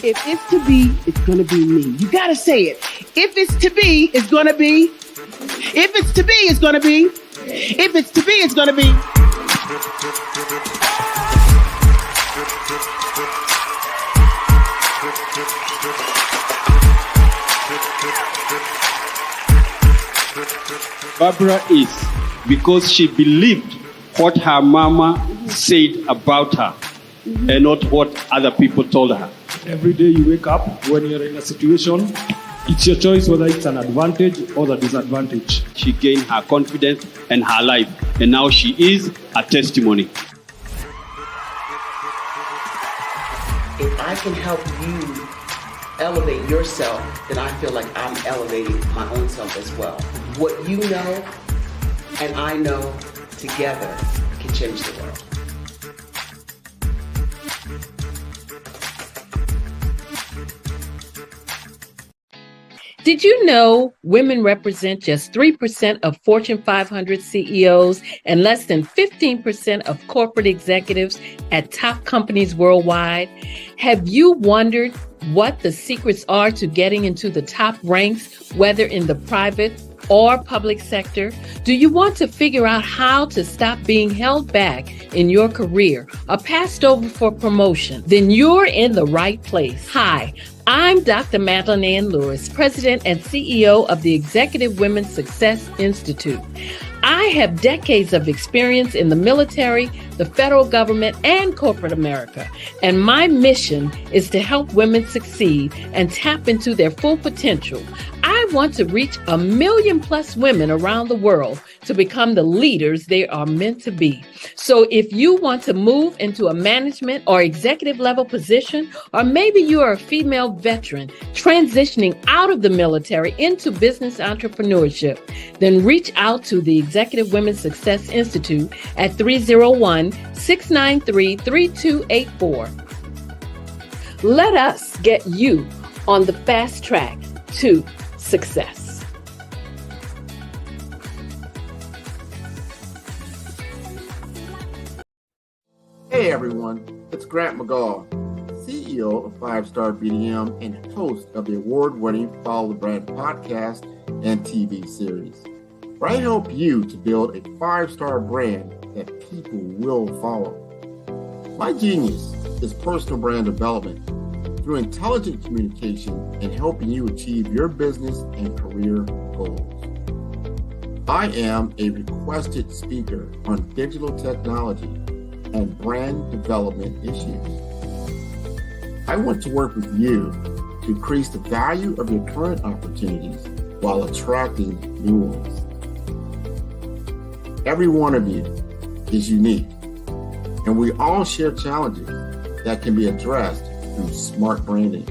If it's to be, it's going to be me. You got to say it. If it's to be, it's going to be. If it's to be, it's going to be. If it's to be, it's going to be. Barbara is because she believed what her mama said about her and not what other people told her. Every day you wake up, when you're in a situation, it's your choice whether it's an advantage or the disadvantage. She gained her confidence and her life, and now she is a testimony. If I can help you elevate yourself, then I feel like I'm elevating my own self as well. What you know and I know together can change the world. Did you know women represent just 3% of Fortune 500 CEOs and less than 15% of corporate executives at top companies worldwide? Have you wondered what the secrets are to getting into the top ranks, whether in the private or public sector? Do you want to figure out how to stop being held back in your career or passed over for promotion? Then you're in the right place. Hi, I'm Dr. Madeline Ann Lewis, President and CEO of the Executive Women's Success Institute. I have decades of experience in the military, the federal government, and corporate America, and my mission is to help women succeed and tap into their full potential. I want to reach 1 million plus women around the world to become the leaders they are meant to be. So if you want to move into a management or executive level position, or maybe you are a female veteran transitioning out of the military into business entrepreneurship, then reach out to the Executive Women's Success Institute at 301-693-3284. Let us get you on the fast track to success. Hey everyone, it's Grant McGaw, CEO of 5 Star BDM and host of the award-winning Follow the Brand podcast and TV series, where I help you to build a 5-star brand that people will follow. My genius is personal brand development through intelligent communication and helping you achieve your business and career goals. I am a requested speaker on digital technology and brand development issues. I want to work with you to increase the value of your current opportunities while attracting new ones. Every one of you is unique, and we all share challenges that can be addressed through smart branding.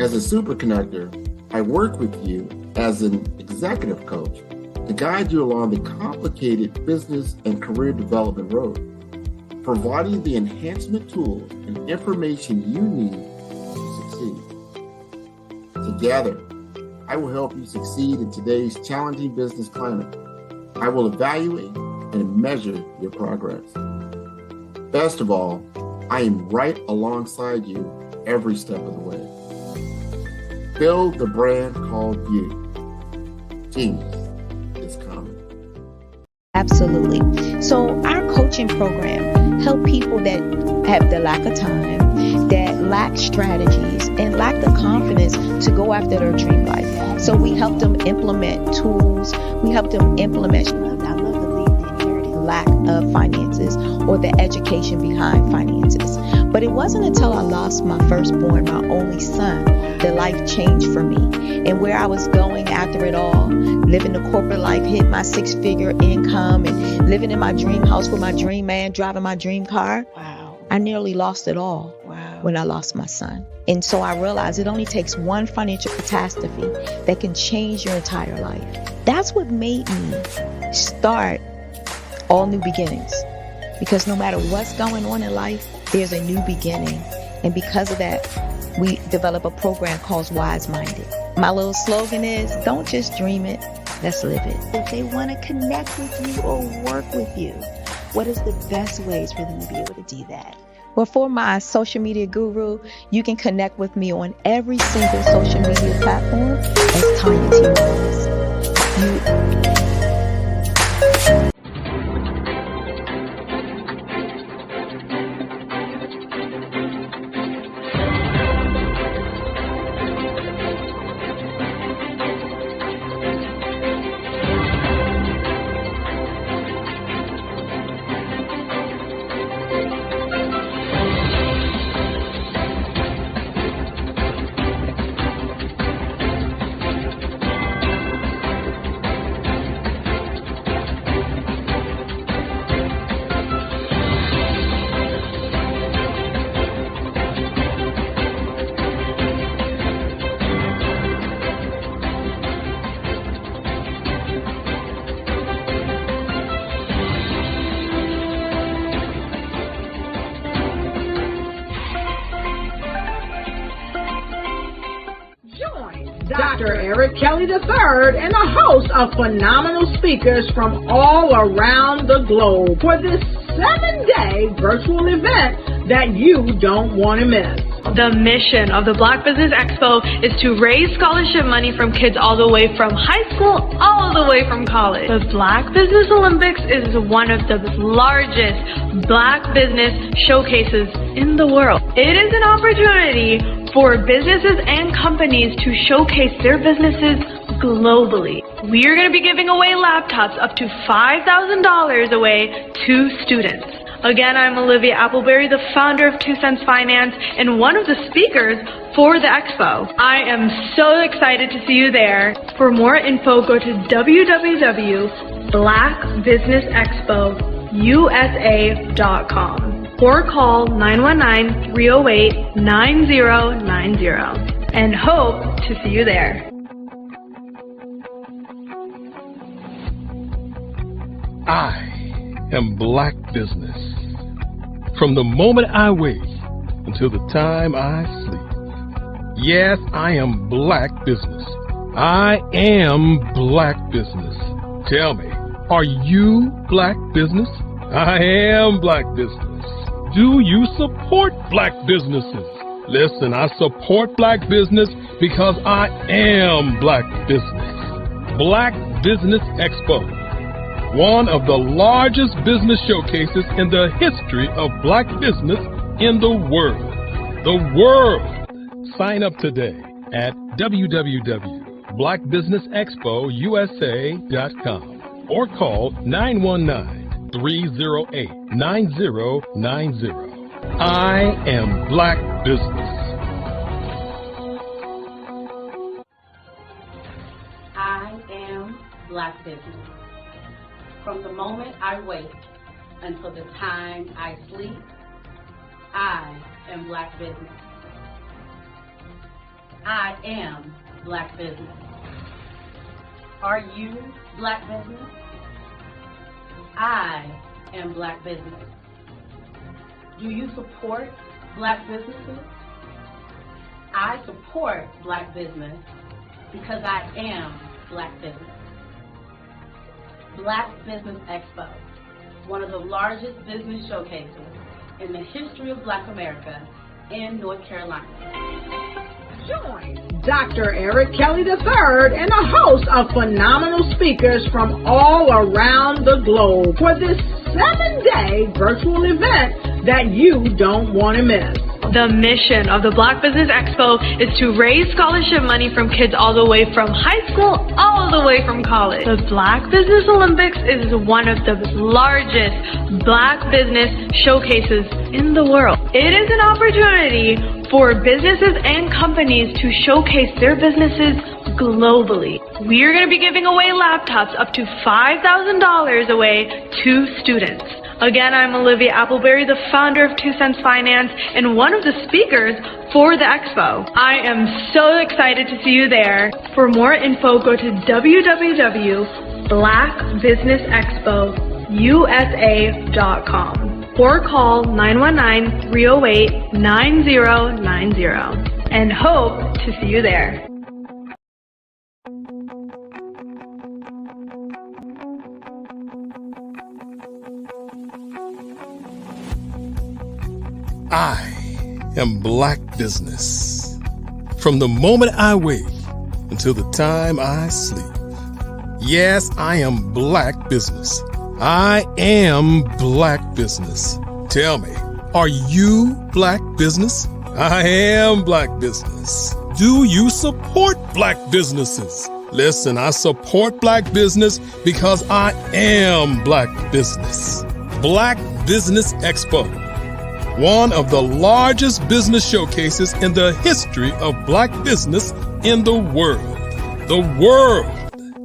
As a super connector, I work with you as an executive coach to guide you along the complicated business and career development road, providing the enhancement tools and information you need to succeed. Together, I will help you succeed in today's challenging business climate. I will evaluate and measure your progress. Best of all, I am right alongside you every step of the way. Build the brand called you. Genius is coming. Absolutely. So our coaching program help people that have the lack of time, that lack strategies, and lack the confidence to go after their dream life. So we help them implement tools. We help them implement, I love to leave the inherited lack of finances or the education behind finances. But it wasn't until I lost my firstborn, my only son, that life changed for me. And where I was going after it all, living the corporate life, hit my 6-figure income, and living in my dream house with my dream man, driving my dream car. Wow. I nearly lost it all when I lost my son. And so I realized it only takes one financial catastrophe that can change your entire life. That's what made me start All New Beginnings. Because no matter what's going on in life, there's a new beginning. And because of that, we develop a program called Wise Minded. My little slogan is, don't just dream it, let's live it. If they want to connect with you or work with you, what is the best ways for them to be able to do that? Well, for my social media guru, you can connect with me on every single social media platform as Tanya T. Rose. Dr. Eric Kelly III and a host of phenomenal speakers from all around the globe for this 7-day virtual event that you don't want to miss. The mission of the Black Business Expo is to raise scholarship money from kids all the way from high school, all the way from college. The Black Business Olympics is one of the largest Black business showcases in the world. It is an opportunity for businesses and companies to showcase their businesses globally. We are going to be giving away laptops up to $5,000 away to students. Again, I'm Olivia Appleberry, the founder of 2 Cents Finance and one of the speakers for the expo. I am so excited to see you there. For more info, go to www.blackbusinessexpousa.com or call 919-308-9090 and hope to see you there. I am Black Business. From the moment I wake until the time I sleep. Yes, I am Black Business. I am Black Business. Tell me, are you Black Business? I am Black Business. Do you support Black businesses? Listen, I support Black business because I am Black Business. Black Business Expo, one of the largest business showcases in the history of Black business in the world. The world! Sign up today at www.blackbusinessexpousa.com or call 919-308-9090. I am Black Business. I am Black Business. From the moment I wake until the time I sleep, I am Black Business. I am Black Business. Are you Black Business? I am Black Business. Do you support Black businesses? I support Black business because I am Black Business. Black Business Expo, one of the largest business showcases in the history of Black America and North Carolina. Join Dr. Eric Kelly III and a host of phenomenal speakers from all around the globe for this 7-day virtual event that you don't want to miss. The mission of the Black Business Expo is to raise scholarship money from kids all the way from high school all the way from college. The Black Business Olympics is one of the largest Black business showcases in the world. It is an opportunity for businesses and companies to showcase their businesses globally. We are going to be giving away laptops up to $5,000 away to students. Again, I'm Olivia Appleberry, the founder of 2 Cents Finance and one of the speakers for the expo. I am so excited to see you there. For more info, go to www.blackbusinessexpousa.com or call 919-308-9090 and hope to see you there. I am Black Business. From the moment I wake until the time I sleep. Yes, I am Black Business. I am Black Business. Tell me, are you Black Business? I am Black Business. Do you support Black businesses? Listen, I support Black business because I am Black Business. Black Business Expo. One of the largest business showcases in the history of Black business in the world. The world!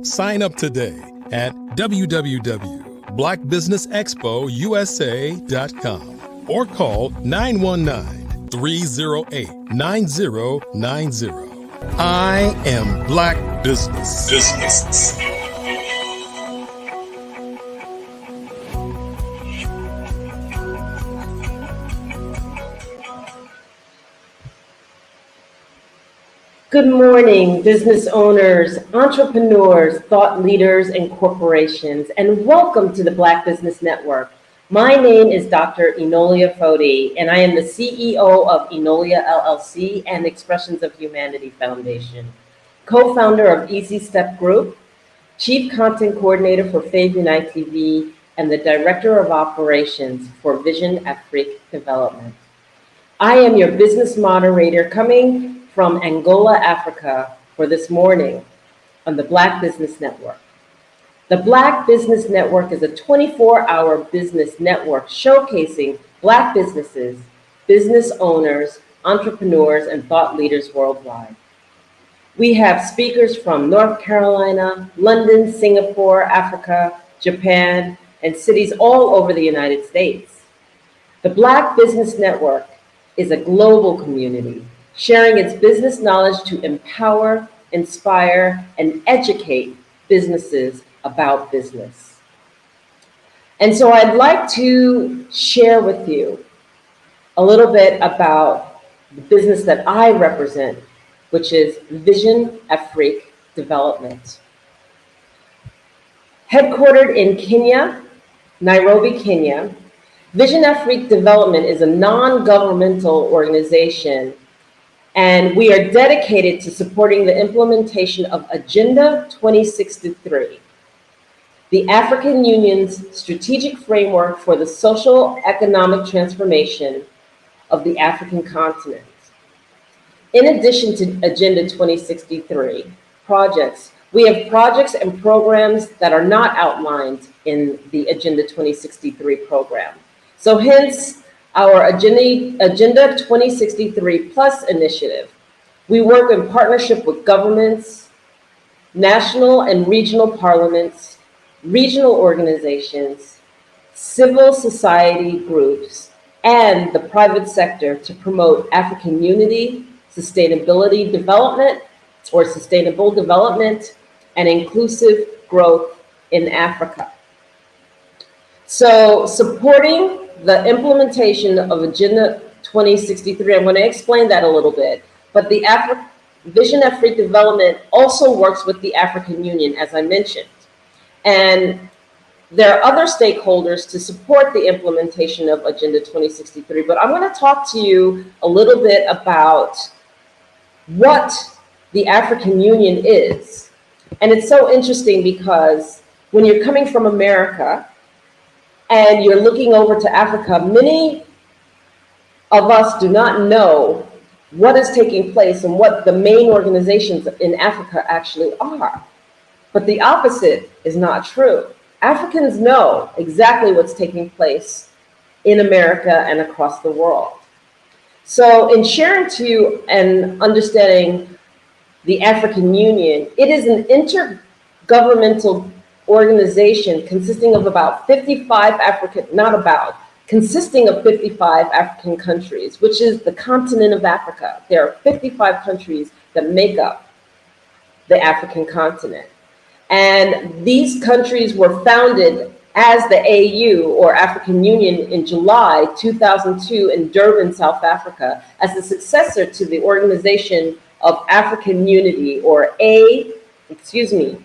Sign up today at www.blackbusinessexpousa.com or call 919-308-9090. I am Black Business. Good morning, business owners, entrepreneurs, thought leaders, and corporations, and welcome to the Black Business Network. My name is Dr. Enolia Foti, and I am the CEO of Enolia LLC and Expressions of Humanity Foundation, co-founder of Easy Step Group, chief content coordinator for Fave Unite TV, and the director of operations for Vision Afrique Development. I am your business moderator coming from Angola, Africa, for this morning on the Black Business Network. The Black Business Network is a 24-hour business network showcasing Black businesses, business owners, entrepreneurs, and thought leaders worldwide. We have speakers from North Carolina, London, Singapore, Africa, Japan, and cities all over the United States. The Black Business Network is a global community sharing its business knowledge to empower, inspire, and educate businesses about business. And so I'd like to share with you a little bit about the business that I represent, which is Vision Afrique Development. Headquartered in Kenya, Nairobi, Kenya, Vision Afrique Development is a non-governmental organization, and we are dedicated to supporting the implementation of Agenda 2063, the African Union's strategic framework for the social economic transformation of the African continent. In addition to Agenda 2063 projects, we have projects and programs that are not outlined in the Agenda 2063 program. So hence, our Agenda 2063 Plus initiative. We work in partnership with governments, national and regional parliaments, regional organizations, civil society groups, and the private sector to promote African unity, sustainability development, or sustainable development, and inclusive growth in Africa. So supporting the implementation of Agenda 2063, I'm going to explain that a little bit, but the Vision Afrique Development also works with the African Union, as I mentioned. And there are other stakeholders to support the implementation of Agenda 2063, but I'm going to talk to you a little bit about what the African Union is. And it's so interesting because when you're coming from America and you're looking over to Africa, many of us do not know what is taking place and what the main organizations in Africa actually are. But the opposite is not true. Africans know exactly what's taking place in America and across the world. So in sharing to you and understanding the African Union, it is an intergovernmental organization consisting of about 55 consisting of 55 African countries, which is the continent of Africa. There are 55 countries that make up the African continent. And these countries were founded as the AU, or African Union, in July 2002 in Durban, South Africa, as the successor to the Organization of African Unity, or OAU,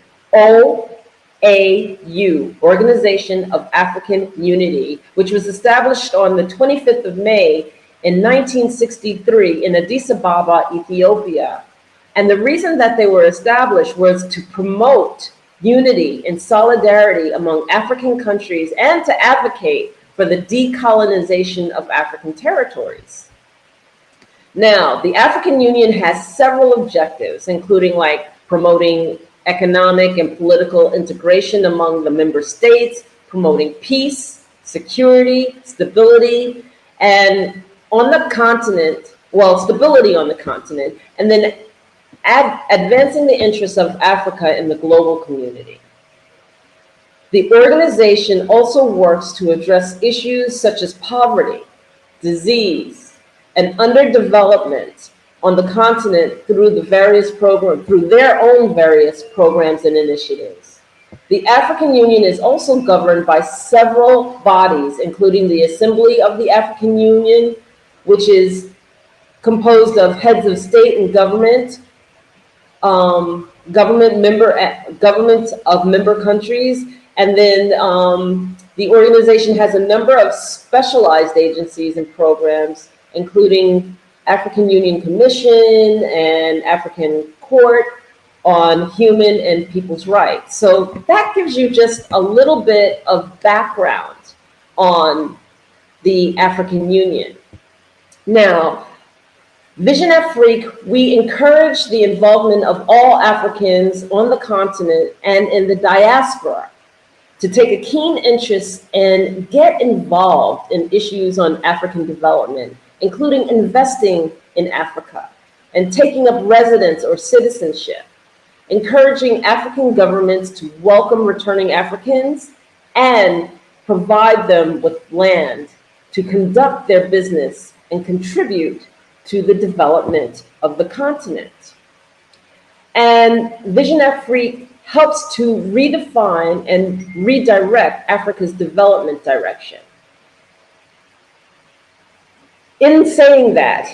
Organization of African Unity, which was established on the 25th of May in 1963 in Addis Ababa, Ethiopia. And the reason that they were established was to promote unity and solidarity among African countries and to advocate for the decolonization of African territories. Now, the African Union has several objectives, including like promoting economic and political integration among the member states, promoting peace, security, stability, and on the continent, stability on the continent, and then advancing the interests of Africa in the global community. The organization also works to address issues such as poverty, disease, and underdevelopment on the continent through their own various programs and initiatives. The African Union is also governed by several bodies, including the Assembly of the African Union, which is composed of heads of state and government, governments of member countries, and then the organization has a number of specialized agencies and programs, including African Union Commission and African Court on Human and People's Rights. So that gives you just a little bit of background on the African Union. Now, Vision Afrique, we encourage the involvement of all Africans on the continent and in the diaspora to take a keen interest and get involved in issues on African development, including investing in Africa and taking up residence or citizenship, encouraging African governments to welcome returning Africans and provide them with land to conduct their business and contribute to the development of the continent. And Vision Afrique helps to redefine and redirect Africa's development direction. In saying that,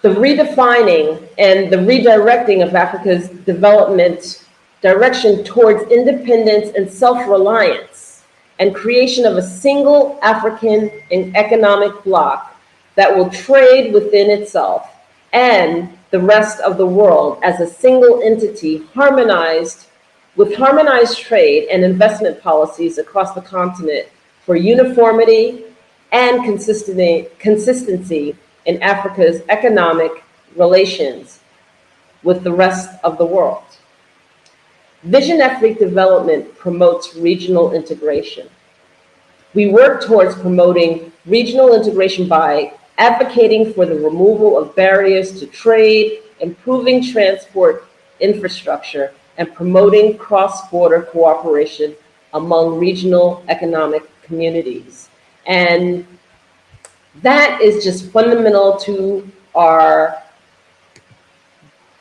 the redefining and the redirecting of Africa's development direction towards independence and self-reliance and creation of a single African economic bloc that will trade within itself and the rest of the world as a single entity, harmonized trade and investment policies across the continent for uniformity and consistency in Africa's economic relations with the rest of the world. Vision Afrique Development promotes regional integration. We work towards promoting regional integration by advocating for the removal of barriers to trade, improving transport infrastructure, and promoting cross-border cooperation among regional economic communities. And that is just fundamental to our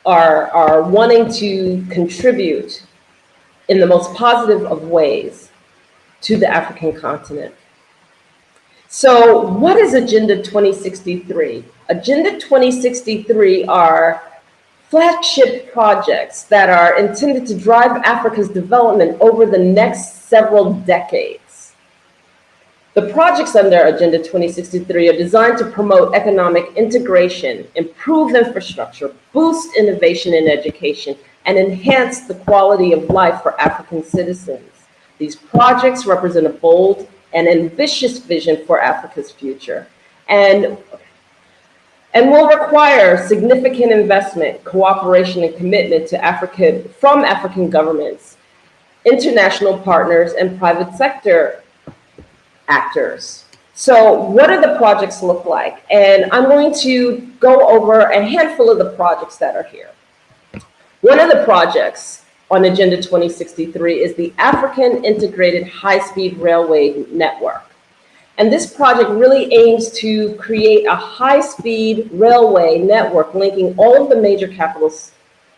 wanting to contribute in the most positive of ways to the African continent. So what is Agenda 2063? Agenda 2063 are flagship projects that are intended to drive Africa's development over the next several decades. The projects under Agenda 2063 are designed to promote economic integration, improve infrastructure, boost innovation in education, and enhance the quality of life for African citizens. These projects represent a bold and ambitious vision for Africa's future, and will require significant investment, cooperation, and commitment to from African governments, international partners, and private sector actors. So what do the projects look like? And I'm going to go over a handful of the projects that are here. One of the projects on Agenda 2063 is the African Integrated High-Speed Railway Network. And this project really aims to create a high-speed railway network linking all of the major capitals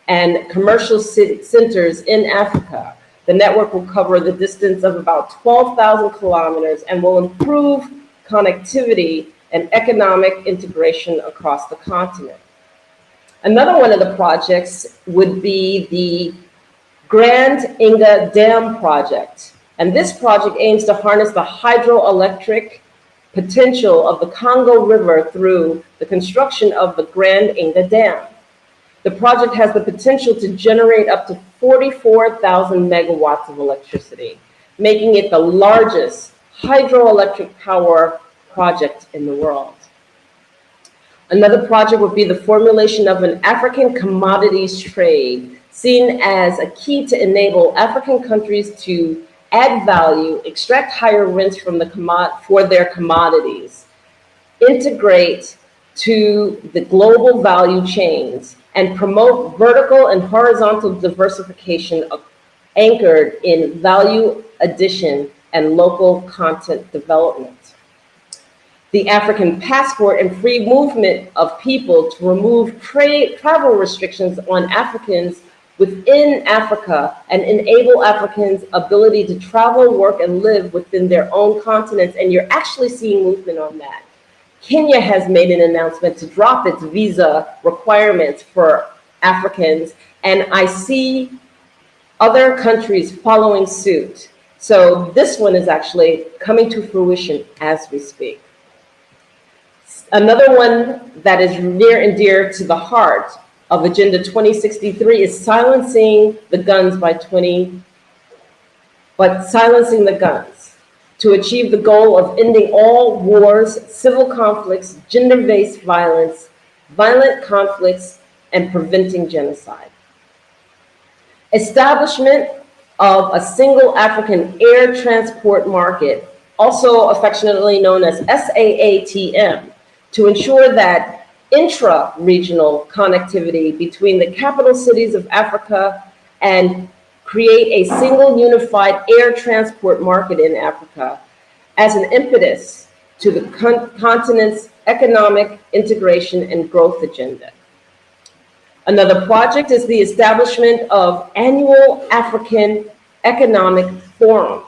and commercial centers in Africa. The network will cover the distance of about 12,000 kilometers and will improve connectivity and economic integration across the continent. Another one of the projects would be the Grand Inga Dam project. And this project aims to harness the hydroelectric potential of the Congo River through the construction of the Grand Inga Dam. The project has the potential to generate up to 44,000 megawatts of electricity, making it the largest hydroelectric power project in the world. Another project would be the formulation of an African commodities trade, seen as a key to enable African countries to add value, extract higher rents from for their commodities, integrate to the global value chains, and promote vertical and horizontal diversification anchored in value addition and local content development. The African passport and free movement of people to remove travel restrictions on Africans within Africa and enable Africans' ability to travel, work, and live within their own continents. And you're actually seeing movement on that. Kenya has made an announcement to drop its visa requirements for Africans, and I see other countries following suit. So this one is actually coming to fruition as we speak. Another one that is near and dear to the heart of Agenda 2063 is silencing the guns silencing the guns to achieve the goal of ending all wars, civil conflicts, gender-based violence, violent conflicts, and preventing genocide. Establishment of a single African air transport market, also affectionately known as SAATM, to ensure that intra-regional connectivity between the capital cities of Africa and create a single unified air transport market in Africa as an impetus to the continent's economic integration and growth agenda. Another project is the establishment of annual African Economic Forum,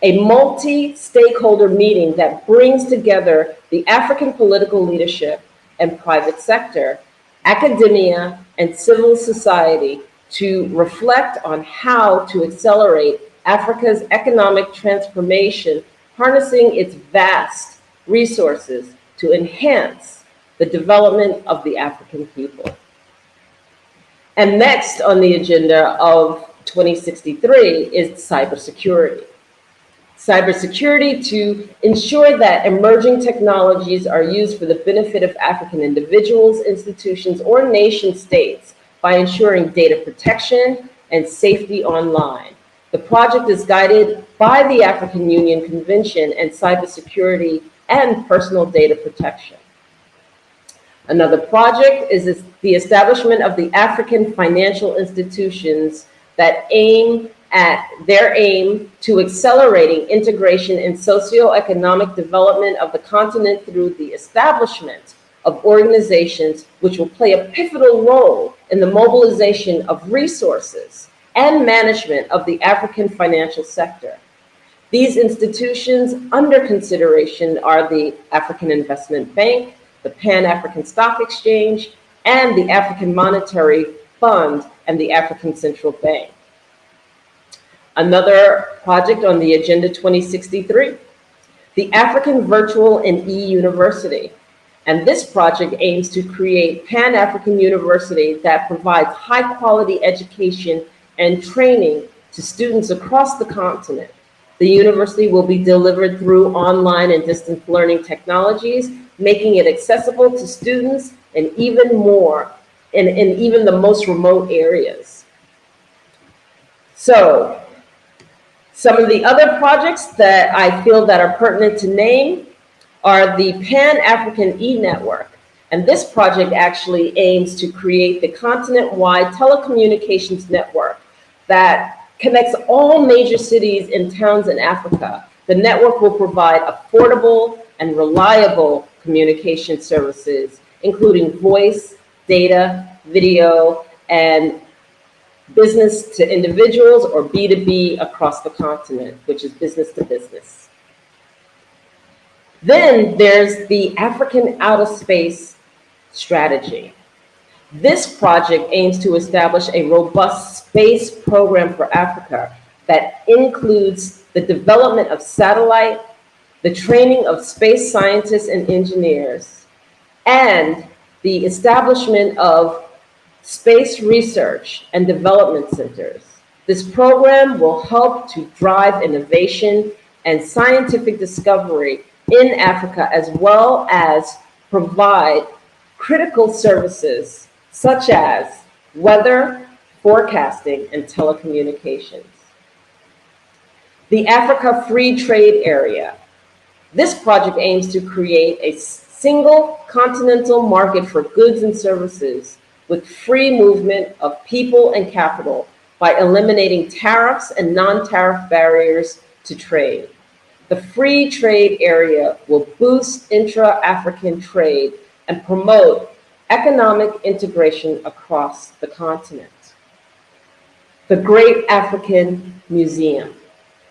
a multi-stakeholder meeting that brings together the African political leadership and private sector, academia, and civil society to reflect on how to accelerate Africa's economic transformation, harnessing its vast resources to enhance the development of the African people. And next on the agenda of 2063 is cybersecurity. Cybersecurity to ensure that emerging technologies are used for the benefit of African individuals, institutions, or nation states by ensuring data protection and safety online. The project is guided by the African Union Convention and cybersecurity and personal data protection. Another project is the establishment of the African financial institutions that aim to accelerating integration and socio-economic development of the continent through the establishment of organizations which will play a pivotal role in the mobilization of resources and management of the African financial sector. These institutions under consideration are the African Investment Bank, the Pan-African Stock Exchange, and the African Monetary Fund and the African Central Bank. Another project on the Agenda 2063, the African Virtual and E-University. And this project aims to create Pan-African University that provides high-quality education and training to students across the continent. The university will be delivered through online and distance learning technologies, making it accessible to students and even more in even the most remote areas. So, some of the other projects that I feel that are pertinent to name are the Pan-African E-Network. And this project actually aims to create the continent-wide telecommunications network that connects all major cities and towns in Africa. The network will provide affordable and reliable communication services, including voice, data, video, and business to individuals or B2B across the continent, which is business to business. Then there's the African Outer Space Strategy. This project aims to establish a robust space program for Africa that includes the development of satellite, the training of space scientists and engineers, and the establishment of space research and development centers. This program will help to drive innovation and scientific discovery in Africa, as well as provide critical services such as weather, forecasting, and telecommunications. The Africa Free Trade Area. This project aims to create a single continental market for goods and services with free movement of people and capital by eliminating tariffs and non-tariff barriers to trade. The free trade area will boost intra-African trade and promote economic integration across the continent. The Great African Museum,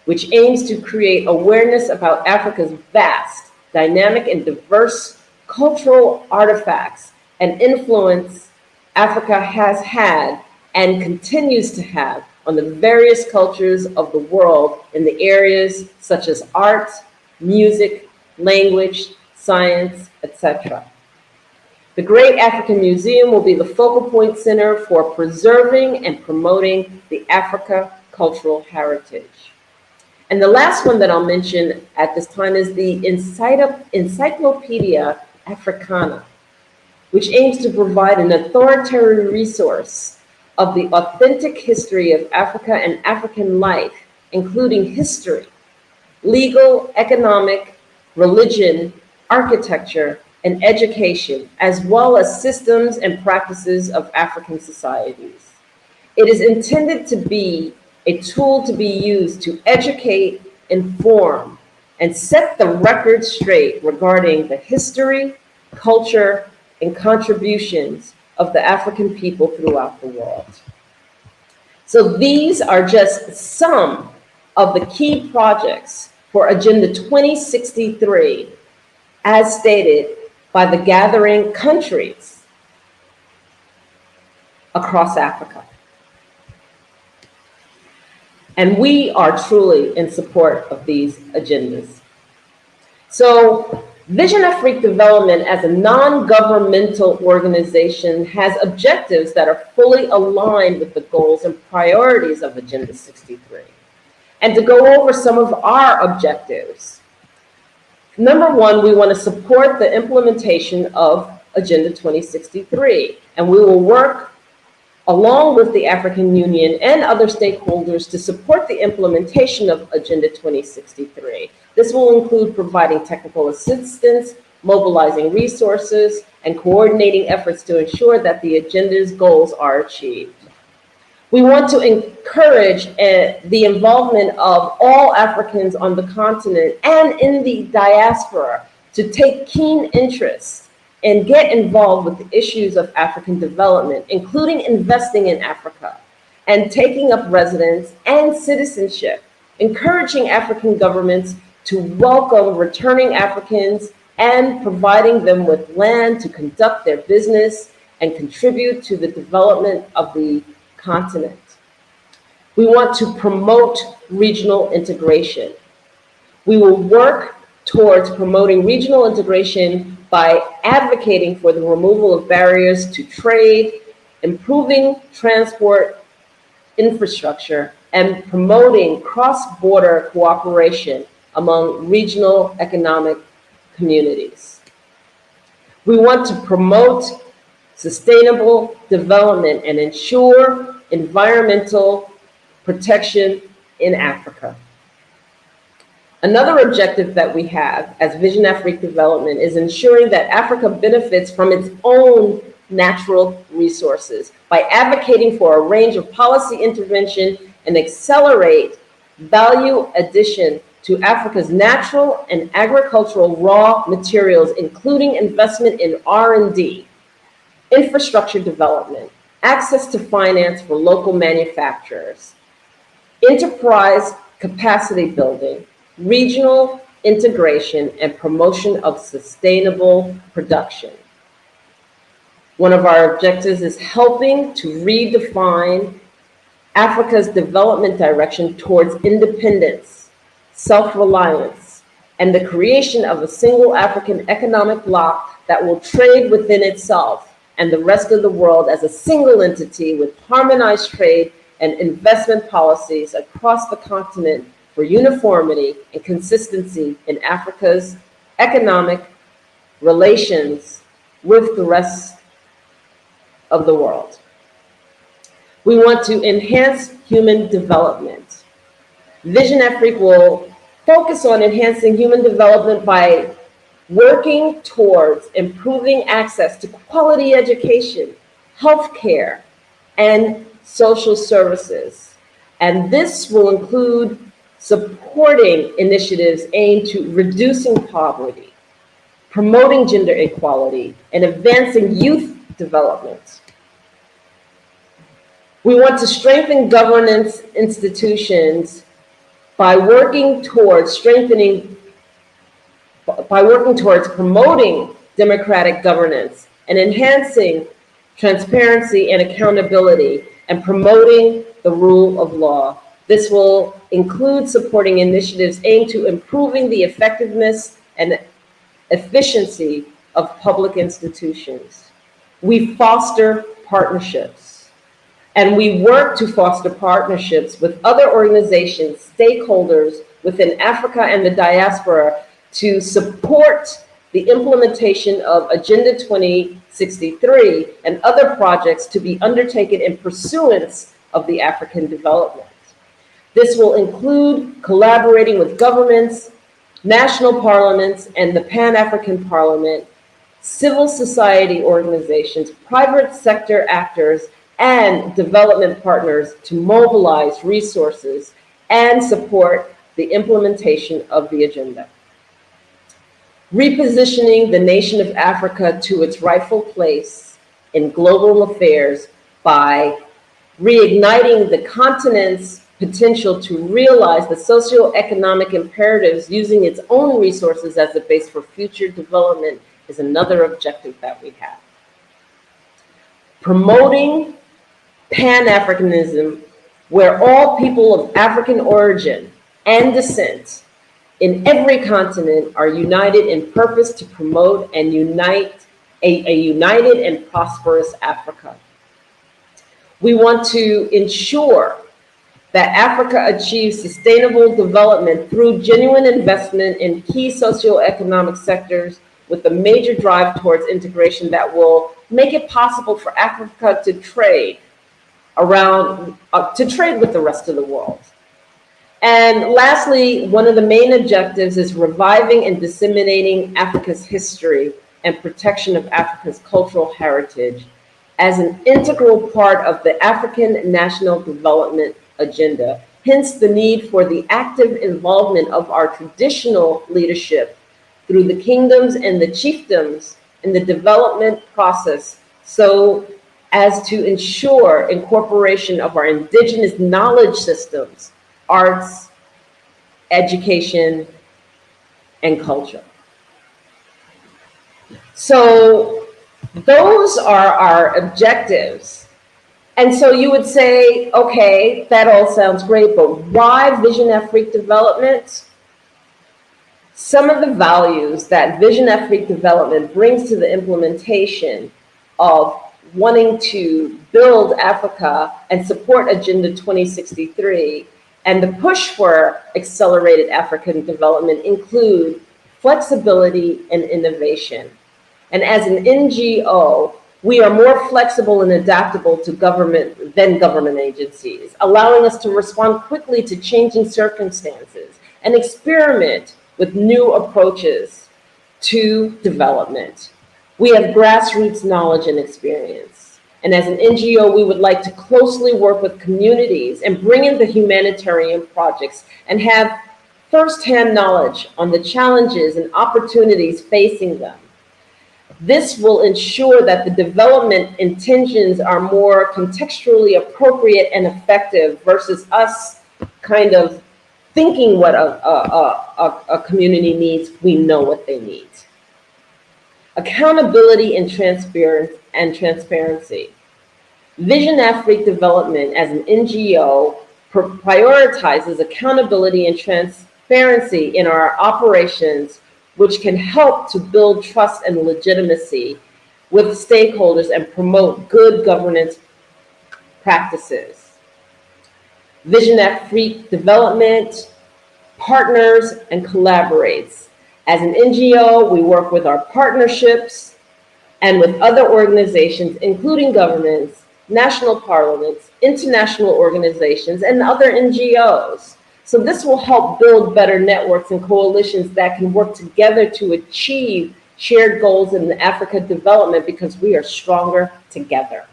which aims to create awareness about Africa's vast, dynamic, and diverse cultural artifacts and influence Africa has had and continues to have on the various cultures of the world in the areas such as art, music, language, science, etc. The Great African Museum will be the focal point center for preserving and promoting the Africa cultural heritage. And the last one that I'll mention at this time is the Encyclopedia Africana, which aims to provide an authoritative resource of the authentic history of Africa and African life, including history, legal, economic, religion, architecture, and education, as well as systems and practices of African societies. It is intended to be a tool to be used to educate, inform, and set the record straight regarding the history, culture, and contributions of the African people throughout the world. So these are just some of the key projects for Agenda 2063, as stated by the gathering countries across Africa. And we are truly in support of these agendas. So Vision Afrique Development as a non-governmental organization has objectives that are fully aligned with the goals and priorities of Agenda 63. And to go over some of our objectives. Number one, we want to support the implementation of Agenda 2063, and we will work along with the African Union and other stakeholders to support the implementation of Agenda 2063. This will include providing technical assistance, mobilizing resources, and coordinating efforts to ensure that the agenda's goals are achieved. We want to encourage the involvement of all Africans on the continent and in the diaspora to take keen interest and get involved with the issues of African development, including investing in Africa and taking up residence and citizenship, encouraging African governments to welcome returning Africans and providing them with land to conduct their business and contribute to the development of the continent. We want to promote regional integration. We will work towards promoting regional integration by advocating for the removal of barriers to trade, improving transport infrastructure, and promoting cross-border cooperation among regional economic communities. We want to promote sustainable development and ensure environmental protection in Africa. Another objective that we have as Vision Afrique Development is ensuring that Africa benefits from its own natural resources by advocating for a range of policy intervention and accelerate value addition to Africa's natural and agricultural raw materials, including investment in R&D, infrastructure development, access to finance for local manufacturers, enterprise capacity building, regional integration, and promotion of sustainable production. One of our objectives is helping to redefine Africa's development direction towards independence, self-reliance, and the creation of a single African economic bloc that will trade within itself and the rest of the world as a single entity with harmonized trade and investment policies across the continent for uniformity and consistency in Africa's economic relations with the rest of the world. We want to enhance human development. Vision Afrique will focus on enhancing human development by working towards improving access to quality education, healthcare, and social services. And this will include supporting initiatives aimed to reducing poverty, promoting gender equality, and advancing youth development. We want to strengthen governance institutions by working towards promoting democratic governance and enhancing transparency and accountability and promoting the rule of law. This will include supporting initiatives aimed to improving the effectiveness and efficiency of public institutions. We foster partnerships, and we work to foster partnerships with other organizations, stakeholders within Africa and the diaspora to support the implementation of Agenda 2063 and other projects to be undertaken in pursuance of the African development. This will include collaborating with governments, national parliaments, and the Pan-African Parliament, civil society organizations, private sector actors, and development partners to mobilize resources and support the implementation of the agenda. Repositioning the nation of Africa to its rightful place in global affairs by reigniting the continent's potential to realize the socioeconomic imperatives using its own resources as a base for future development is another objective that we have. Promoting Pan-Africanism, where all people of African origin and descent in every continent are united in purpose to promote and unite a united and prosperous Africa. We want to ensure that Africa achieves sustainable development through genuine investment in key socioeconomic sectors with a major drive towards integration that will make it possible for Africa to trade with the rest of the world. And lastly, one of the main objectives is reviving and disseminating Africa's history and protection of Africa's cultural heritage as an integral part of the African National Development Agenda. Hence the need for the active involvement of our traditional leadership through the kingdoms and the chiefdoms in the development process, so as to ensure incorporation of our indigenous knowledge systems, arts, education, and culture. So Those are our objectives. And so you would say, okay, that all sounds great, but why Vision Afrique development? Some of the values that Vision Afrique development brings to the implementation of wanting to build Africa and support Agenda 2063 and the push for accelerated African development include flexibility and innovation. And as an NGO, we are more flexible and adaptable to government than government agencies, allowing us to respond quickly to changing circumstances and experiment with new approaches to development. We have grassroots knowledge and experience. And as an NGO, we would like to closely work with communities and bring in the humanitarian projects and have firsthand knowledge on the challenges and opportunities facing them. This will ensure that the development intentions are more contextually appropriate and effective versus us kind of thinking what a community needs. We know what they need. Accountability and transparency. Vision Afrique Development as an NGO prioritizes accountability and transparency in our operations, which can help to build trust and legitimacy with stakeholders and promote good governance practices. Vision Afrique Development partners and collaborates. As an NGO, we work with our partnerships and with other organizations, including governments, national parliaments, international organizations, and other NGOs. So this will help build better networks and coalitions that can work together to achieve shared goals in Africa development because we are stronger together.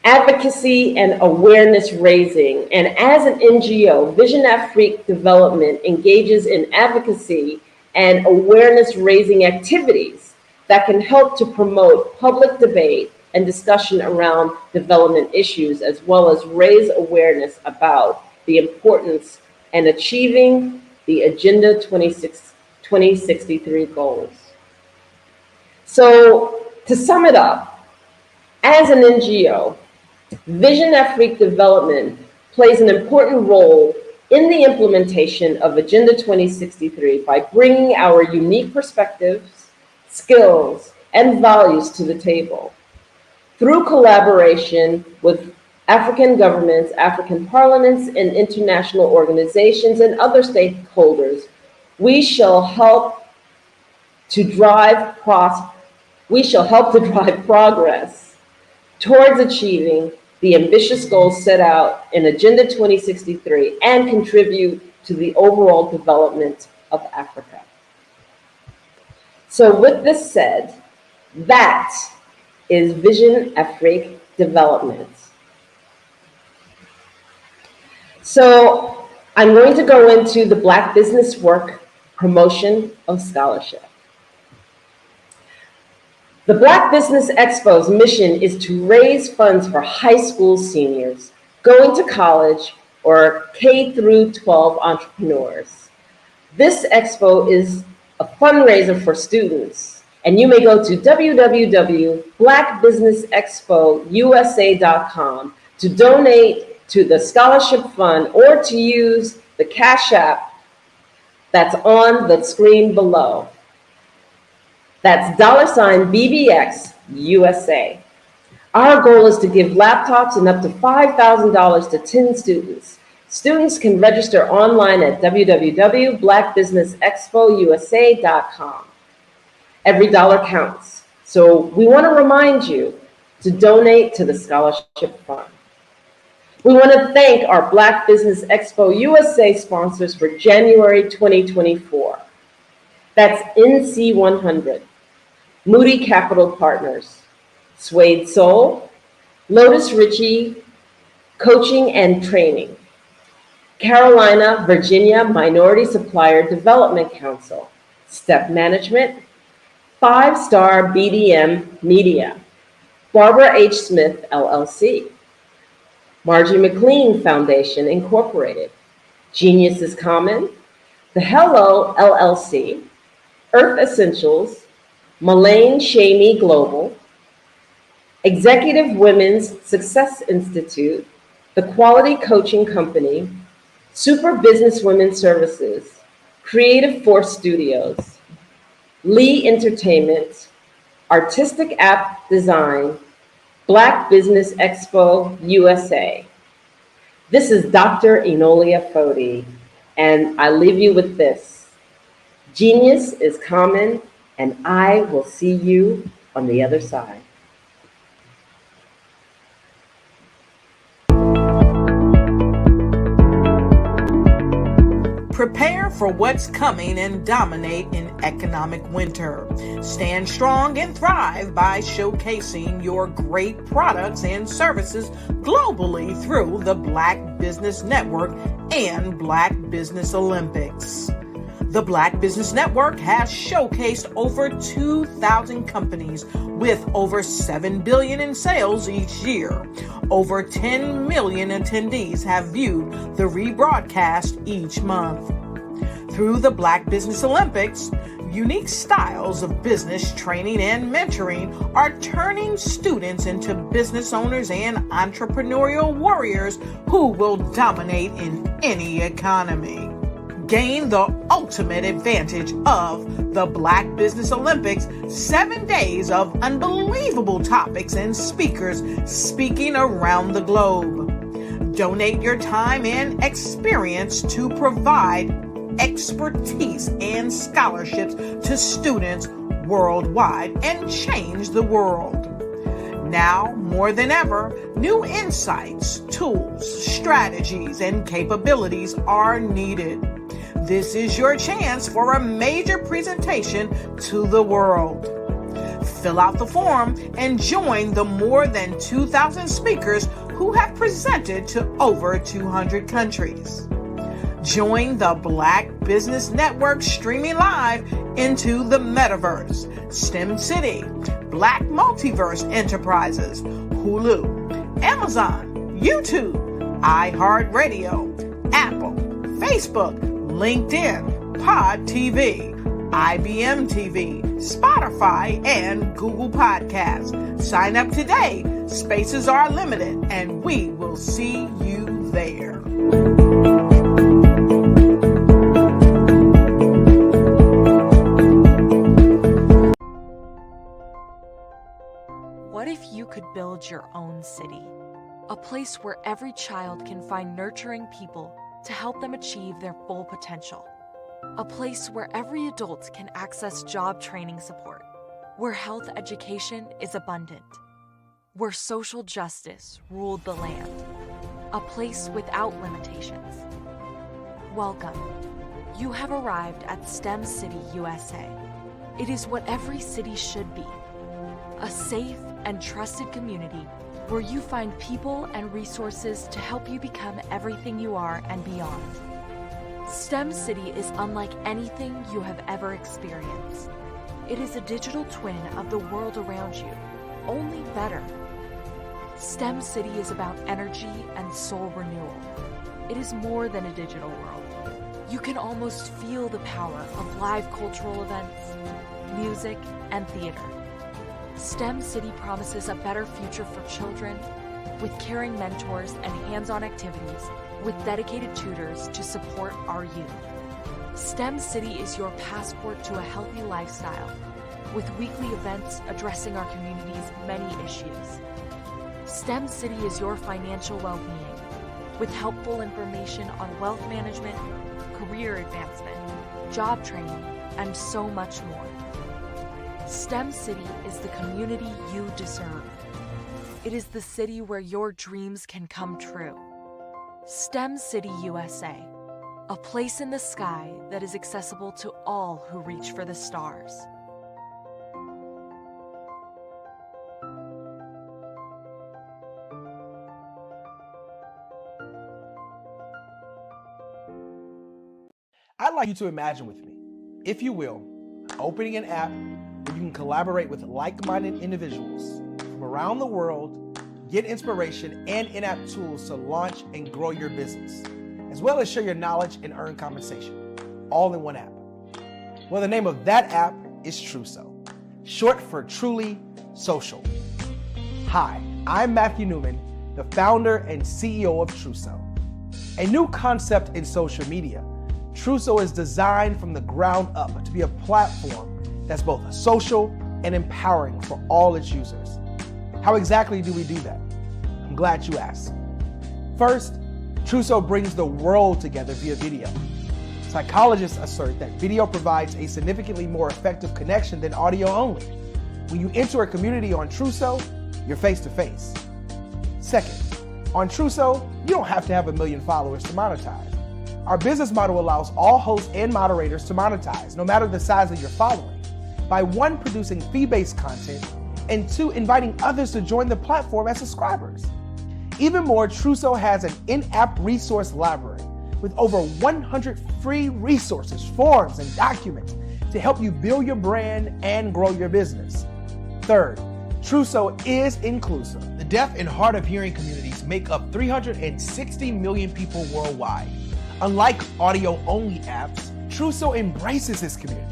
Advocacy and awareness raising. And as an NGO, Vision Afrique Development engages in advocacy and awareness raising activities that can help to promote public debate and discussion around development issues, as well as raise awareness about the importance and achieving the Agenda 2063 goals. So to sum it up, as an NGO, Vision Afrique Development plays an important role in the implementation of Agenda 2063 by bringing our unique perspectives, skills, and values to the table. Through collaboration with African governments, African parliaments, and international organizations and other stakeholders, we shall help to drive progress towards achieving the ambitious goals set out in Agenda 2063 and contribute to the overall development of Africa. So with this said, that is Vision Afrique Development. So I'm going to go into the Black Business Work Promotion of Scholarship. The Black Business Expo's mission is to raise funds for high school seniors going to college or K-12 entrepreneurs. This expo is a fundraiser for students, and you may go to www.blackbusinessexpousa.com to donate to the scholarship fund or to use the Cash App that's on the screen below. That's $BBX USA. Our goal is to give laptops and up to $5,000 to 10 students. Students can register online at www.blackbusinessexpousa.com. Every dollar counts. So we want to remind you to donate to the scholarship fund. We want to thank our Black Business Expo USA sponsors for January 2024. That's NC100. Moody Capital Partners, Suede Soul, Lotus Ritchie Coaching and Training, Carolina, Virginia Minority Supplier Development Council, Step Management, 5-Star BDM Media, Barbara H. Smith, LLC, Margie McLean Foundation, Incorporated, Genius is Common, The Hello, LLC, Earth Essentials, Mullane Shamey Global, Executive Women's Success Institute, The Quality Coaching Company, Super Business Women Services, Creative Force Studios, Lee Entertainment, Artistic App Design, Black Business Expo USA. This is Dr. Enolia Foti, and I leave you with this. Genius is common, and I will see you on the other side. Prepare for what's coming and dominate in economic winter. Stand strong and thrive by showcasing your great products and services globally through the Black Business Network and Black Business Olympics. The Black Business Network has showcased over 2,000 companies with over $7 billion in sales each year. Over 10 million attendees have viewed the rebroadcast each month. Through the Black Business Olympics, unique styles of business training and mentoring are turning students into business owners and entrepreneurial warriors who will dominate in any economy. Gain the ultimate advantage of the Black Business Olympics, 7 days of unbelievable topics and speakers speaking around the globe. Donate your time and experience to provide expertise and scholarships to students worldwide and change the world. Now, more than ever, new insights, tools, strategies, and capabilities are needed. This is your chance for a major presentation to the world. Fill out the form and join the more than 2,000 speakers who have presented to over 200 countries. Join the Black Business Network streaming live into the metaverse, STEM City, Black Multiverse Enterprises, Hulu, Amazon, YouTube, iHeartRadio, Apple, Facebook, LinkedIn, Pod TV, IBM TV, Spotify, and Google Podcasts. Sign up today. Spaces are limited, and we will see you there. What if you could build your own city? A place where every child can find nurturing people to help them achieve their full potential. A place where every adult can access job training support, where health education is abundant, where social justice ruled the land. A place without limitations. Welcome. You have arrived at STEM City USA. It is what every city should be. A safe and trusted community where you find people and resources to help you become everything you are and beyond. STEM City is unlike anything you have ever experienced. It is a digital twin of the world around you, only better. STEM City is about energy and soul renewal. It is more than a digital world. You can almost feel the power of live cultural events, music, and theater. STEM City promises a better future for children with caring mentors and hands-on activities with dedicated tutors to support our youth. STEM City is your passport to a healthy lifestyle with weekly events addressing our community's many issues. STEM City is your financial well-being with helpful information on wealth management, career advancement, job training, and so much more. STEM City is the community you deserve. It is the city where your dreams can come true. STEM City USA, a place in the sky that is accessible to all who reach for the stars. I'd like you to imagine with me, if you will, opening an app where you can collaborate with like-minded individuals from around the world, get inspiration and in-app tools to launch and grow your business, as well as share your knowledge and earn compensation, all in one app. Well, the name of that app is Truso. short for Truly Social. Hi, I'm Matthew Newman, the founder and CEO of Truso. A new concept in social media, Truso is designed from the ground up to be a platform that's both social and empowering for all its users. How exactly do we do that? I'm glad you asked. First, Truso brings the world together via video. Psychologists assert that video provides a significantly more effective connection than audio only. When you enter a community on Truso, you're face to face. Second, on Truso, you don't have to have 1 million followers to monetize. Our business model allows all hosts and moderators to monetize, no matter the size of your following, by 1, producing fee-based content, and 2, inviting others to join the platform as subscribers. Even more, Truso has an in-app resource library with over 100 free resources, forms, and documents to help you build your brand and grow your business. Third, Truso is inclusive. The deaf and hard of hearing communities make up 360 million people worldwide. Unlike audio-only apps, Truso embraces this community,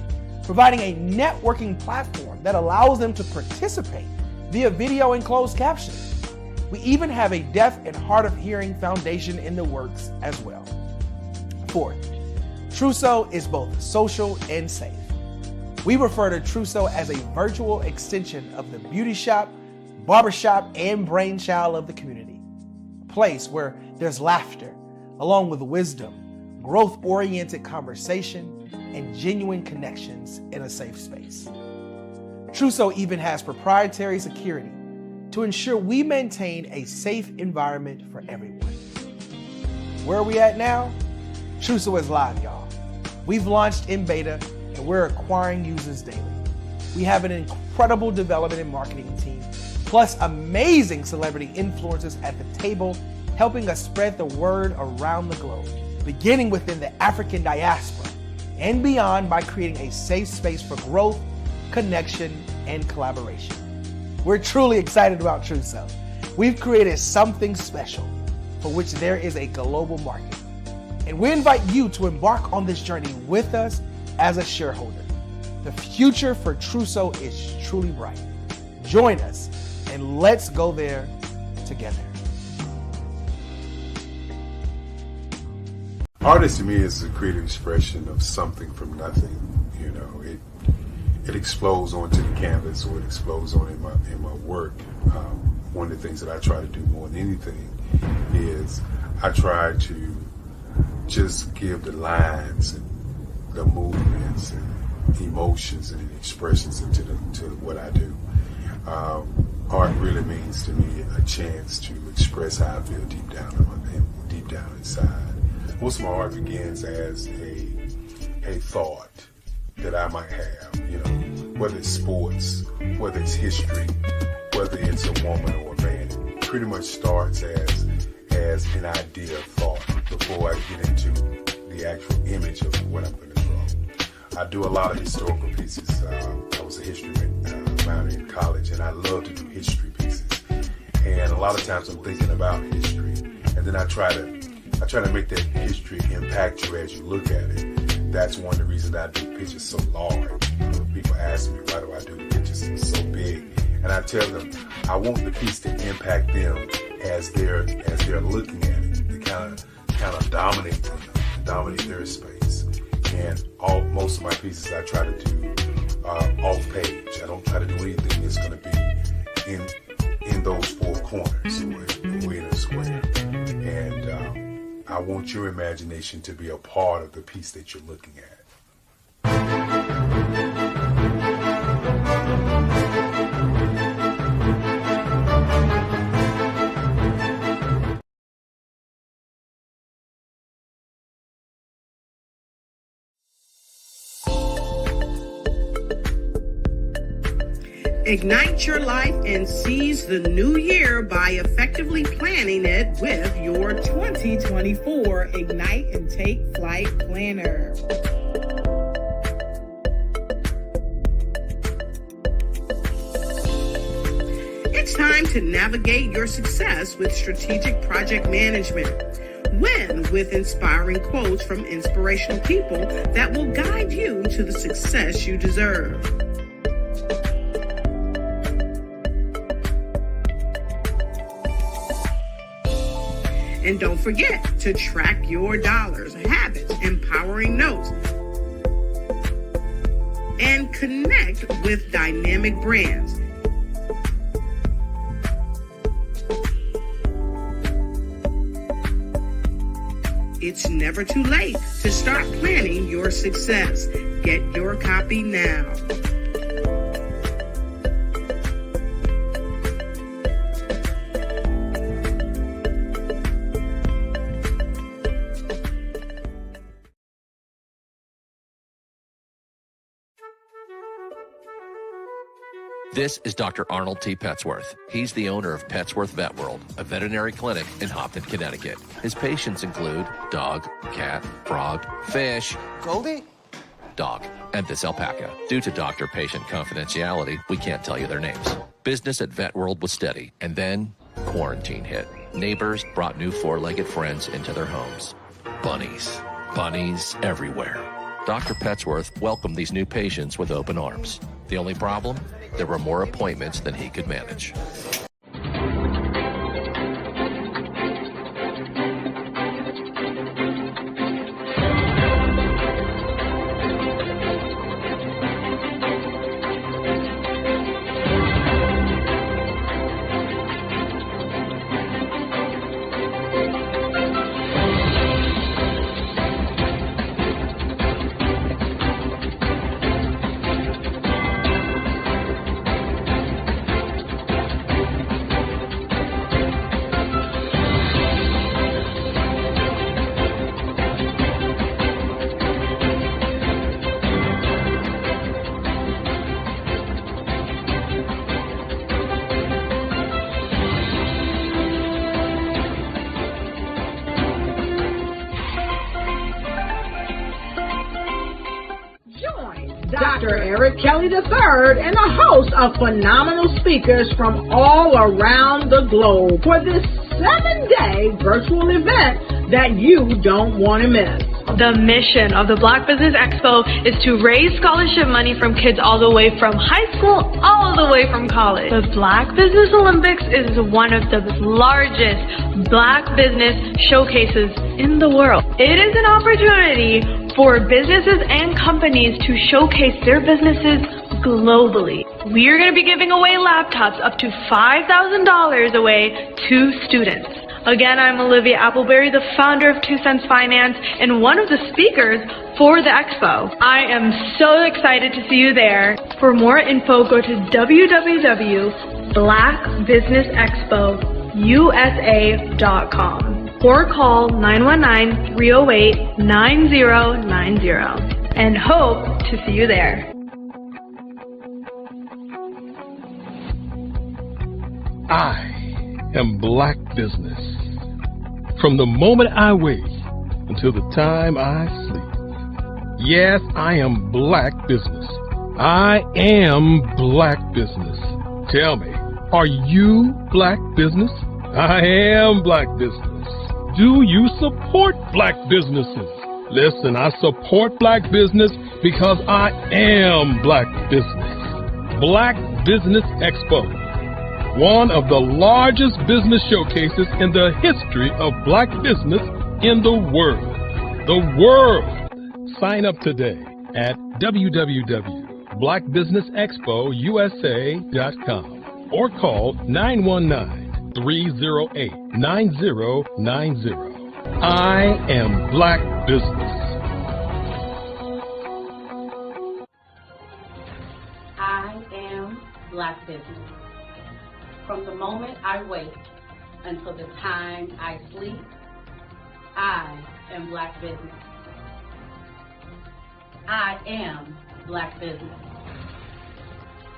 providing a networking platform that allows them to participate via video and closed captioning. We even have a deaf and hard of hearing foundation in the works as well. Fourth, Truso is both social and safe. We refer to Truso as a virtual extension of the beauty shop, barbershop, and brainchild of the community. A place where there's laughter, along with wisdom, growth-oriented conversation, and genuine connections in a safe space. Truso even has proprietary security to ensure we maintain a safe environment for everyone. Where are we at now? Truso is live, y'all. We've launched in beta and we're acquiring users daily. We have an incredible development and marketing team, plus amazing celebrity influencers at the table, helping us spread the word around the globe, beginning within the African diaspora and beyond by creating a safe space for growth, connection, and collaboration. We're truly excited about Truso. We've created something special for which there is a global market. And we invite you to embark on this journey with us as a shareholder. The future for Truso is truly bright. Join us and let's go there together. Artist to me is a creative expression of something from nothing. You know, it explodes onto the canvas, or it explodes on in my work. One of the things that I try to do more than anything is I try to just give the lines and the movements and emotions and expressions into to what I do. Art really means to me a chance to express how I feel deep down inside. Most of my art begins as a thought that I might have, you know, whether it's sports, whether it's history, whether it's a woman or a man. It pretty much starts as an idea of thought before I get into the actual image of what I'm going to draw. I do a lot of historical pieces. I was a history minor in college, and I love to do history pieces. And a lot of times I'm thinking about history, and then I try to make that history impact you as you look at it. That's one of the reasons I do pictures so large. People ask me, why do I do the pictures so big? And I tell them, I want the piece to impact them as they're looking at it. They kind of dominate their space. And most of my pieces I try to do off page. I don't try to do anything that's going to be in those four corners or in a square. And I want your imagination to be a part of the piece that you're looking at. Ignite your life and seize the new year by effectively planning it with your 2024 Ignite and Take Flight Planner. It's time to navigate your success with strategic project management. Win with inspiring quotes from inspirational people that will guide you to the success you deserve. And don't forget to track your dollars, habits, empowering notes, and connect with dynamic brands. It's never too late to start planning your success. Get your copy now. This is Dr. Arnold T. Petsworth. He's the owner of Petsworth Vet World, a veterinary clinic in Hopton, Connecticut. His patients include dog, cat, frog, fish, Goldie, dog, and this alpaca. Due to doctor-patient confidentiality, we can't tell you their names. Business at Vet World was steady, and then quarantine hit. Neighbors brought new four-legged friends into their homes. Bunnies. Bunnies everywhere. Dr. Petsworth welcomed these new patients with open arms. The only problem? There were more appointments than he could manage. Dr. Eric Kelly III and a host of phenomenal speakers from all around the globe for this 7-day virtual event that you don't want to miss. The mission of the Black Business Expo is to raise scholarship money from kids all the way from high school all the way from college. The Black Business Olympics is one of the largest Black business showcases in the world. It is an opportunity for businesses and companies to showcase their businesses globally. We are going to be giving away laptops up to $5,000 away to students. Again, I'm Olivia Appleberry, the founder of 2 Cents Finance and one of the speakers for the expo. I am so excited to see you there. For more info, go to www.blackbusinessexpousa.com or call 919-308-9090 and hope to see you there. I am Black Business. From the moment I wake until the time I sleep. Yes, I am Black Business. I am Black Business. Tell me, are you Black Business? I am Black Business. Do you support Black businesses? Listen, I support Black business because I am Black Business. Black Business Expo, one of the largest business showcases in the history of Black business in the world. The world! Sign up today at www.blackbusinessexpousa.com or call 919-308-9090. I am Black Business. I am Black Business. From the moment I wake until the time I sleep, I am Black Business. I am Black Business.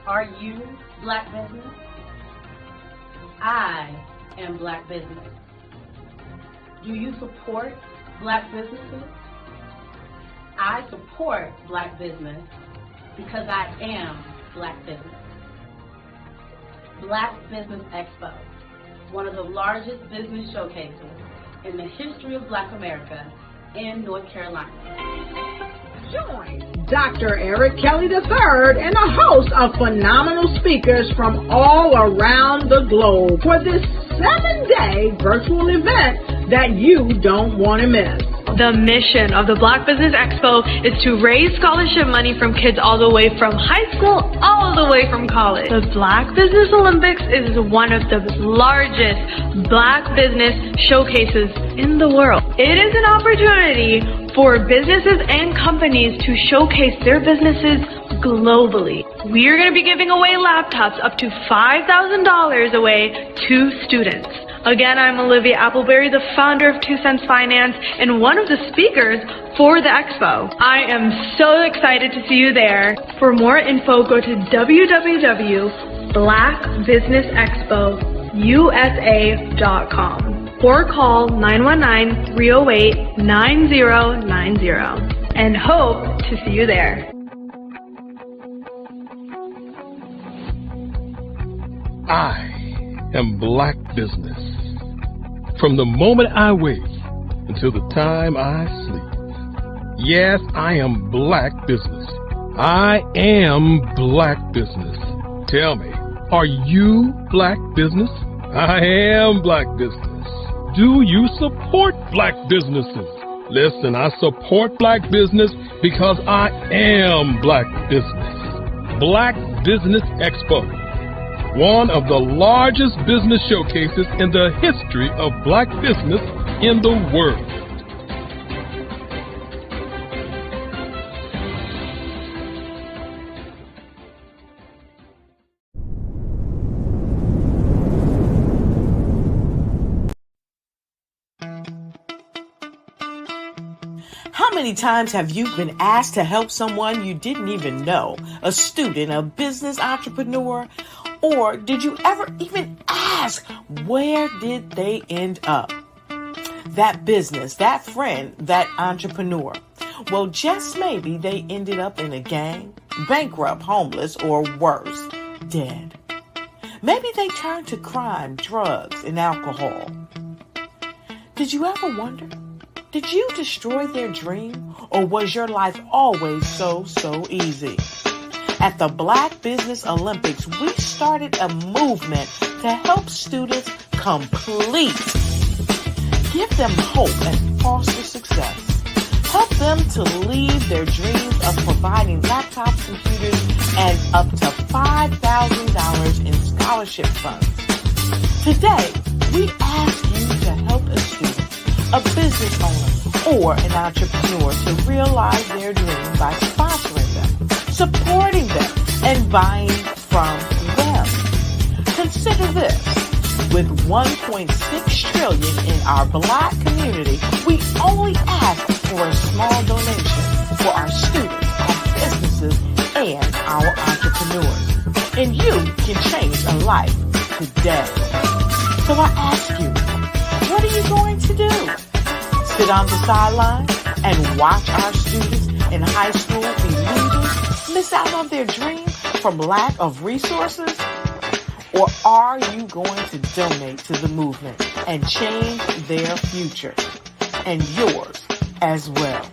Are you Black Business? I am Black Business. Do you support Black businesses? I support Black business because I am Black business. Black Business Expo, one of the largest business showcases in the history of Black America in North Carolina. Join Dr. Eric Kelly III and a host of phenomenal speakers from all around the globe for this 7-day virtual event that you don't want to miss. The mission of the Black Business Expo is to raise scholarship money from kids all the way from high school, all the way from college. The Black Business Olympics is one of the largest Black business showcases in the world. It is an opportunity for businesses and companies to showcase their businesses globally. We are going to be giving away laptops up to $5,000 away to students. Again, I'm Olivia Appleberry, the founder of 2 Cents Finance and one of the speakers for the expo. I am so excited to see you there. For more info, go to www.blackbusinessexpousa.com or call 919-308-9090 and hope to see you there. I am Black Business. From the moment I wake until the time I sleep. Yes, I am Black Business. I am Black Business. Tell me, are you Black Business? I am Black Business. Do you support Black businesses? Listen, I support Black business because I am Black Business. Black Business Expo, one of the largest business showcases in the history of Black business in the world. How many times have you been asked to help someone you didn't even know, a student, a business entrepreneur? Or did you ever even ask, where did they end up? That business, that friend, that entrepreneur. Well, just maybe they ended up in a gang, bankrupt, homeless, or worse, dead. Maybe they turned to crime, drugs, and alcohol. Did you ever wonder? Did you destroy their dream, or was your life always so easy? At the Black Business Olympics, we started a movement to help students complete. Give them hope and foster success. Help them to leave their dreams of providing laptops, computers, and up to $5,000 in scholarship funds. Today, we ask you to help a student, a business owner, or an entrepreneur to realize their dream by sponsoring them, supporting them, and buying from them. Consider this. With $1.6 trillion in our Black community, we only ask for a small donation for our students, our businesses, and our entrepreneurs. And you can change a life today. So I ask you, what are you going to do? Sit on the sideline and watch our students in high school be losers, miss out on their dream from lack of resources? Or are you going to donate to the movement and change their future and yours as well?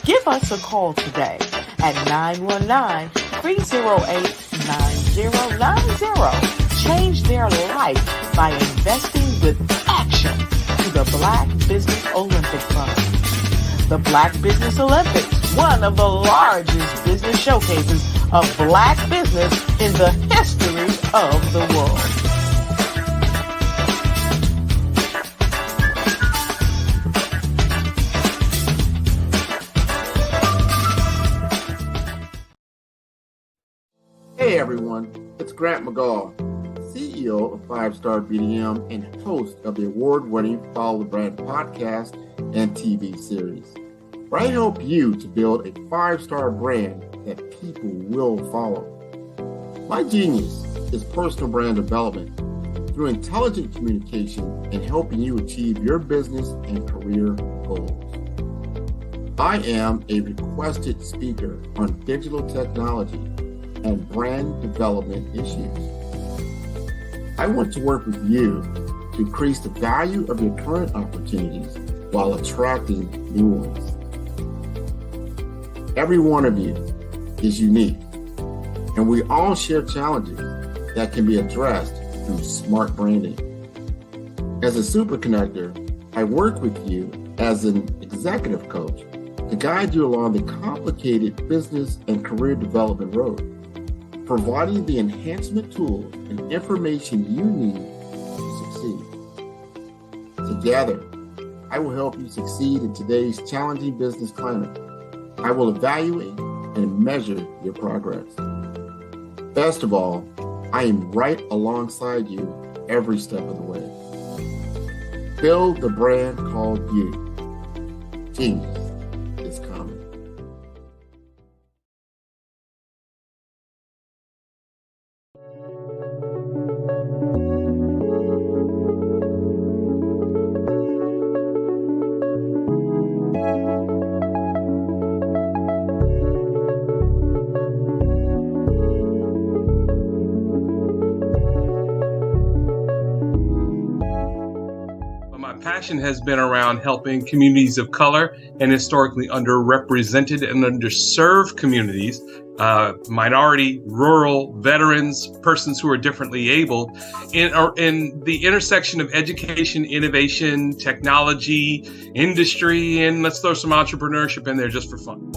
Give us a call today at 919-308-9090. Change their life by investing with action to the Black Business Olympic Fund. The Black Business Olympics, one of the largest business showcases of Black business in the history of the world. Hey everyone, it's Grant McGaw, CEO of 5-Star BDM and host of the award-winning Follow the Brand podcast and TV series, where I help you to build a 5-star brand that people will follow. My genius is personal brand development through intelligent communication and helping you achieve your business and career goals. I am a requested speaker on digital technology and brand development issues. I want to work with you to increase the value of your current opportunities while attracting new ones. Every one of you is unique, and we all share challenges that can be addressed through smart branding. As a super connector, I work with you as an executive coach to guide you along the complicated business and career development road, providing the enhancement tools and information you need to succeed. Together, I will help you succeed in today's challenging business climate. I will evaluate and measure your progress. Best of all, I am right alongside you every step of the way. Build the brand called you. Genius is coming. Passion has been around helping communities of color and historically underrepresented and underserved communities, minority, rural, veterans, persons who are differently abled, in the intersection of education, innovation, technology, industry, and let's throw some entrepreneurship in there just for fun.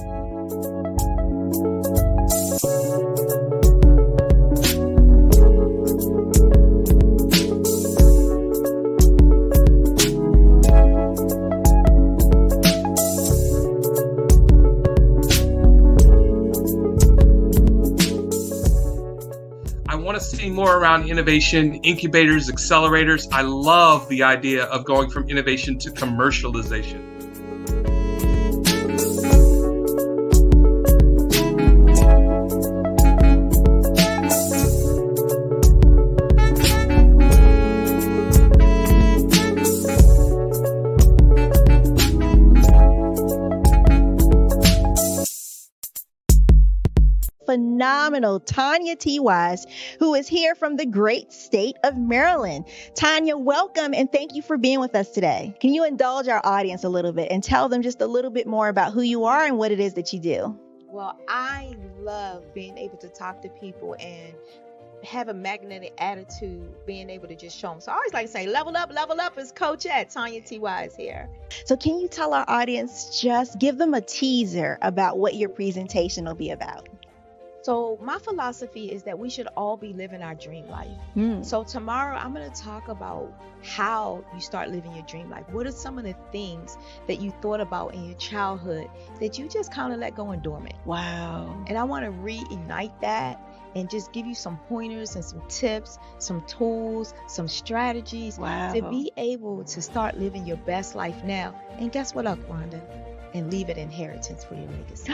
See more around innovation, incubators, accelerators. I love the idea of going from innovation to commercialization. Phenomenal Tanya T. Wise, who is here from the great state of Maryland. Tanya, welcome and thank you for being with us today. Can you indulge our audience a little bit and tell them just a little bit more about who you are and what it is that you do? Well, I love being able to talk to people and have a magnetic attitude, being able to just show them. So I always like to say, level up is Coach at Tanya T. Wise here. So can you tell our audience, just give them a teaser about what your presentation will be about? So my philosophy is that we should all be living our dream life. So tomorrow I'm going to talk about how you start living your dream life. What are some of the things that you thought about in your childhood that you just kind of let go and dormant? Wow. And I want to reignite that and just give you some pointers and some tips, some tools, some strategies to be able to start living your best life now. And guess what, Wanda? And leave an inheritance for your legacy.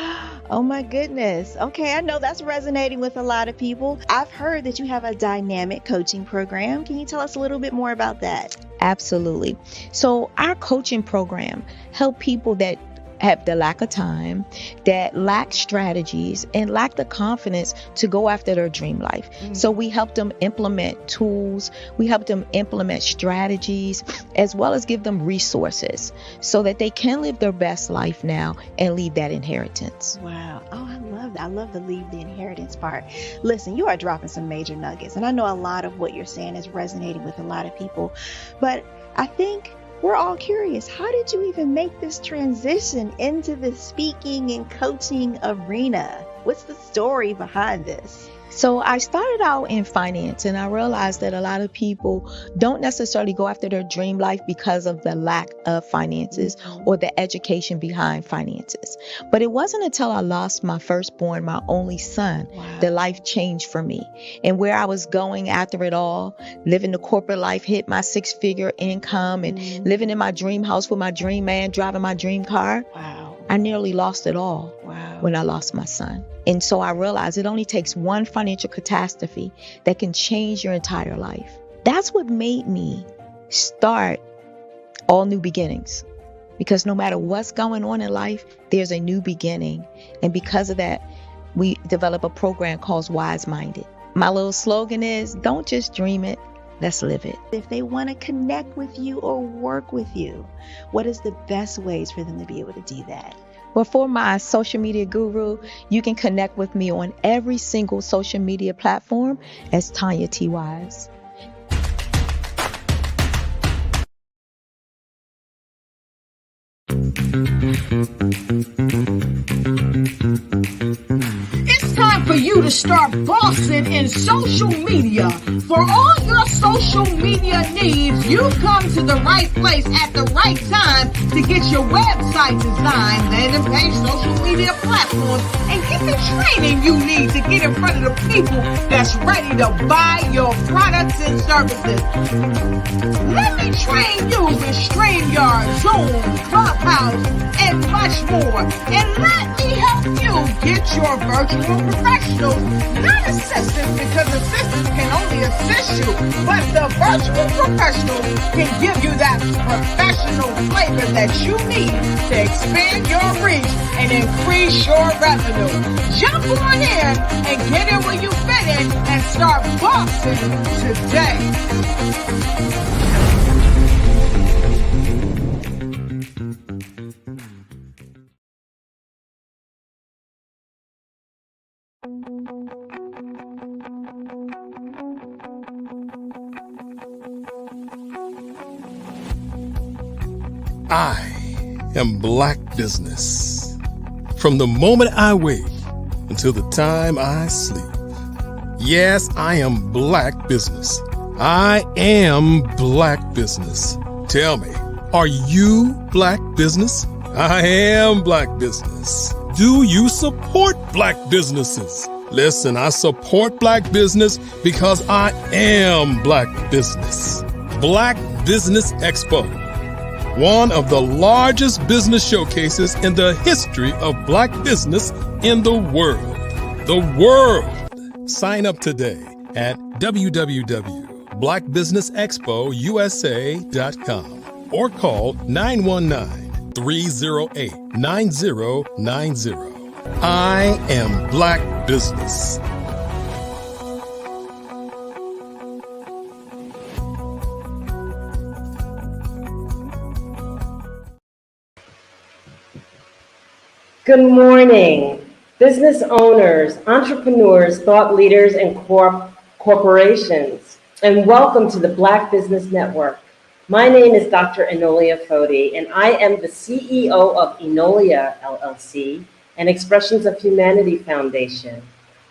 Oh my goodness. Okay, I know that's resonating with a lot of people. I've heard that you have a dynamic coaching program. Can you tell us a little bit more about that? Absolutely. So our coaching program help people that have the lack of time, that lack strategies, and lack the confidence to go after their dream life. So we help them implement tools, we help them implement strategies, as well as give them resources so that they can live their best life now and leave that inheritance. Wow. Oh, I love that. I love the leave the inheritance part. Listen, you are dropping some major nuggets, and I know a lot of what you're saying is resonating with a lot of people, but I think we're all curious. How did you even make this transition into the speaking and coaching arena? What's the story behind this? So I started out in finance, and I realized that a lot of people don't necessarily go after their dream life because of the lack of finances or the education behind finances. But it wasn't until I lost my firstborn, my only son, that life changed for me. And where I was going after it all, living the corporate life, hit my 6-figure income and living in my dream house with my dream man, driving my dream car. I nearly lost it all when I lost my son. And so I realized it only takes one financial catastrophe that can change your entire life. That's what made me start All New Beginnings. Because no matter what's going on in life, there's a new beginning. And because of that, we develop a program called Wise Minded. My little slogan is, don't just dream it, let's live it. If they want to connect with you or work with you, what is the best ways for them to be able to do that? Well, for my social media guru, you can connect with me on every single social media platform as Tanya T. Wise. It's time for you to start bossing in social media. For all your social media needs, you've come to the right place at the right time to get your website designed, landing page, social media platforms, and get the training you need to get in front of the people that's ready to buy your products and services. Let me train you with StreamYard, Zoom, Clubhouse, and much more. And let me help you get your virtual professionals, not assistants, because assistants can only assist you, but the virtual professional can give you that professional flavor that you need to expand your reach and increase your revenue. Jump on in and get in where you fit in and start bossing today. I am Black Business. From the moment I wake until the time I sleep. Yes, I am Black Business. I am Black Business. Tell me, are you Black Business? I am Black Business. Do you support Black businesses? Listen, I support Black business because I am Black Business. Black Business Expo, one of the largest business showcases in the history of Black business in the world. The world! Sign up today at www.blackbusinessexpousa.com or call 919-308-9090. I am Black Business. Good morning, business owners, entrepreneurs, thought leaders, and corporations, and welcome to the Black Business Network. My name is Dr. Enolia Foti, and I am the CEO of Enolia LLC and Expressions of Humanity Foundation,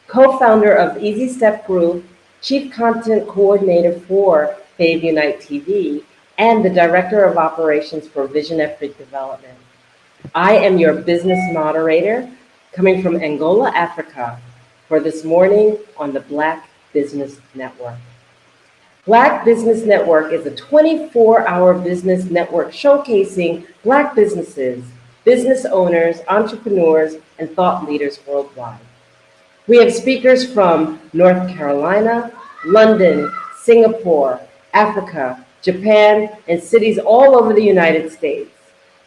co-founder of Easy Step Group, chief content coordinator for Fave Unite TV, and the director of operations for Vision Afrique Development. I am your business moderator coming from Angola, Africa, for this morning on the Black Business Network. Black Business Network is a 24-hour business network showcasing Black businesses, business owners, entrepreneurs, and thought leaders worldwide. We have speakers from North Carolina, London, Singapore, Africa, Japan, and cities all over the United States.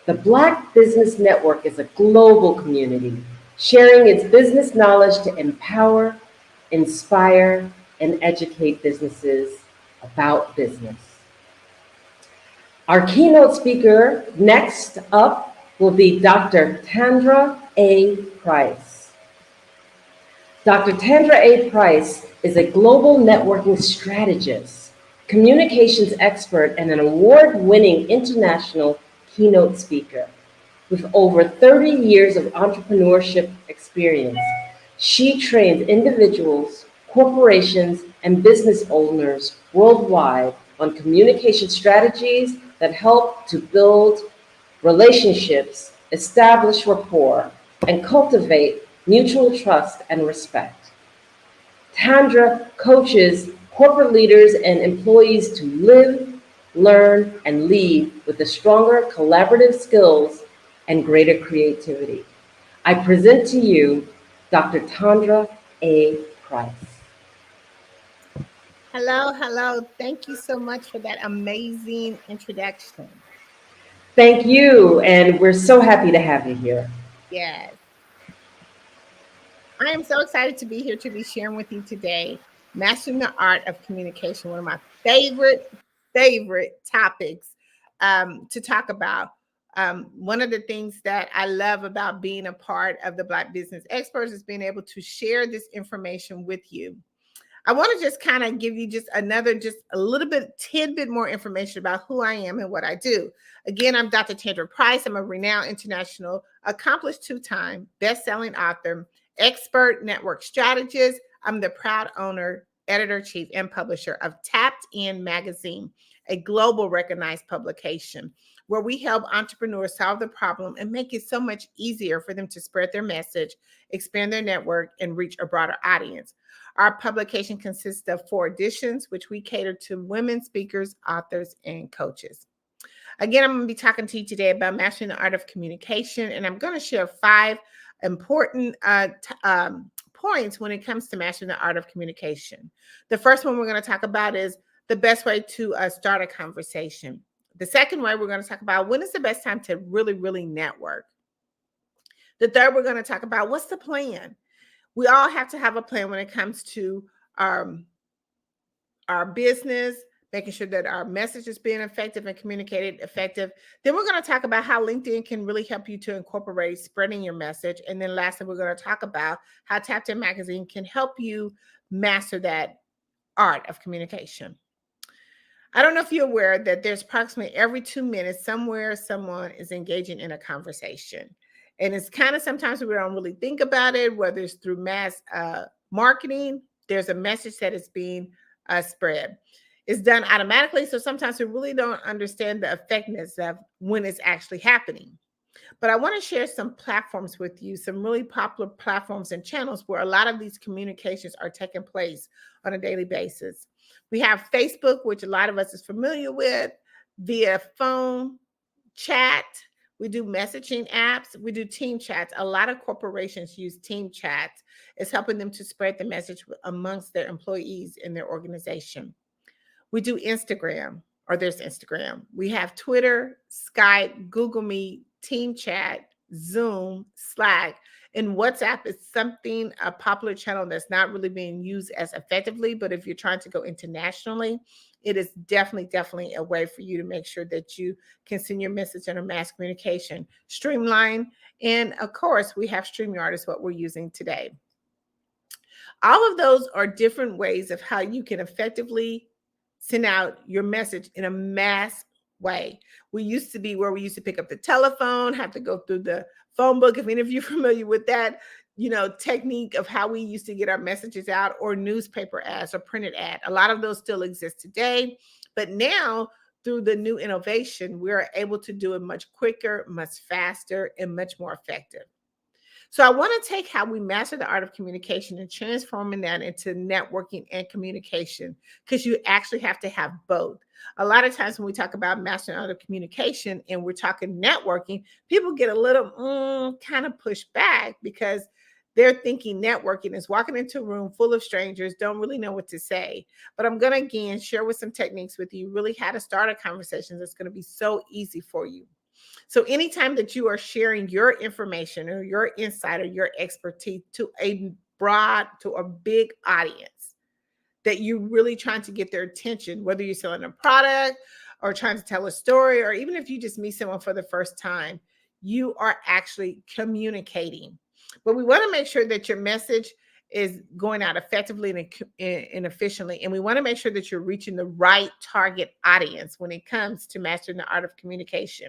The Black Business Network is a global community, sharing its business knowledge to empower, inspire, and educate businesses about business. Our keynote speaker next up will be Dr. Tandra A. Price. Dr. Tandra A. Price is a global networking strategist, communications expert, and an award-winning international keynote speaker. With over 30 years of entrepreneurship experience, she trains individuals, corporations, and business owners worldwide on communication strategies that help to build relationships, establish rapport, and cultivate mutual trust and respect. Tandra coaches corporate leaders and employees to live, learn, and lead with the stronger collaborative skills and greater creativity. I present to you Dr. Tandra A. Price. Hello, hello. Thank you so much for that amazing introduction. Thank you, and we're so happy to have you here. Yes. I am so excited to be here to be sharing with you today, Mastering the Art of Communication, one of my favorite topics to talk about. One of the things that I love about being a part of the Black Business Experts is being able to share this information with you. I want to just kind of give you just a little bit, tidbit more information about who I am and what I do. Again, I'm Dr. Tandra Price. I'm a renowned international, accomplished 2-time best-selling author, expert network strategist. I'm the proud owner, editor-chief, and publisher of Tapped In Magazine, a global recognized publication where we help entrepreneurs solve the problem and make it so much easier for them to spread their message, expand their network, and reach a broader audience. Our publication consists of 4 editions, which we cater to women speakers, authors, and coaches. Again, I'm going to be talking to you today about mastering the art of communication, and I'm going to share 5 important points when it comes to mastering the art of communication. The first one we're going to talk about is the best way to start a conversation. The second way we're going to talk about when is the best time to really, really network. The third, we're going to talk about what's the plan. We all have to have a plan when it comes to our business, making sure that our message is being effective and communicated effective. Then we're going to talk about how LinkedIn can really help you to incorporate spreading your message. And then lastly, we're going to talk about how Tapped In Magazine can help you master that art of communication. I don't know if you're aware that there's approximately every 2 minutes somewhere someone is engaging in a conversation. And it's kind of sometimes we don't really think about it, whether it's through mass marketing, there's a message that is being spread. It's done automatically, so sometimes we really don't understand the effectiveness of when it's actually happening. But I want to share some platforms with you, some really popular platforms and channels where a lot of these communications are taking place on a daily basis. We have Facebook, which a lot of us is familiar with, via phone, chat. We do messaging apps. We do team chats. A lot of corporations use team chats. It's helping them to spread the message amongst their employees in their organization. We do Instagram, or there's Instagram. We have Twitter, Skype, Google Meet, Team Chat, Zoom, Slack, and WhatsApp is a popular channel that's not really being used as effectively, but if you're trying to go internationally, it is definitely a way for you to make sure that you can send your message in a mass communication, streamline, and of course, we have StreamYard is what we're using today. All of those are different ways of how you can effectively send out your message in a mass way. We used to be where we used to pick up the telephone, have to go through the phone book. If any of you are familiar with that, technique of how we used to get our messages out, or newspaper ads or printed ad. A lot of those still exist today, but now through the new innovation, we're able to do it much quicker, much faster, and much more effective. So I want to take how we master the art of communication and transforming that into networking and communication, because you actually have to have both. A lot of times when we talk about mastering the art of communication and we're talking networking, people get a little kind of pushed back because they're thinking networking is walking into a room full of strangers, don't really know what to say. But I'm going to, again, share with some techniques with you, really how to start a conversation that's going to be so easy for you. So anytime that you are sharing your information or your insight or your expertise to a big audience, that you're really trying to get their attention, whether you're selling a product or trying to tell a story, or even if you just meet someone for the first time, you are actually communicating. But we want to make sure that your message is going out effectively and efficiently. And we want to make sure that you're reaching the right target audience when it comes to mastering the art of communication.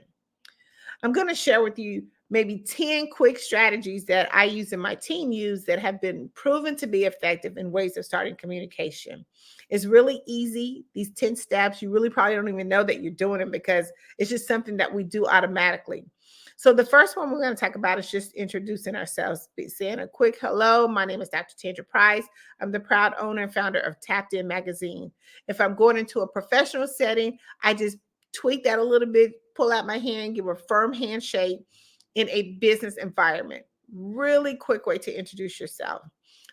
I'm going to share with you maybe 10 quick strategies that I use and my team use that have been proven to be effective in ways of starting communication. It's really easy. These 10 steps, you really probably don't even know that you're doing them because it's just something that we do automatically. So the first one we're going to talk about is just introducing ourselves, saying a quick hello. My name is Dr. Tandra Price. I'm the proud owner and founder of Tapped In Magazine. If I'm going into a professional setting, I just tweak that a little bit, pull out my hand, give a firm handshake in a business environment. Really quick way to introduce yourself.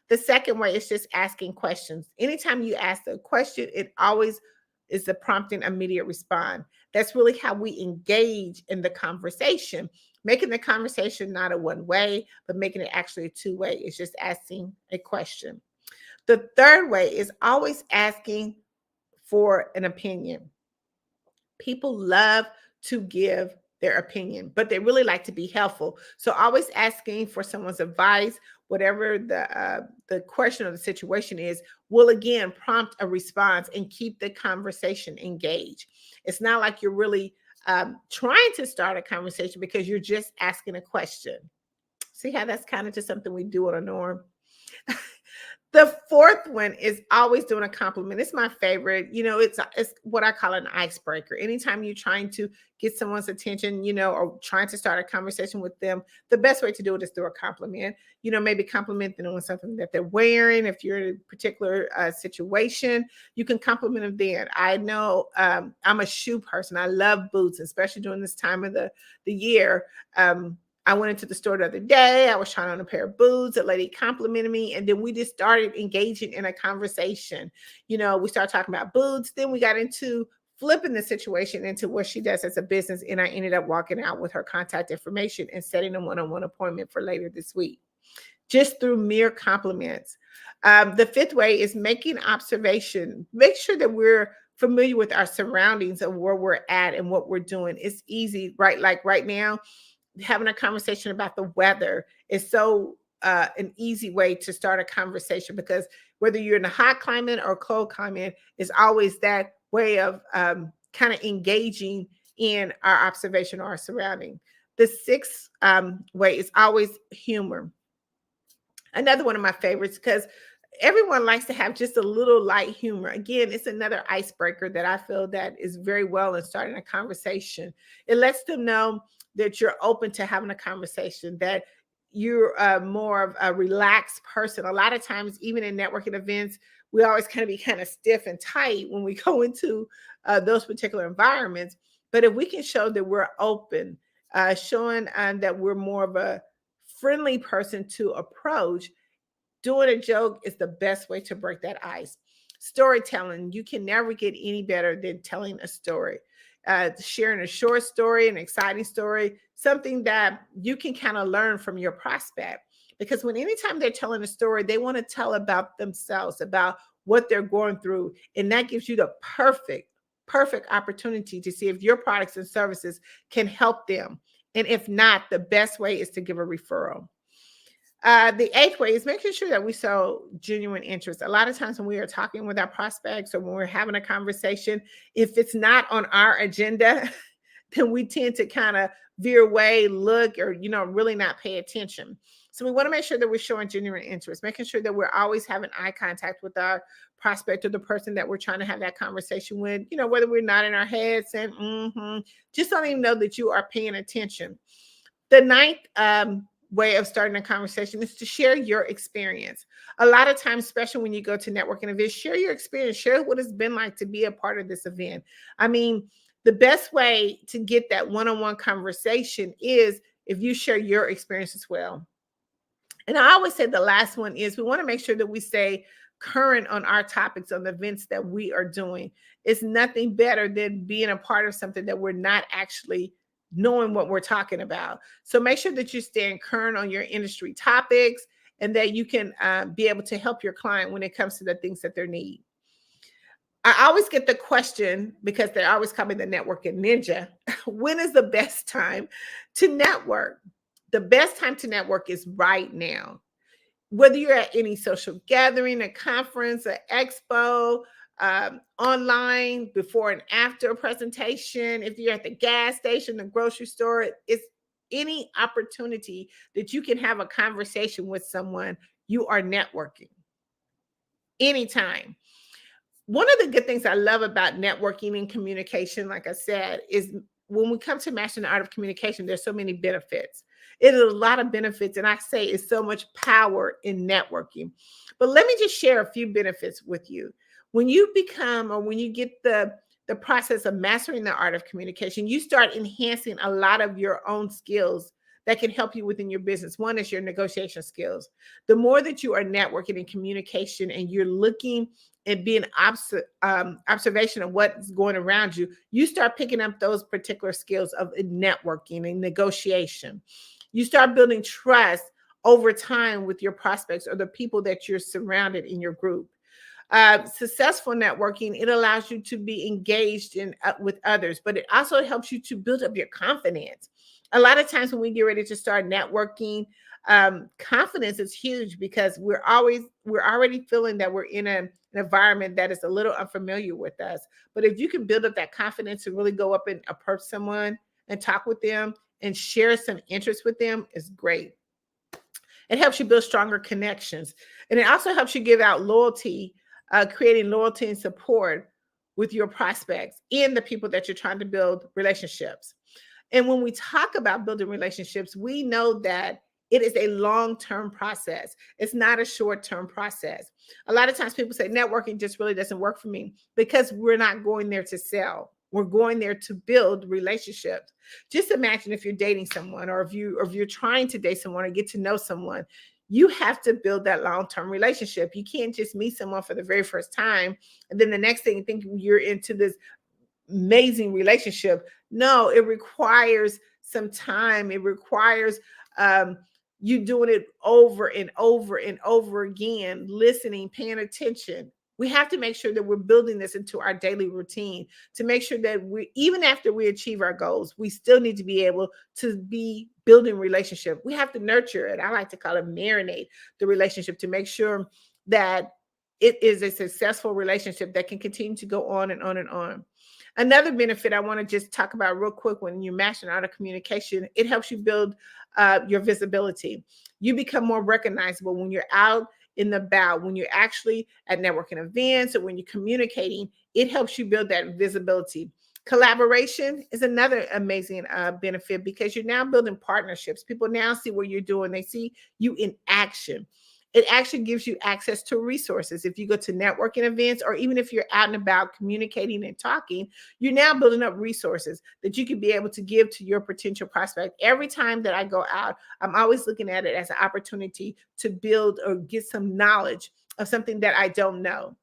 The second way is just asking questions. Anytime you ask a question, it always is the prompting immediate response. That's really how we engage in the conversation, making the conversation not a one way, but making it actually a two-way. It's just asking a question. The third way is always asking for an opinion. People love to give their opinion, but they really like to be helpful. So always asking for someone's advice, whatever the question or the situation is, will again prompt a response and keep the conversation engaged. It's not like you're really trying to start a conversation because you're just asking a question. See how that's kind of just something we do on a norm. The fourth one is always doing a compliment. It's my favorite. It's what I call an icebreaker. Anytime you're trying to get someone's attention, or trying to start a conversation with them, the best way to do it is through a compliment. Maybe compliment them on something that they're wearing. If you're in a particular situation, you can compliment them then. I know I'm a shoe person. I love boots, especially during this time of the year. I went into the store the other day. I was trying on a pair of boots. A lady complimented me. And then we just started engaging in a conversation. We started talking about boots. Then we got into flipping the situation into what she does as a business. And I ended up walking out with her contact information and setting a one-on-one appointment for later this week, just through mere compliments. The fifth way is making observation. Make sure that we're familiar with our surroundings and where we're at and what we're doing. It's easy, right? Like right now, having a conversation about the weather is so an easy way to start a conversation, because whether you're in a hot climate or cold climate, is always that way of kind of engaging in our observation or our surrounding. The sixth way is always humor. Another one of my favorites, because everyone likes to have just a little light humor. Again, it's another icebreaker that I feel that is very well in starting a conversation. It lets them know that you're open to having a conversation, that you're more of a relaxed person. A lot of times, even in networking events, we always kind of be kind of stiff and tight when we go into those particular environments. But if we can show that we're open, showing that we're more of a friendly person to approach, doing a joke is the best way to break that ice. Storytelling, you can never get any better than telling a story. Sharing a short story, an exciting story, something that you can kind of learn from your prospect. Because anytime they're telling a story, they want to tell about themselves, about what they're going through. And that gives you the perfect opportunity to see if your products and services can help them. And if not, the best way is to give a referral. The eighth way is making sure that we show genuine interest. A lot of times when we are talking with our prospects or when we're having a conversation, if it's not on our agenda, then we tend to kind of veer away, look, or, really not pay attention. So we want to make sure that we're showing genuine interest, making sure that we're always having eye contact with our prospect or the person that we're trying to have that conversation with, whether we're nodding our heads and just letting them know that you are paying attention. The ninth way of starting a conversation is to share your experience. A lot of times, especially when you go to networking events, share your experience, share what it's been like to be a part of this event. I mean, the best way to get that one-on-one conversation is if you share your experience as well. And I always say the last one is we want to make sure that we stay current on our topics, on the events that we are doing. It's nothing better than being a part of something that we're not actually knowing what we're talking about. So make sure that you're staying current on your industry topics and that you can be able to help your client when it comes to the things that they need. I always get the question, because they're always coming the networking ninja, when is the best time to network? The best time to network is right now. Whether you're at any social gathering, a conference, an expo, online, before and after a presentation, if you're at the gas station, the grocery store, it's any opportunity that you can have a conversation with someone, you are networking anytime. One of the good things I love about networking and communication, like I said, is when we come to mastering the art of communication, there's so many benefits. It is a lot of benefits, and I say it's so much power in networking. But let me just share a few benefits with you. When you become, or when you get the process of mastering the art of communication, you start enhancing a lot of your own skills that can help you within your business. One is your negotiation skills. The more that you are networking and communication and you're looking and being observation of what's going around you, you start picking up those particular skills of networking and negotiation. You start building trust over time with your prospects or the people that you're surrounded in your group. Successful networking, it allows you to be engaged in with others, but it also helps you to build up your confidence. A lot of times when we get ready to start networking, confidence is huge because we're already feeling that we're in an environment that is a little unfamiliar with us. But if you can build up that confidence to really go up and approach someone and talk with them and share some interest with them, is great. It helps you build stronger connections. And it also helps you give out loyalty, creating loyalty and support with your prospects and the people that you're trying to build relationships. And when we talk about building relationships, we know that it is a long-term process. It's not a short-term process. A lot of times people say networking just really doesn't work for me because we're not going there to sell. We're going there to build relationships. Just imagine if you're dating someone, or if you're trying to date someone or get to know someone, you have to build that long-term relationship. You can't just meet someone for the very first time and then the next thing you think you're into this amazing relationship. No, it requires some time. It requires you doing it over and over and over again, listening, paying attention. We have to make sure that we're building this into our daily routine to make sure that we, even after we achieve our goals, we still need to be able to be building relationship. We have to nurture it. I like to call it marinate the relationship to make sure that it is a successful relationship that can continue to go on and on and on. Another benefit I want to just talk about real quick, when you're mastering art of communication, it helps you build your visibility. You become more recognizable when you're out in the about, when you're actually at networking events or when you're communicating. It helps you build that visibility. Collaboration is another amazing benefit because you're now building partnerships. People now see what you're doing. They see you in action. It actually gives you access to resources. If you go to networking events, or even if you're out and about communicating and talking, you're now building up resources that you can be able to give to your potential prospect. Every time that I go out, I'm always looking at it as an opportunity to build or get some knowledge of something that I don't know.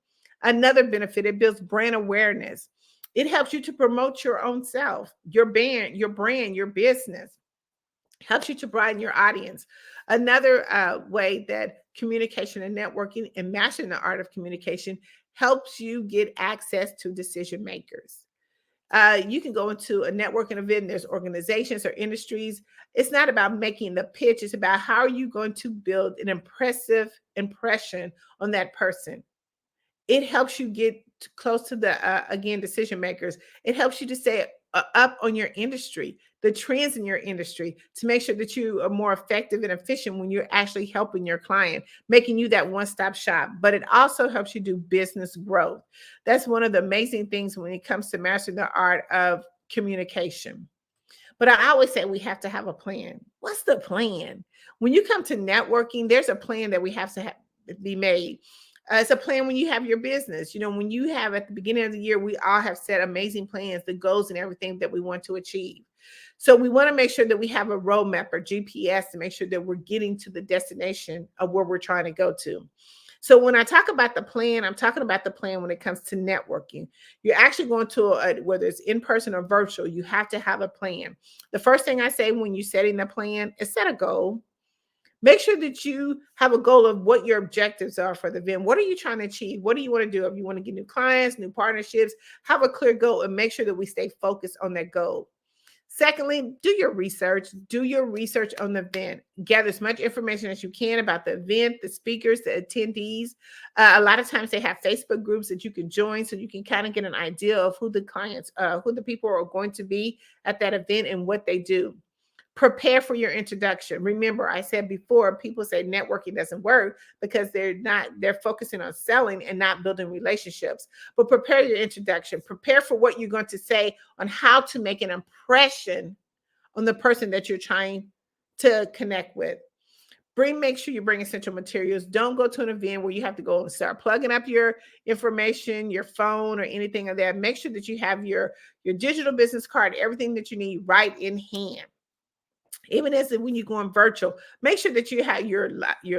Another benefit, it builds brand awareness. It helps you to promote your own self, your brand, your business. Helps you to broaden your audience. Another way that communication and networking and mastering the art of communication helps you get access to decision makers. You can go into a networking event. There's organizations or industries. It's not about making the pitch. It's about how are you going to build an impressive impression on that person. It helps you get close to the, again, decision makers. It helps you to stay up on your industry, the trends in your industry, to make sure that you are more effective and efficient when you're actually helping your client, making you that one-stop shop. But it also helps you do business growth. That's one of the amazing things when it comes to mastering the art of communication. But I always say we have to have a plan. What's the plan? When you come to networking, there's a plan that we have to be made. It's a plan when you have your business. You know, when you have at the beginning of the year, we all have set amazing plans, the goals and everything that we want to achieve. So we want to make sure that we have a roadmap or GPS to make sure that we're getting to the destination of where we're trying to go to. So when I talk about the plan, I'm talking about the plan when it comes to networking. You're actually going to, whether it's in person or virtual, you have to have a plan. The first thing I say when you're setting the plan is set a goal. Make sure that you have a goal of what your objectives are for the event. What are you trying to achieve? What do you want to do? If you want to get new clients, new partnerships, have a clear goal and make sure that we stay focused on that goal. Secondly, do your research. Do your research on the event. Gather as much information as you can about the event, the speakers, the attendees. A lot of times they have Facebook groups that you can join so you can kind of get an idea of who the clients, who the people are going to be at that event and what they do. Prepare for your introduction. Remember, I said before, people say networking doesn't work because they're focusing on selling and not building relationships. But prepare your introduction. Prepare for what you're going to say on how to make an impression on the person that you're trying to connect with. Make sure you bring essential materials. Don't go to an event where you have to go and start plugging up your information, your phone or anything of that. Make sure that you have your digital business card, everything that you need right in hand. Even as when you're going virtual, make sure that you have your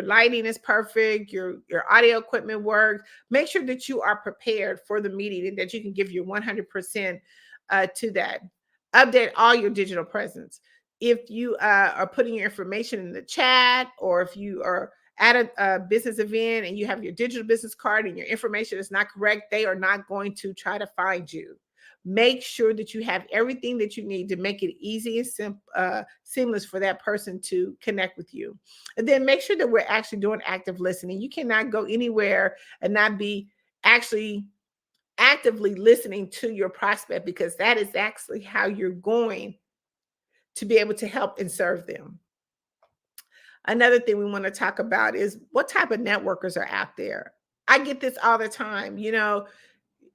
lighting is perfect, your audio equipment works. Make sure that you are prepared for the meeting and that you can give your 100% to that. Update all your digital presence. If you are putting your information in the chat, or if you are at a business event and you have your digital business card and your information is not correct, they are not going to try to find you. Make sure that you have everything that you need to make it easy and seamless for that person to connect with you. And then make sure that we're actually doing active listening. You cannot go anywhere and not be actually actively listening to your prospect, because that is actually how you're going to be able to help and serve them. Another thing we want to talk about is what type of networkers are out there. I get this all the time. You know,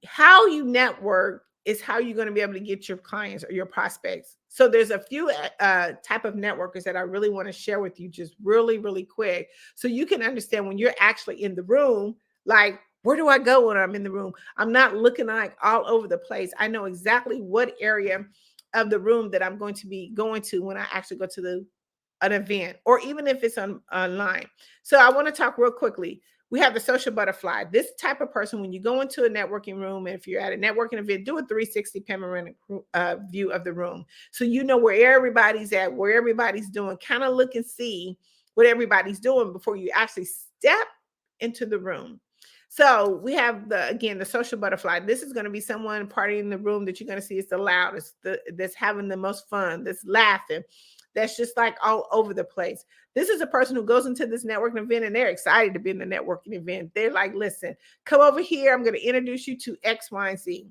how you network is how you're going to be able to get your clients or your prospects. So there's a few type of networkers that I really want to share with you just really, really quick, so you can understand when you're actually in the room, like, where do I go when I'm in the room? I'm not looking like all over the place. I know exactly what area of the room that I'm going to be going to when I actually go to an event, or even if it's online. So I want to talk real quickly. We have the social butterfly. This type of person, when you go into a networking room, and if you're at a networking event, do a 360 panoramic view of the room, so you know where everybody's at, where everybody's doing. Kind of look and see what everybody's doing before you actually step into the room. So we have the social butterfly. This is going to be someone partying in the room that you're going to see is the loudest, that's having the most fun, that's laughing, that's just like all over the place. This is a person who goes into this networking event and they're excited to be in the networking event. They're like, listen, come over here. I'm going to introduce you to X, Y, and Z.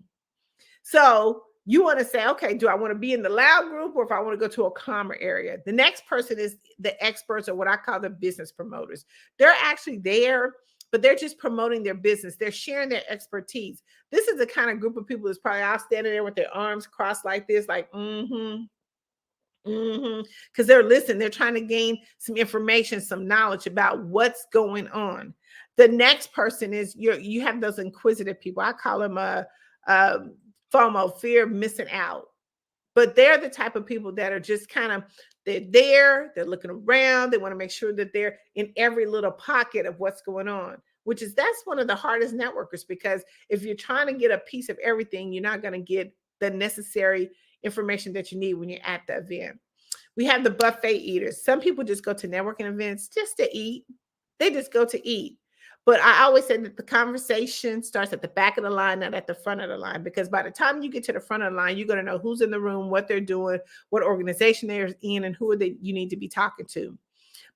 So you want to say, okay, do I want to be in the loud group, or if I want to go to a calmer area? The next person is the experts, or what I call the business promoters. They're actually there, but they're just promoting their business. They're sharing their expertise. This is the kind of group of people that's probably all standing there with their arms crossed like this, like, because they're listening. They're trying to gain some information, some knowledge about what's going on. The next person is you have those inquisitive people. I call them FOMO, fear of missing out. But they're the type of people that are just they're looking around. They want to make sure that they're in every little pocket of what's going on, that's one of the hardest networkers, because if you're trying to get a piece of everything, you're not going to get the necessary information that you need when you're at the event. We have the buffet eaters. Some people just go to networking events just to eat. They just go to eat. But I always say that the conversation starts at the back of the line, not at the front of the line, because by the time you get to the front of the line, you're going to know who's in the room, what they're doing, what organization they're in, and who you need to be talking to.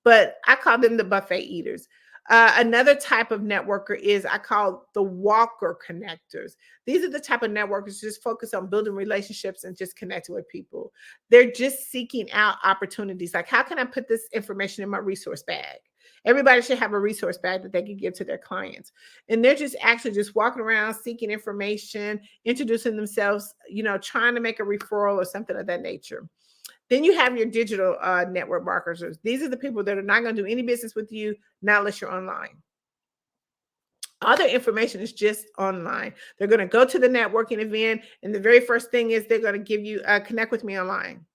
But I call them the buffet eaters. Another type of networker is I call the walker connectors. These are the type of networkers just focus on building relationships and just connecting with people. They're just seeking out opportunities. Like, how can I put this information in my resource bag? Everybody should have a resource bag that they can give to their clients. And they're just actually just walking around seeking information, introducing themselves, trying to make a referral or something of that nature. Then you have your digital network marketers. These are the people that are not going to do any business with you, not unless you're online. All their information is just online. They're going to go to the networking event, and the very first thing is they're going to give you connect with me online.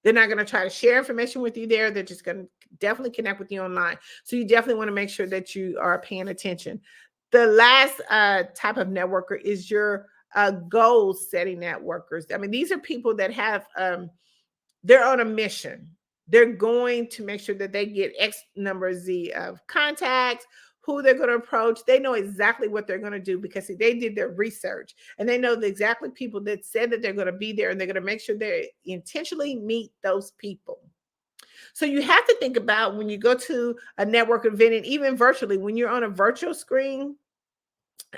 They're not going to try to share information with you there. They're just going to definitely connect with you online. So you definitely want to make sure that you are paying attention. The last type of networker is your goal setting networkers. I mean, these are people that have they're on a mission. They're going to make sure that they get X number Z of contacts, who they're going to approach. They know exactly what they're going to do, because they did their research, and they know exactly people that said that they're going to be there, and they're going to make sure they intentionally meet those people. So you have to think about when you go to a network event, and even virtually, when you're on a virtual screen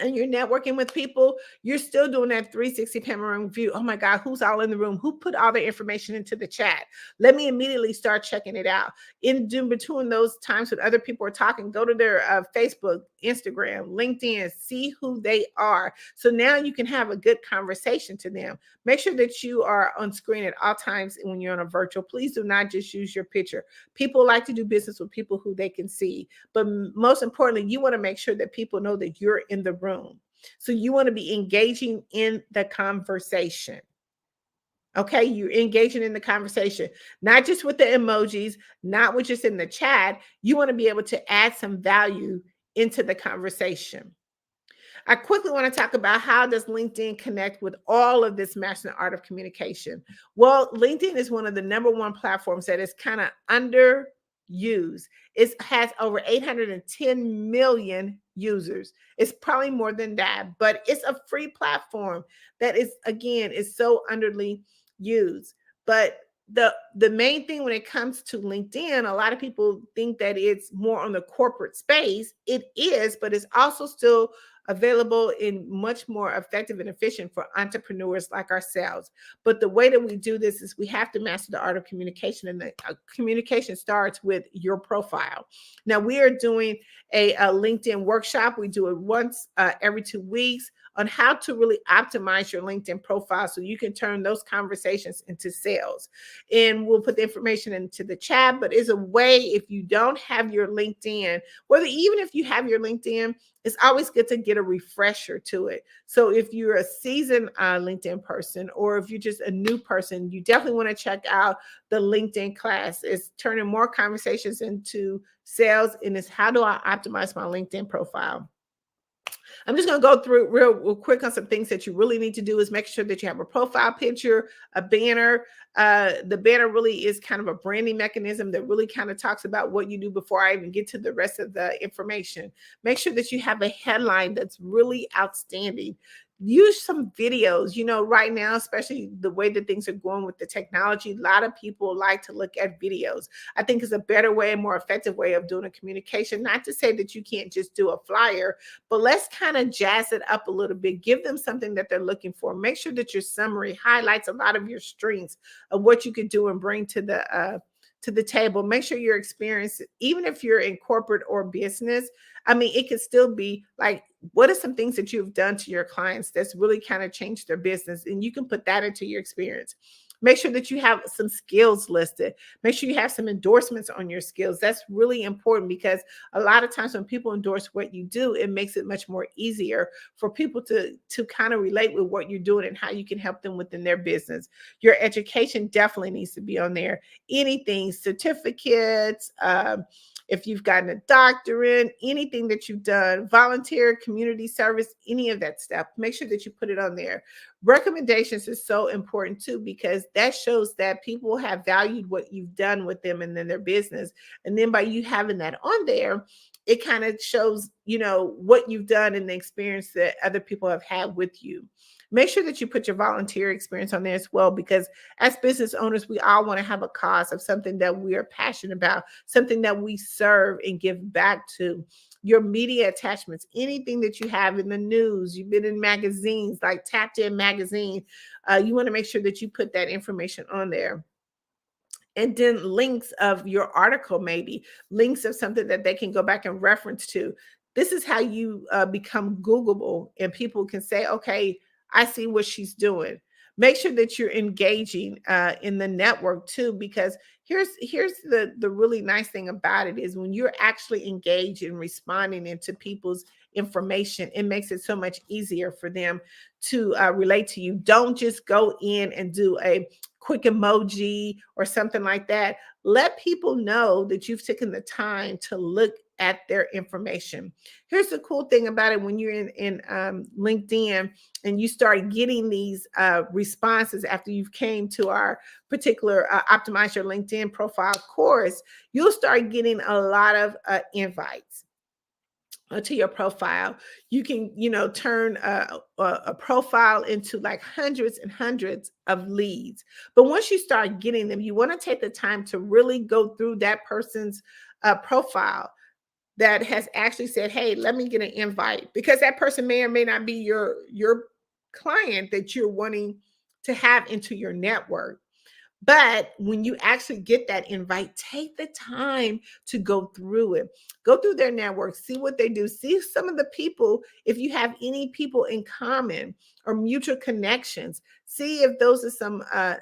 and you're networking with people, you're still doing that 360 panoramic view. Oh my God, who's all in the room? Who put all their information into the chat? Let me immediately start checking it out. In between those times when other people are talking, go to their Facebook, Instagram, LinkedIn, see who they are. So now you can have a good conversation to them. Make sure that you are on screen at all times when you're on a virtual. Please do not just use your picture. People like to do business with people who they can see. But most importantly, you want to make sure that people know that you're in the room. So you want to be engaging in the conversation. Okay, you're engaging in the conversation, not just with the emojis, not with just in the chat. You want to be able to add some value into the conversation. I quickly want to talk about how does LinkedIn connect with all of this mastering the art of communication. Well, LinkedIn is one of the #1 platforms that is kind of underutilized used. It has over 810 million users. It's probably more than that, but it's a free platform that is, again, is so underly used. But the main thing when it comes to LinkedIn, a lot of people think that it's more on the corporate space. It is, but it's also still available in much more effective and efficient for entrepreneurs like ourselves. But the way that we do this is we have to master the art of communication, and the communication starts with your profile. Now, we are doing a LinkedIn workshop. We do it once every 2 weeks on how to really optimize your LinkedIn profile so you can turn those conversations into sales. And we'll put the information into the chat, but it's a way, if you don't have your LinkedIn, whether even if you have your LinkedIn, it's always good to get a refresher to it. So if you're a seasoned LinkedIn person, or if you're just a new person, you definitely want to check out the LinkedIn class. It's turning more conversations into sales, and it's how do I optimize my LinkedIn profile. I'm just going to go through real quick on some things that you really need to do. Is make sure that you have a profile picture, a banner. The banner really is kind of a branding mechanism that really kind of talks about what you do before I even get to the rest of the information. Make sure that you have a headline that's really outstanding. Use some videos. You know, right now, especially the way that things are going with the technology, a lot of people like to look at videos. I think it's a better way, a more effective way of doing a communication. Not to say that you can't just do a flyer, but let's kind of jazz it up a little bit. Give them something that they're looking for. Make sure that your summary highlights a lot of your strengths of what you could do and bring to the table. Make sure your experience, even if you're in corporate or business, I mean, it could still be like, what are some things that you've done to your clients that's really kind of changed their business? And you can put that into your experience. Make sure that you have some skills listed. Make sure you have some endorsements on your skills. That's really important, because a lot of times when people endorse what you do, it makes it much more easier for people to kind of relate with what you're doing and how you can help them within their business. Your education definitely needs to be on there. Anything, certificates, if you've gotten a doctorate, anything that you've done, volunteer, community service, any of that stuff, make sure that you put it on there. Recommendations is so important too, because that shows that people have valued what you've done with them and then their business. And then by you having that on there, it kind of shows, you know, what you've done and the experience that other people have had with you. Make sure that you put your volunteer experience on there as well, because as business owners, we all want to have a cause of something that we are passionate about, something that we serve and give back to. Your media attachments, anything that you have in the news, you've been in magazines like Tapped In Magazine, you want to make sure that you put that information on there. And then links of your article, maybe links of something that they can go back and reference to. This is how you become Googleable, and people can say, okay, I see what she's doing. Make sure that you're engaging in the network too, because here's the really nice thing about it is when you're actually engaged in responding into people's information, it makes it so much easier for them to relate to you. Don't just go in and do a quick emoji or something like that. Let people know that you've taken the time to look at their information. Here's the cool thing about it: when you're in LinkedIn and you start getting these responses after you've came to our particular Optimize Your LinkedIn Profile course, you'll start getting a lot of invites to your profile. You can, you know, turn a profile into like hundreds and hundreds of leads. But once you start getting them, you want to take the time to really go through that person's profile that has actually said, hey, let me get an invite, because that person may or may not be your client that you're wanting to have into your network. But when you actually get that invite, take the time to go through it. Go through their network, see what they do, see some of the people, if you have any people in common or mutual connections, see if those are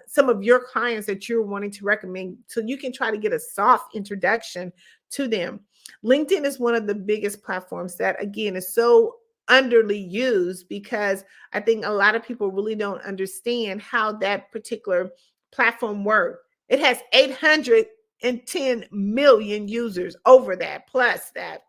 some of your clients that you're wanting to recommend, so you can try to get a soft introduction to them. LinkedIn is one of the biggest platforms that, again, is so underly used, because I think a lot of people really don't understand how that particular platform work. It has 810 million users over that, plus that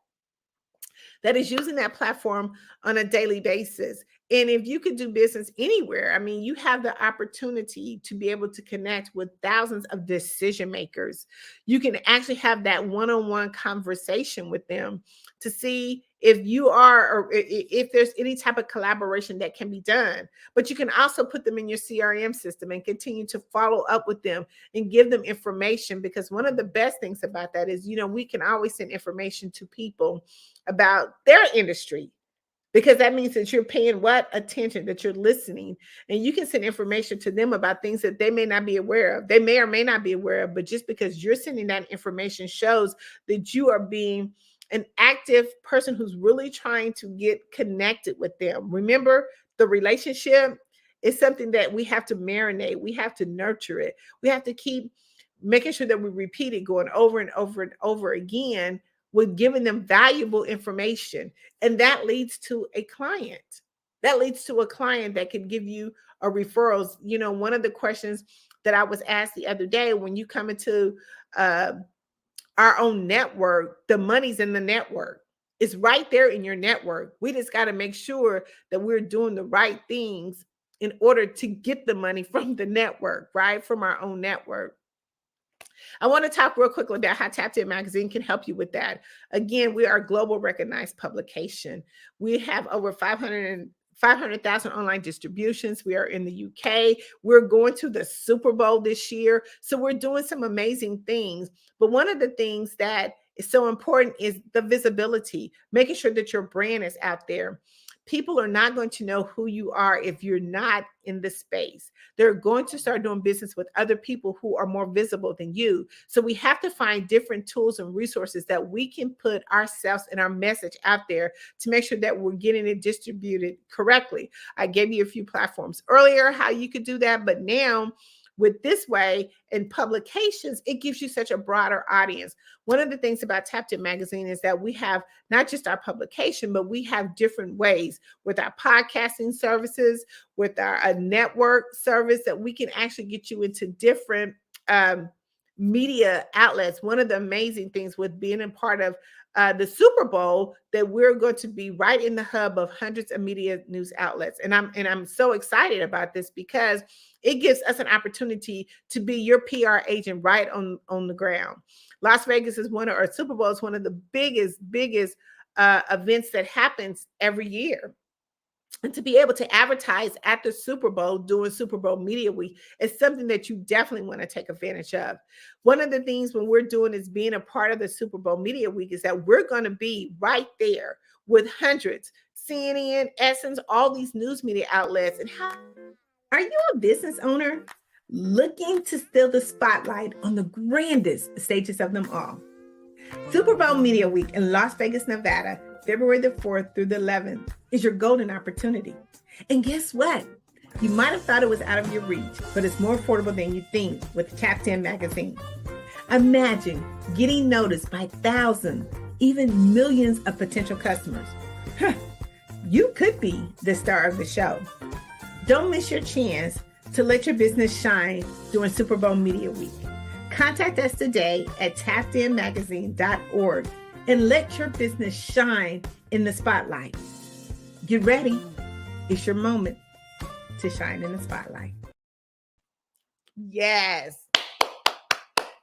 is using that platform on a daily basis. And if you could do business anywhere, I mean, you have the opportunity to be able to connect with thousands of decision makers. You can actually have that one-on-one conversation with them to see if you are, or if there's any type of collaboration that can be done. But you can also put them in your CRM system and continue to follow up with them and give them information, because one of the best things about that is, we can always send information to people about their industry, because that means that you're paying attention, that you're listening, and you can send information to them about things that they may not be aware of. They may or may not be aware of, but just because you're sending that information shows that you are being an active person who's really trying to get connected with them. Remember, the relationship is something that we have to marinate. We have to nurture it. We have to keep making sure that we repeat it, going over and over and over again, with giving them valuable information. And that leads to a client. That leads to a client that can give you a referrals. One of the questions that I was asked the other day, when you come into our own network, the money's in the network. It's right there in your network. We just got to make sure that we're doing the right things in order to get the money from the network, right? From our own network. I want to talk real quickly about how Tapped In Magazine can help you with that. Again, we are a global recognized publication. We have over 500,000 online distributions. We are in the UK. We're going to the Super Bowl this year. So we're doing some amazing things. But one of the things that is so important is the visibility, making sure that your brand is out there. People are not going to know who you are if you're not in the space. They're going to start doing business with other people who are more visible than you. So we have to find different tools and resources that we can put ourselves and our message out there to make sure that we're getting it distributed correctly. I gave you a few platforms earlier how you could do that, but now with this way in publications, it gives you such a broader audience. One of the things about Tapped In Magazine is that we have not just our publication, but we have different ways with our podcasting services, with our network service, that we can actually get you into different media outlets. One of the amazing things with being a part of the Super Bowl, that we're going to be right in the hub of hundreds of media news outlets. And I'm so excited about this, because it gives us an opportunity to be your PR agent right on the ground. Las Vegas is or Super Bowl is one of the biggest events that happens every year. And to be able to advertise at the Super Bowl during Super Bowl Media Week is something that you definitely want to take advantage of. One of the things when we're doing is being a part of the Super Bowl Media Week is that we're going to be right there with hundreds, CNN, Essence, all these news media outlets. And are you a business owner looking to steal the spotlight on the grandest stages of them all? Super Bowl Media Week in Las Vegas, Nevada, February the 4th through the 11th is your golden opportunity. And guess what? You might have thought it was out of your reach, but it's more affordable than you think with Tapped In Magazine. Imagine getting noticed by thousands, even millions of potential customers. You could be the star of the show. Don't miss your chance to let your business shine during Super Bowl Media Week. Contact us today at tappedinmagazine.org and let your business shine in the spotlight. Get ready. It's your moment to shine in the spotlight. Yes.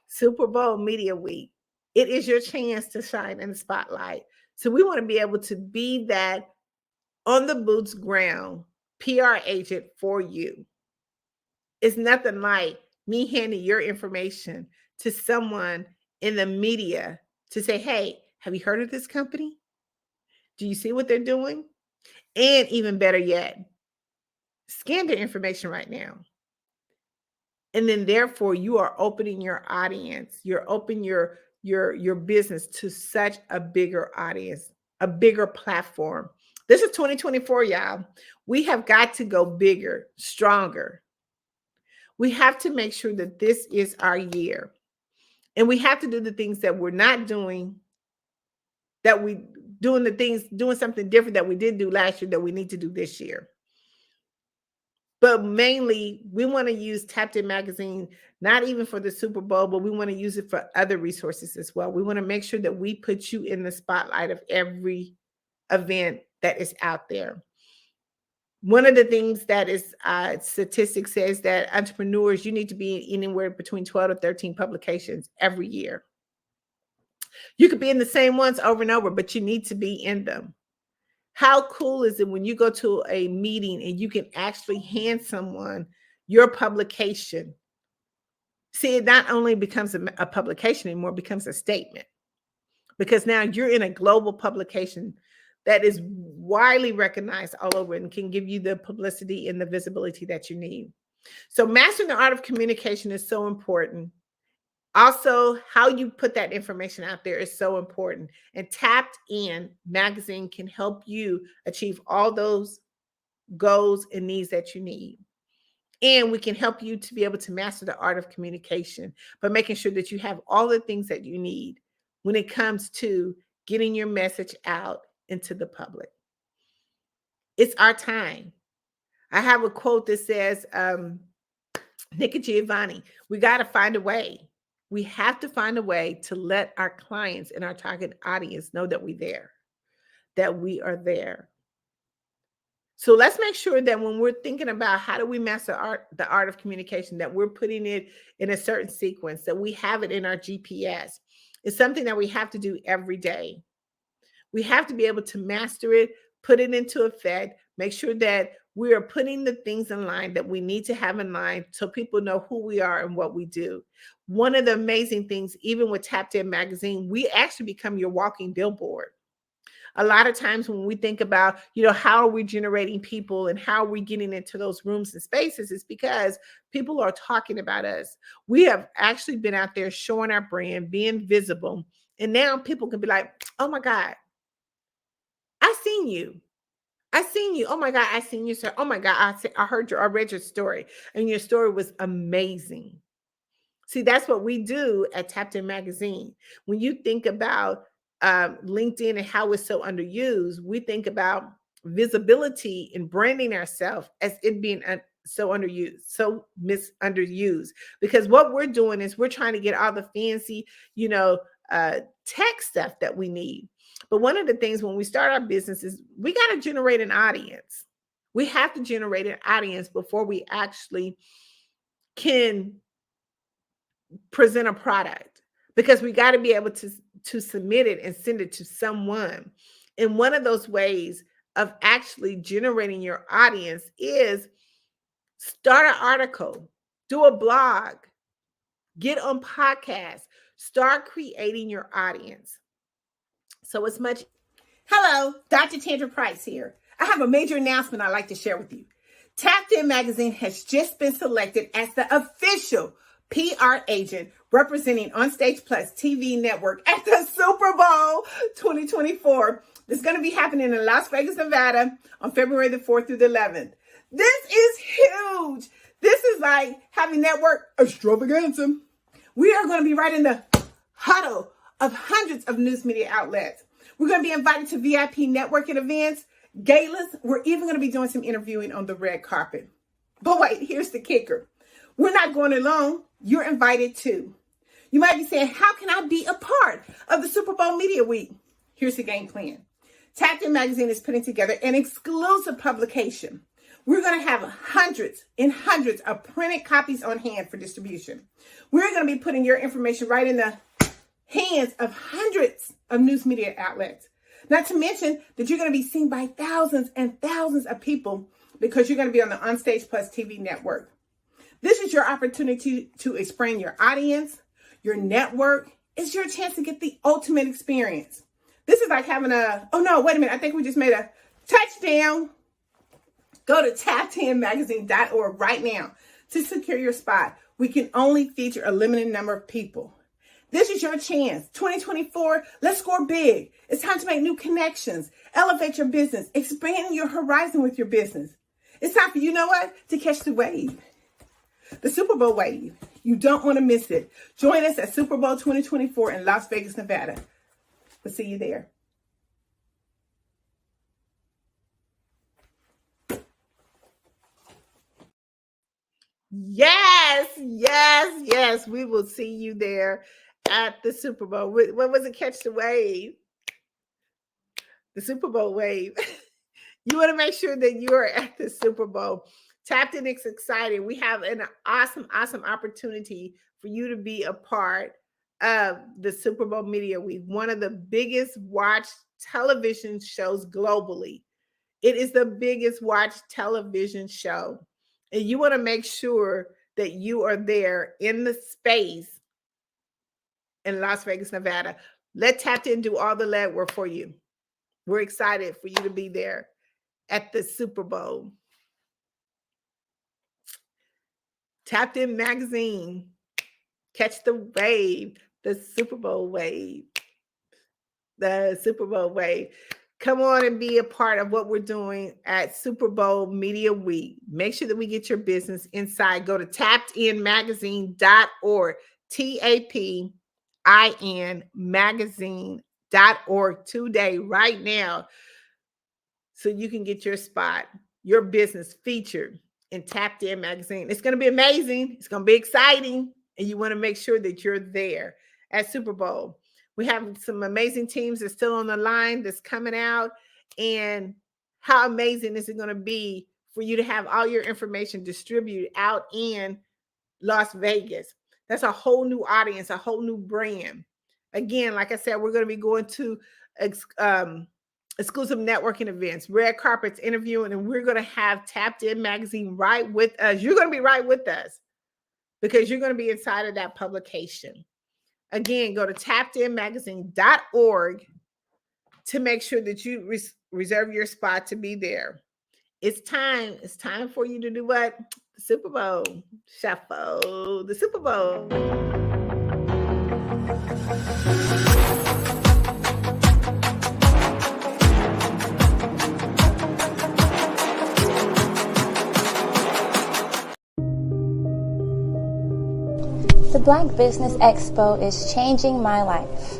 Super Bowl Media Week. It is your chance to shine in the spotlight. So we want to be able to be that on the boots ground PR agent for you. It's nothing like me handing your information to someone in the media to say, hey, have you heard of this company? Do you see what they're doing? And even better yet, scan their information right now. And then therefore you are opening your audience. You're opening your business to such a bigger audience, a bigger platform. This is 2024, y'all. We have got to go bigger, stronger. We have to make sure that this is our year. And we have to do the things that we're not doing, doing something different that we did do last year that we need to do this year. But mainly, we want to use Tapped In Magazine, not even for the Super Bowl, but we want to use it for other resources as well. We want to make sure that we put you in the spotlight of every event that is out there. One of the things that is statistics says that entrepreneurs, you need to be anywhere between 12 to 13 publications every year. You could be in the same ones over and over, but you need to be in them. How cool is it when you go to a meeting and you can actually hand someone your publication? See, it not only becomes a publication anymore, it becomes a statement, because now you're in a global publication that is widely recognized all over and can give you the publicity and the visibility that you need. So mastering the art of communication is so important. Also, how you put that information out there is so important. And Tapped In magazine can help you achieve all those goals and needs that you need. And we can help you to be able to master the art of communication by making sure that you have all the things that you need when it comes to getting your message out into the public. It's our time. I have a quote that says, Nick Giovanni, we got to find a way. We have to find a way to let our clients and our target audience know that we're there, that we are there. So let's make sure that when we're thinking about how do we master the art of communication, that we're putting it in a certain sequence, that we have it in our GPS. It's something that we have to do every day. We have to be able to master it, put it into effect, make sure that we are putting the things in line that we need to have in line so people know who we are and what we do. One of the amazing things, even with Tapped In magazine, we actually become your walking billboard. A lot of times when we think about, how are we generating people and how are we getting into those rooms and spaces, it's because people are talking about us. We have actually been out there showing our brand, being visible. And now people can be like, oh my God, I seen you. I seen you. Oh my God, I seen you, sir. Oh my God, I read your story, and your story was amazing. See, that's what we do at Tapped In magazine. When you think about LinkedIn and how it's so underused, we think about visibility and branding ourselves as it being so misunderused. Because what we're doing is we're trying to get all the fancy, tech stuff that we need. But one of the things when we start our business is we got to generate an audience. We have to generate an audience before we actually can present a product, because we got to be able to submit it and send it to someone. And one of those ways of actually generating your audience is start an article, do a blog, get on podcasts, start creating your audience. So it's much. Hello, Dr. Tandra Price here. I have a major announcement I'd like to share with you. Tapped In magazine has just been selected as the official PR agent representing Onstage Plus TV network at the Super Bowl 2024. It's going to be happening in Las Vegas, Nevada on February the 4th through the 11th. This is huge. This is like having network extravaganza. We are going to be right in the huddle of hundreds of news media outlets. We're going to be invited to VIP networking events, galas. We're even going to be doing some interviewing on the red carpet. But wait, here's the kicker. We're not going alone. You're invited too. You might be saying, how can I be a part of the Super Bowl Media Week? Here's the game plan. Tapped In magazine is putting together an exclusive publication. We're going to have hundreds and hundreds of printed copies on hand for distribution. We're going to be putting your information right in the hands of hundreds of news media outlets. Not to mention that you're going to be seen by thousands and thousands of people because you're going to be on the Onstage Plus TV network. This is your opportunity to expand your audience, your network. It's your chance to get the ultimate experience. This is like having I think we just made a touchdown. Go to tappedinmagazine.org right now to secure your spot. We can only feature a limited number of people. This is your chance. 2024, let's score big. It's time to make new connections, elevate your business, expand your horizon with your business. It's time for to catch the wave. The Super Bowl wave. You don't want to miss it. Join us at Super Bowl 2024 in Las Vegas, Nevada. We'll see you there. Yes. We will see you there at the Super Bowl. What was it? Catch the wave. The Super Bowl wave. You want to make sure that you are at the Super Bowl. Tapped In is exciting. We have an awesome opportunity for you to be a part of the Super Bowl Media Week, one of the biggest watched television shows globally. It is the biggest watched television show. And you want to make sure that you are there in the space in Las Vegas, Nevada. Let Tapped In do all the legwork for you. We're excited for you to be there at the Super Bowl. Tapped In Magazine. Catch the wave, the Super Bowl wave. The Super Bowl wave. Come on and be a part of what we're doing at Super Bowl Media Week. Make sure that we get your business inside. Go to tappedinmagazine.org, TAPIN magazine.org today, right now, so you can get your spot, your business featured in Tapped In Magazine. It's going to be amazing. It's going to be exciting. And you want to make sure that you're there at Super Bowl. We have some amazing teams that's still on the line that's coming out. And how amazing is it going to be for you to have all your information distributed out in Las Vegas? That's a whole new audience, a whole new brand. Again, like I said, we're going to be going to exclusive networking events, red carpets, interviewing, and we're going to have Tapped In Magazine right with us. You're going to be right with us because you're going to be inside of that publication. Again, go to tappedinmagazine.org to make sure that you reserve your spot to be there. It's time. It's time for you to do what? The Super Bowl Shuffle. The Super Bowl. The Black Business Expo is changing my life.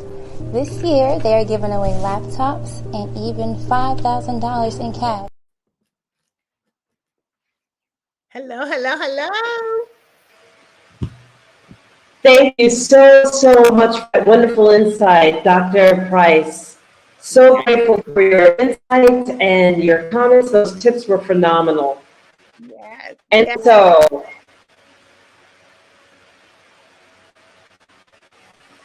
This year, they are giving away laptops and even $5,000 in cash. Hello, hello, hello. Thank you so much for that wonderful insight, Dr. Price. So grateful for your insight and your comments. Those tips were phenomenal. Yes. And yes. so,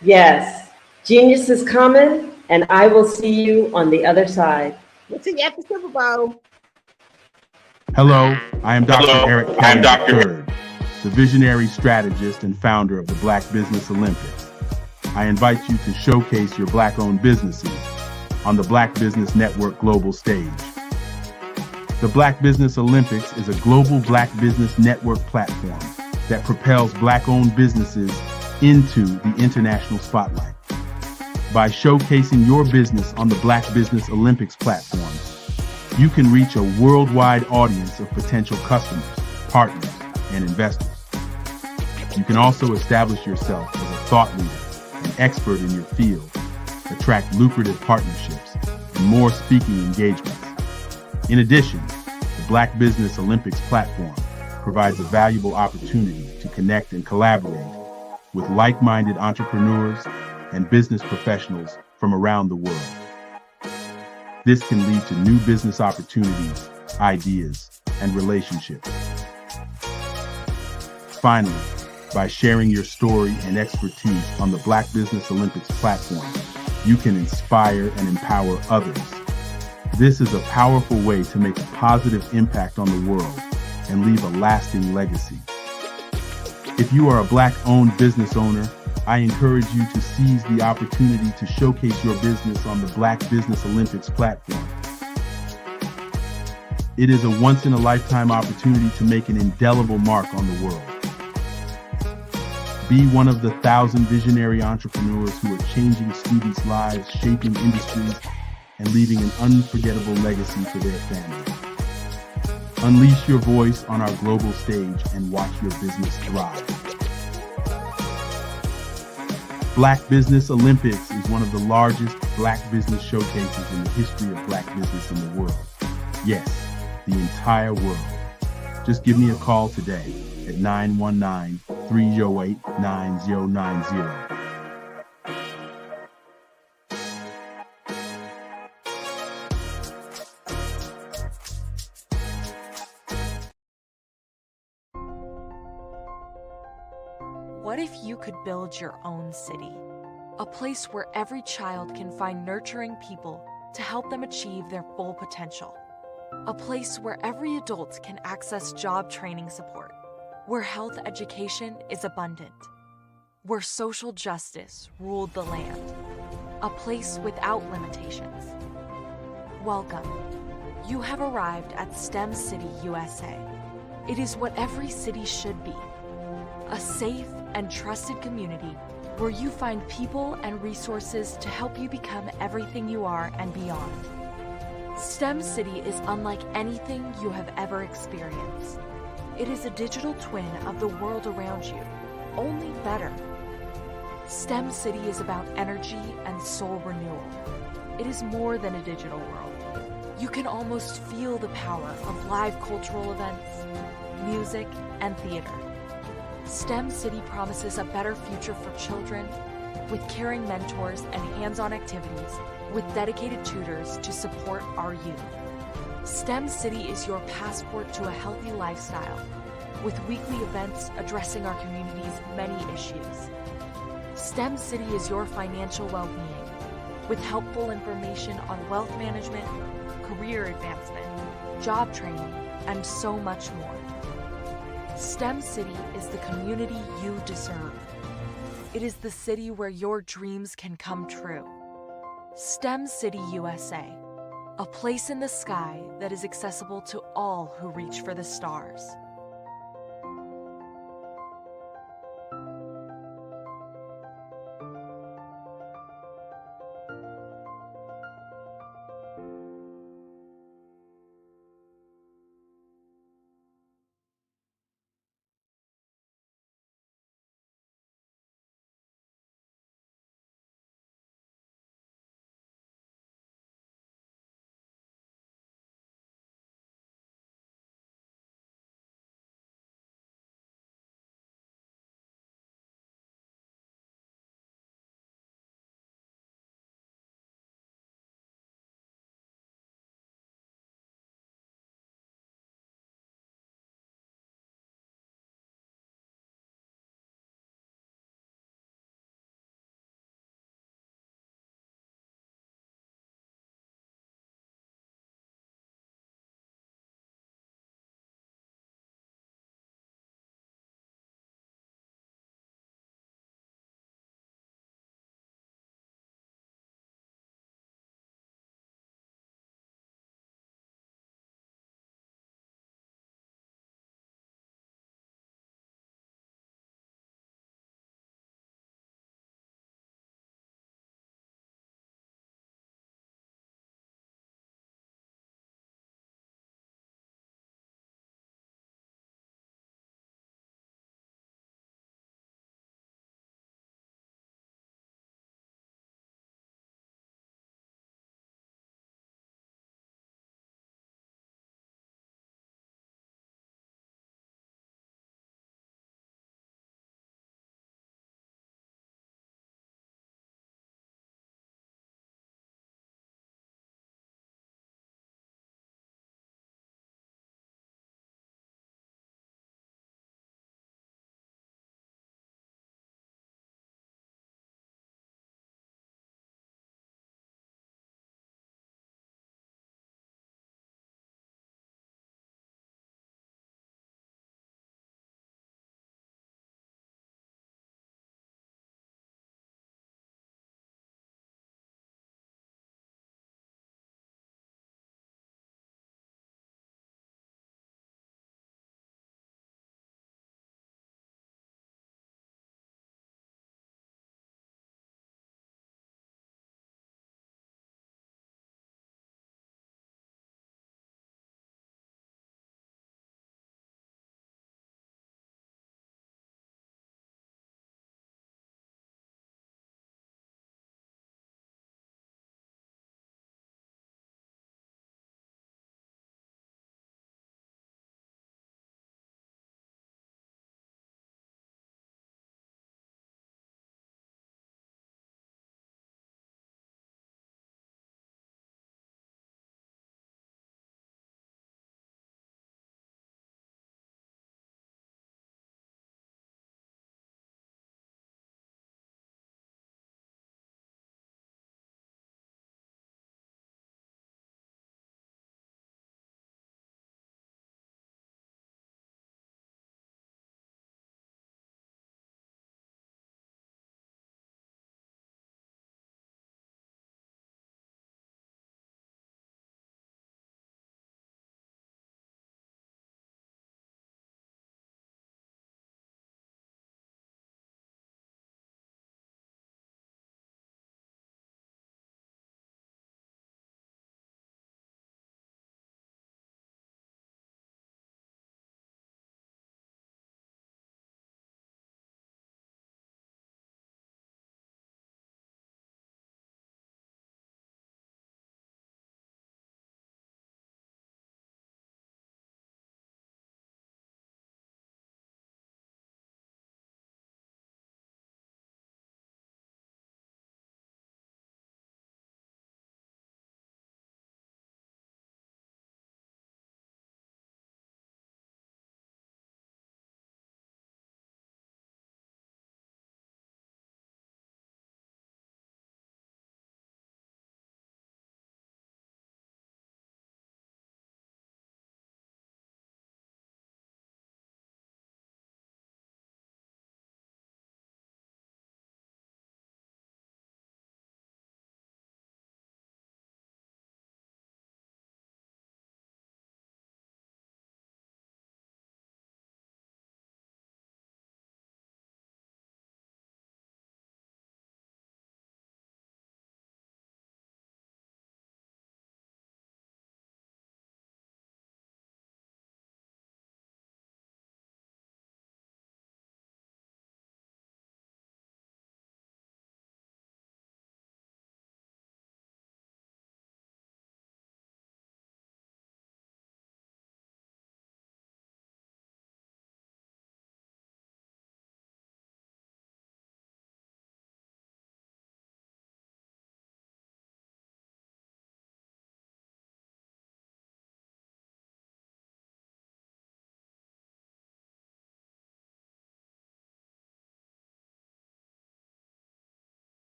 yes, genius is coming, and I will see you on the other side. We'll see you at the Super Bowl. Hello, I am Dr. Eric Kelly III, the visionary strategist and founder of the Black Business Olympics. I invite you to showcase your Black-owned businesses on the Black Business Network global stage. The Black Business Olympics is a global Black Business Network platform that propels Black-owned businesses into the international spotlight. By showcasing your business on the Black Business Olympics platform, you can reach a worldwide audience of potential customers, partners, and investors. You can also establish yourself as a thought leader, an expert in your field, attract lucrative partnerships, and more speaking engagements. In addition, the Black Business Olympics platform provides a valuable opportunity to connect and collaborate with like-minded entrepreneurs and business professionals from around the world. This can lead to new business opportunities, ideas, and relationships. Finally, by sharing your story and expertise on the Black Business Olympics platform, you can inspire and empower others. This is a powerful way to make a positive impact on the world and leave a lasting legacy. If you are a Black-owned business owner, I encourage you to seize the opportunity to showcase your business on the Black Business Olympics platform. It is a once-in-a-lifetime opportunity to make an indelible mark on the world. Be one of the 1,000 visionary entrepreneurs who are changing students' lives, shaping industries, and leaving an unforgettable legacy for their families. Unleash your voice on our global stage and watch your business thrive. Black Business Olympics is one of the largest Black business showcases in the history of Black business in the world. Yes, the entire world. Just give me a call today at 919-308-9090. What if you could build your own city? A place where every child can find nurturing people to help them achieve their full potential. A place where every adult can access job training support, where health education is abundant, where social justice ruled the land. A place without limitations. Welcome. You have arrived at STEM City, USA. It is what every city should be. A safe and trusted community where you find people and resources to help you become everything you are and beyond. STEM City is unlike anything you have ever experienced. It is a digital twin of the world around you, only better. STEM City is about energy and soul renewal. It is more than a digital world. You can almost feel the power of live cultural events, music, and theater. STEM City promises a better future for children with caring mentors and hands-on activities with dedicated tutors to support our youth. STEM City is your passport to a healthy lifestyle with weekly events addressing our community's many issues. STEM City is your financial well-being with helpful information on wealth management, career advancement, job training, and so much more. STEM City is the community you deserve. It is the city where your dreams can come true. STEM City USA, a place in the sky that is accessible to all who reach for the stars.